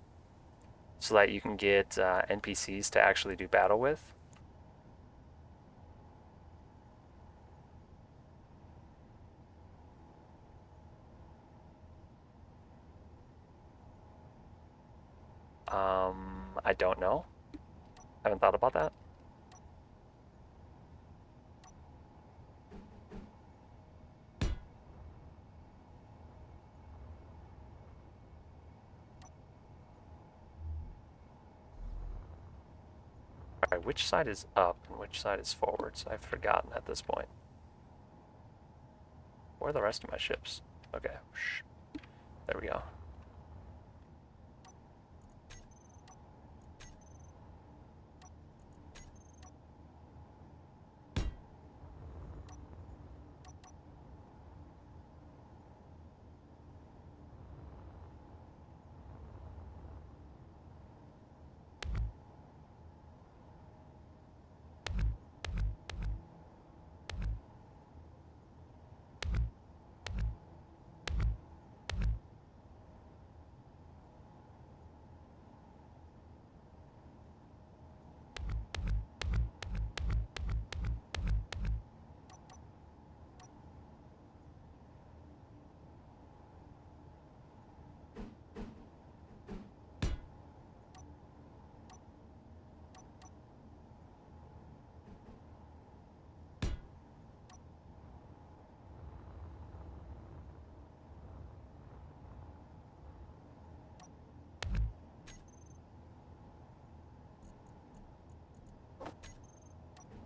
so that you can get NPCs to actually do battle with. I don't know. Haven't thought about that. All right, which side is up and which side is forwards? I've forgotten at this point. Where are the rest of my ships? Okay, there we go.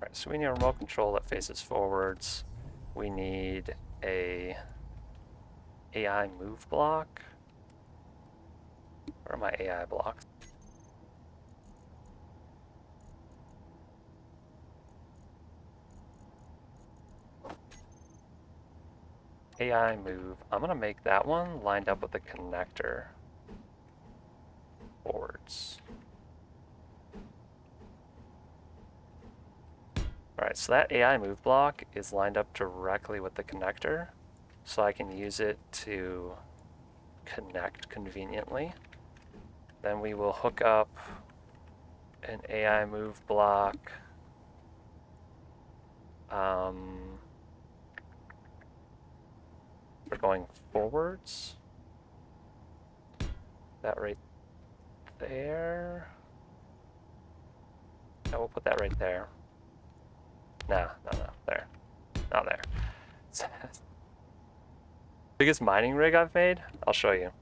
Alright, so we need a remote control that faces forwards. We need a AI move block. Where are my AI blocks? AI move. I'm gonna make that one lined up with the connector forwards. Alright, so that AI move block is lined up directly with the connector, so I can use it to connect conveniently. Then we will hook up an AI move block. We're going forwards. That right there. Yeah, we'll put that right there. No, there. Not there. Biggest mining rig I've made? I'll show you.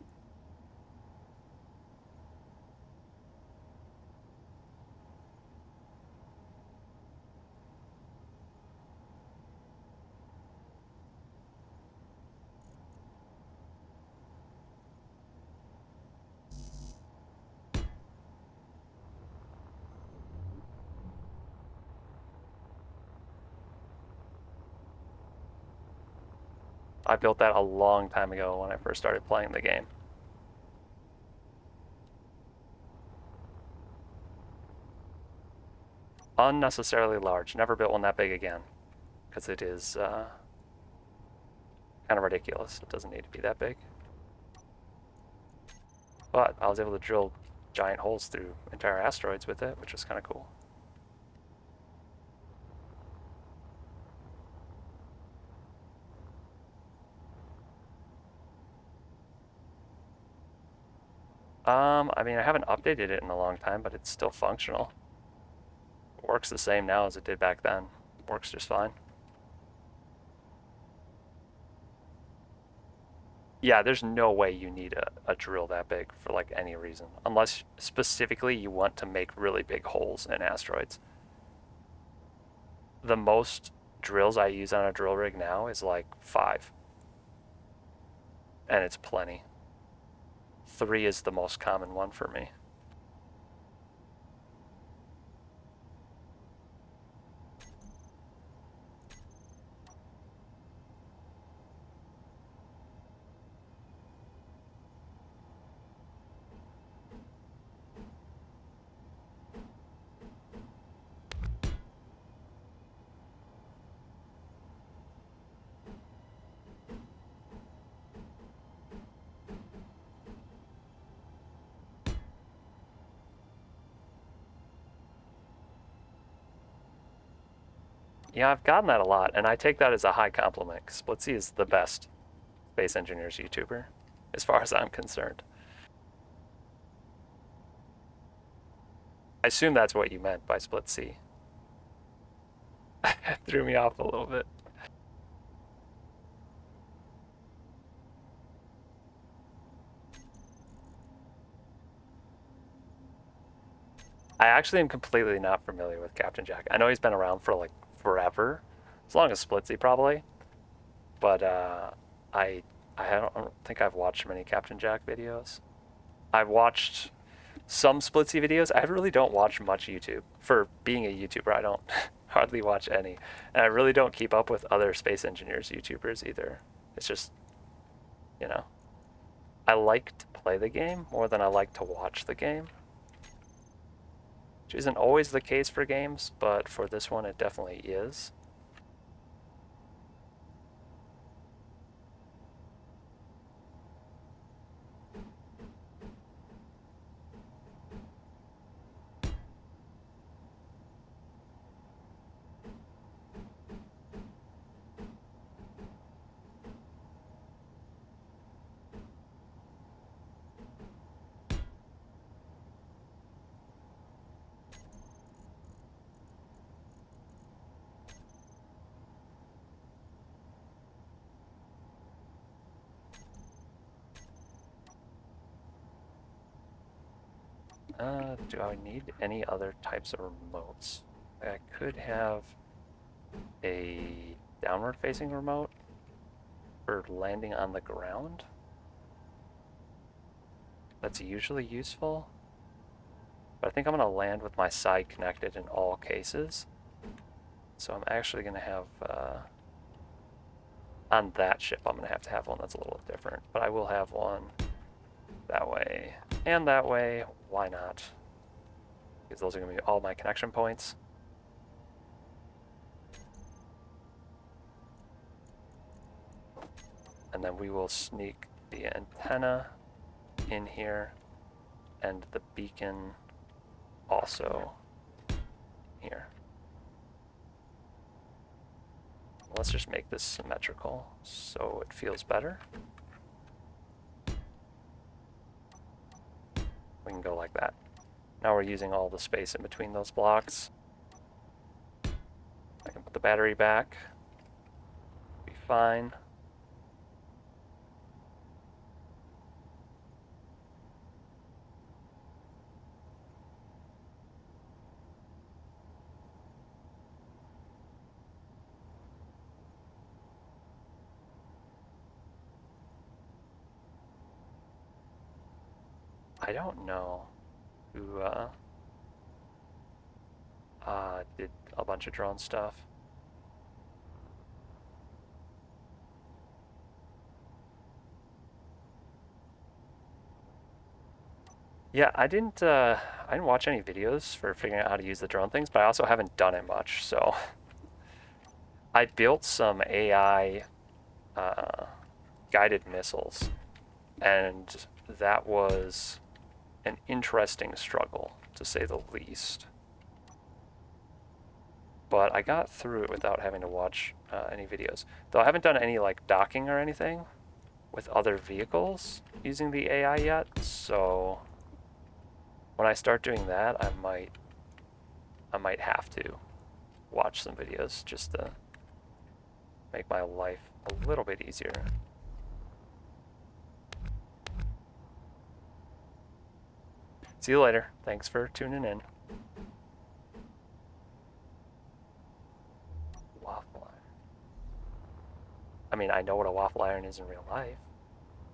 I built that a long time ago when I first started playing the game. Unnecessarily large. Never built one that big again, because it is kind of ridiculous. It doesn't need to be that big. But I was able to drill giant holes through entire asteroids with it, which was kind of cool. I mean, I haven't updated it in a long time, but it's still functional. It works the same now as it did back then. Works just fine. Yeah, there's no way you need a drill that big for like any reason, unless specifically you want to make really big holes in asteroids. The most drills I use on a drill rig now is like 5, and it's plenty. 3 is the most common one for me. Yeah, I've gotten that a lot, and I take that as a high compliment. Splitsy is the best space engineers YouTuber, as far as I'm concerned. I assume that's what you meant by Splitsy. It threw me off a little bit. I actually am completely not familiar with Captain Jack. I know he's been around for like forever, as long as Splitsy probably, but I don't think I've watched many Captain Jack videos. I've watched some Splitsy videos. I really don't watch much YouTube. For being a YouTuber, I don't hardly watch any. And I really don't keep up with other space engineers YouTubers either. It's just, you know, I like to play the game more than I like to watch the game. Which isn't always the case for games, but for this one it definitely is. Do I need any other types of remotes? I could have a downward facing remote for landing on the ground. That's usually useful. But I think I'm going to land with my side connected in all cases. So I'm actually going to have, on that ship, I'm going to have one that's a little different. But I will have one that way and that way. Why not? Because those are going to be all my connection points. And then we will sneak the antenna in here and the beacon also here. Let's just make this symmetrical so it feels better. We can go like that. Now we're using all the space in between those blocks. I can put the battery back. Be fine. I don't know who did a bunch of drone stuff. Yeah, I didn't watch any videos for figuring out how to use the drone things, but I also haven't done it much. So I built some AI guided missiles, and that was an interesting struggle, to say the least. But I got through it without having to watch any videos. Though I haven't done any like docking or anything with other vehicles using the AI yet, so when I start doing that, I might have to watch some videos just to make my life a little bit easier. See you later. Thanks for tuning in. Waffle iron. I mean, I know what a waffle iron is in real life.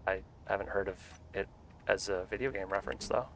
I haven't heard of it as a video game reference, though.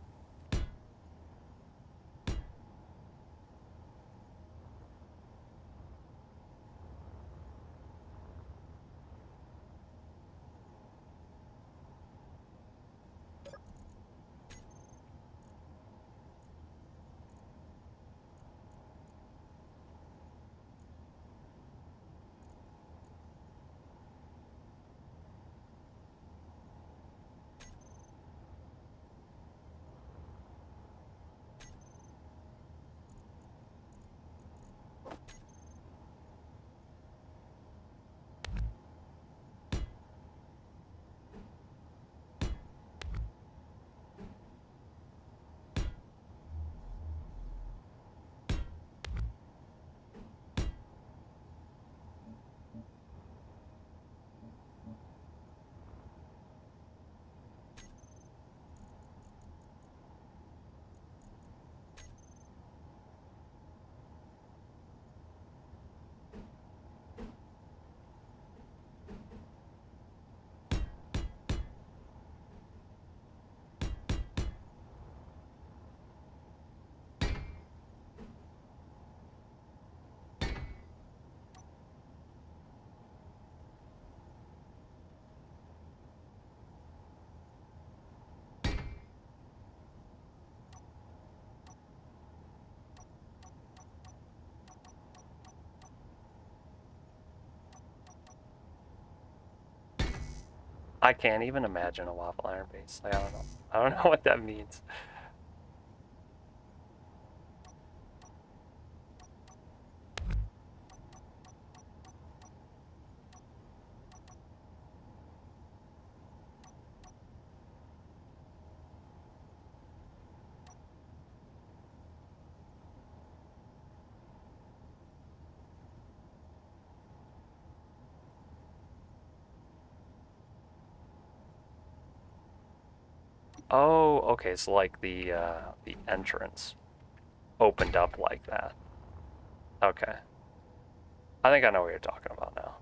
I can't even imagine a waffle iron base. Like, I don't know. I don't know what that means. Oh, okay. So like the entrance opened up like that. Okay. I think I know what you're talking about now.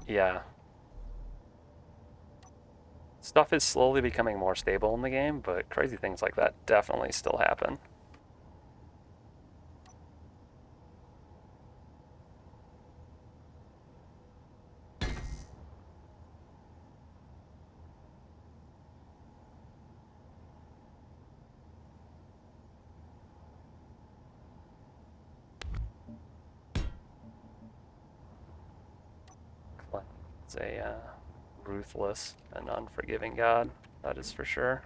Yeah. Stuff is slowly becoming more stable in the game, but crazy things like that definitely still happen. It's a ruthless and unforgiving God, that is for sure.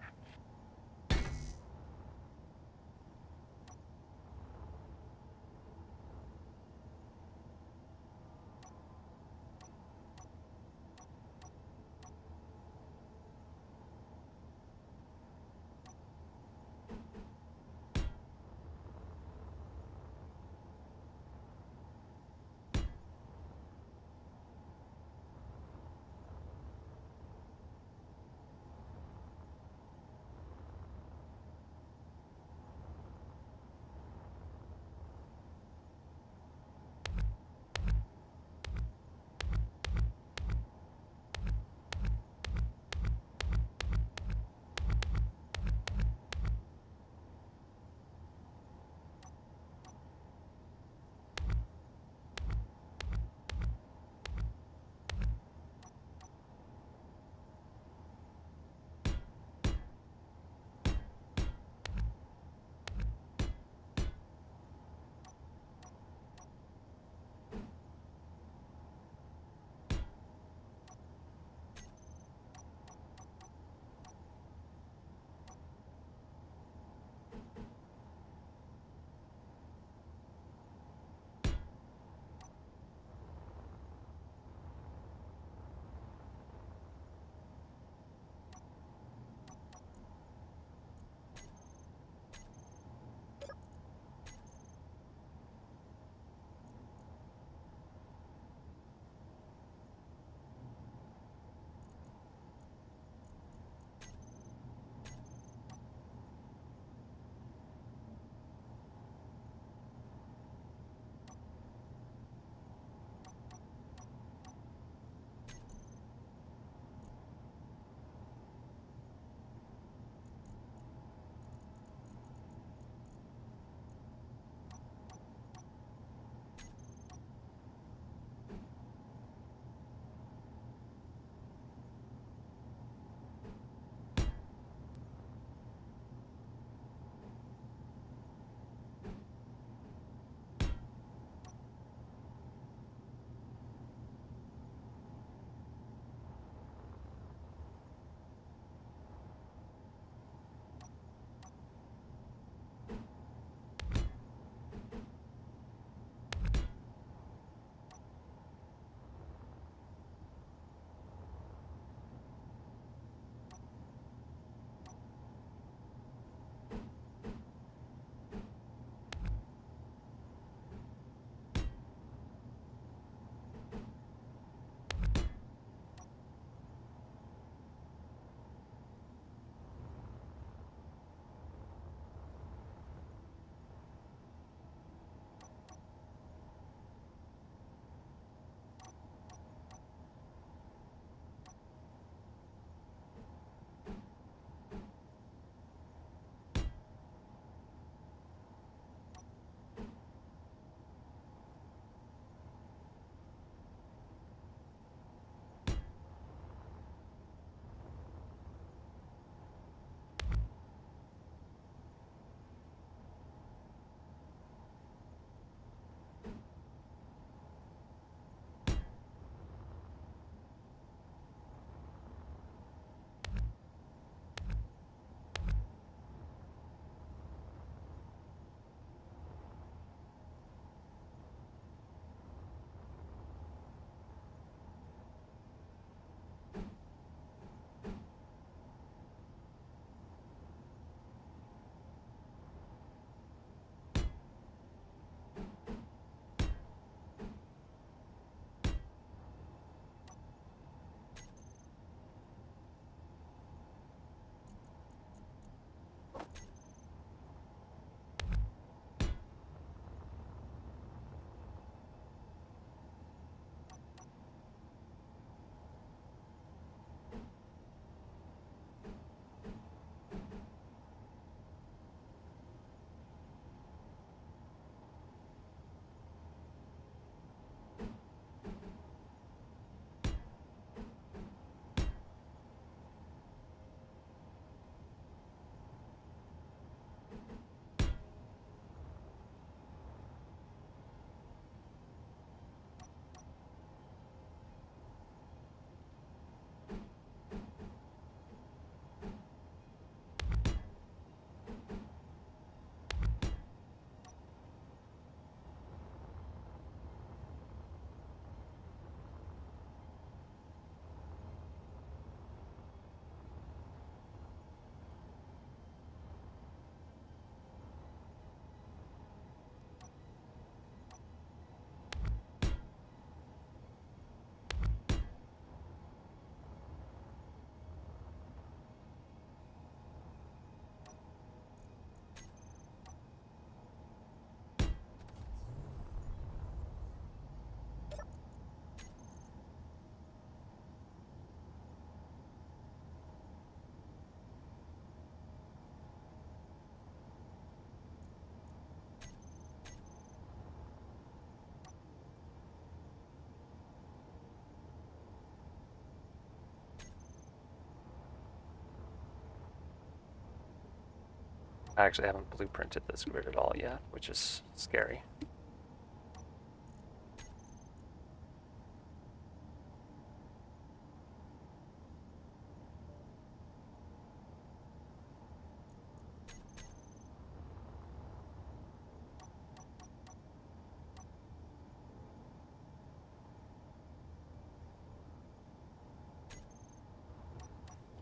I actually haven't blueprinted this grid at all yet, which is scary.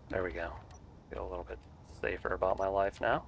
There we go. Feel a little bit safer about my life now.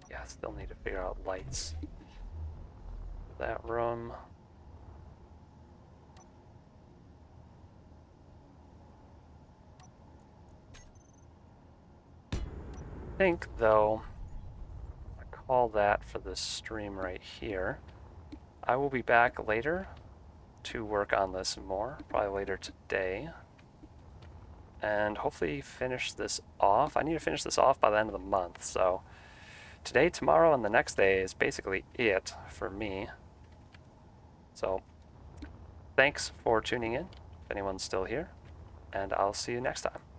Yeah, still need to figure out lights for that room. I think, though, I call that for this stream right here. I will be back later to work on this more, probably later today, and hopefully finish this off. I need to finish this off by the end of the month, so today, tomorrow, and the next day is basically it for me. So thanks for tuning in, if anyone's still here, and I'll see you next time.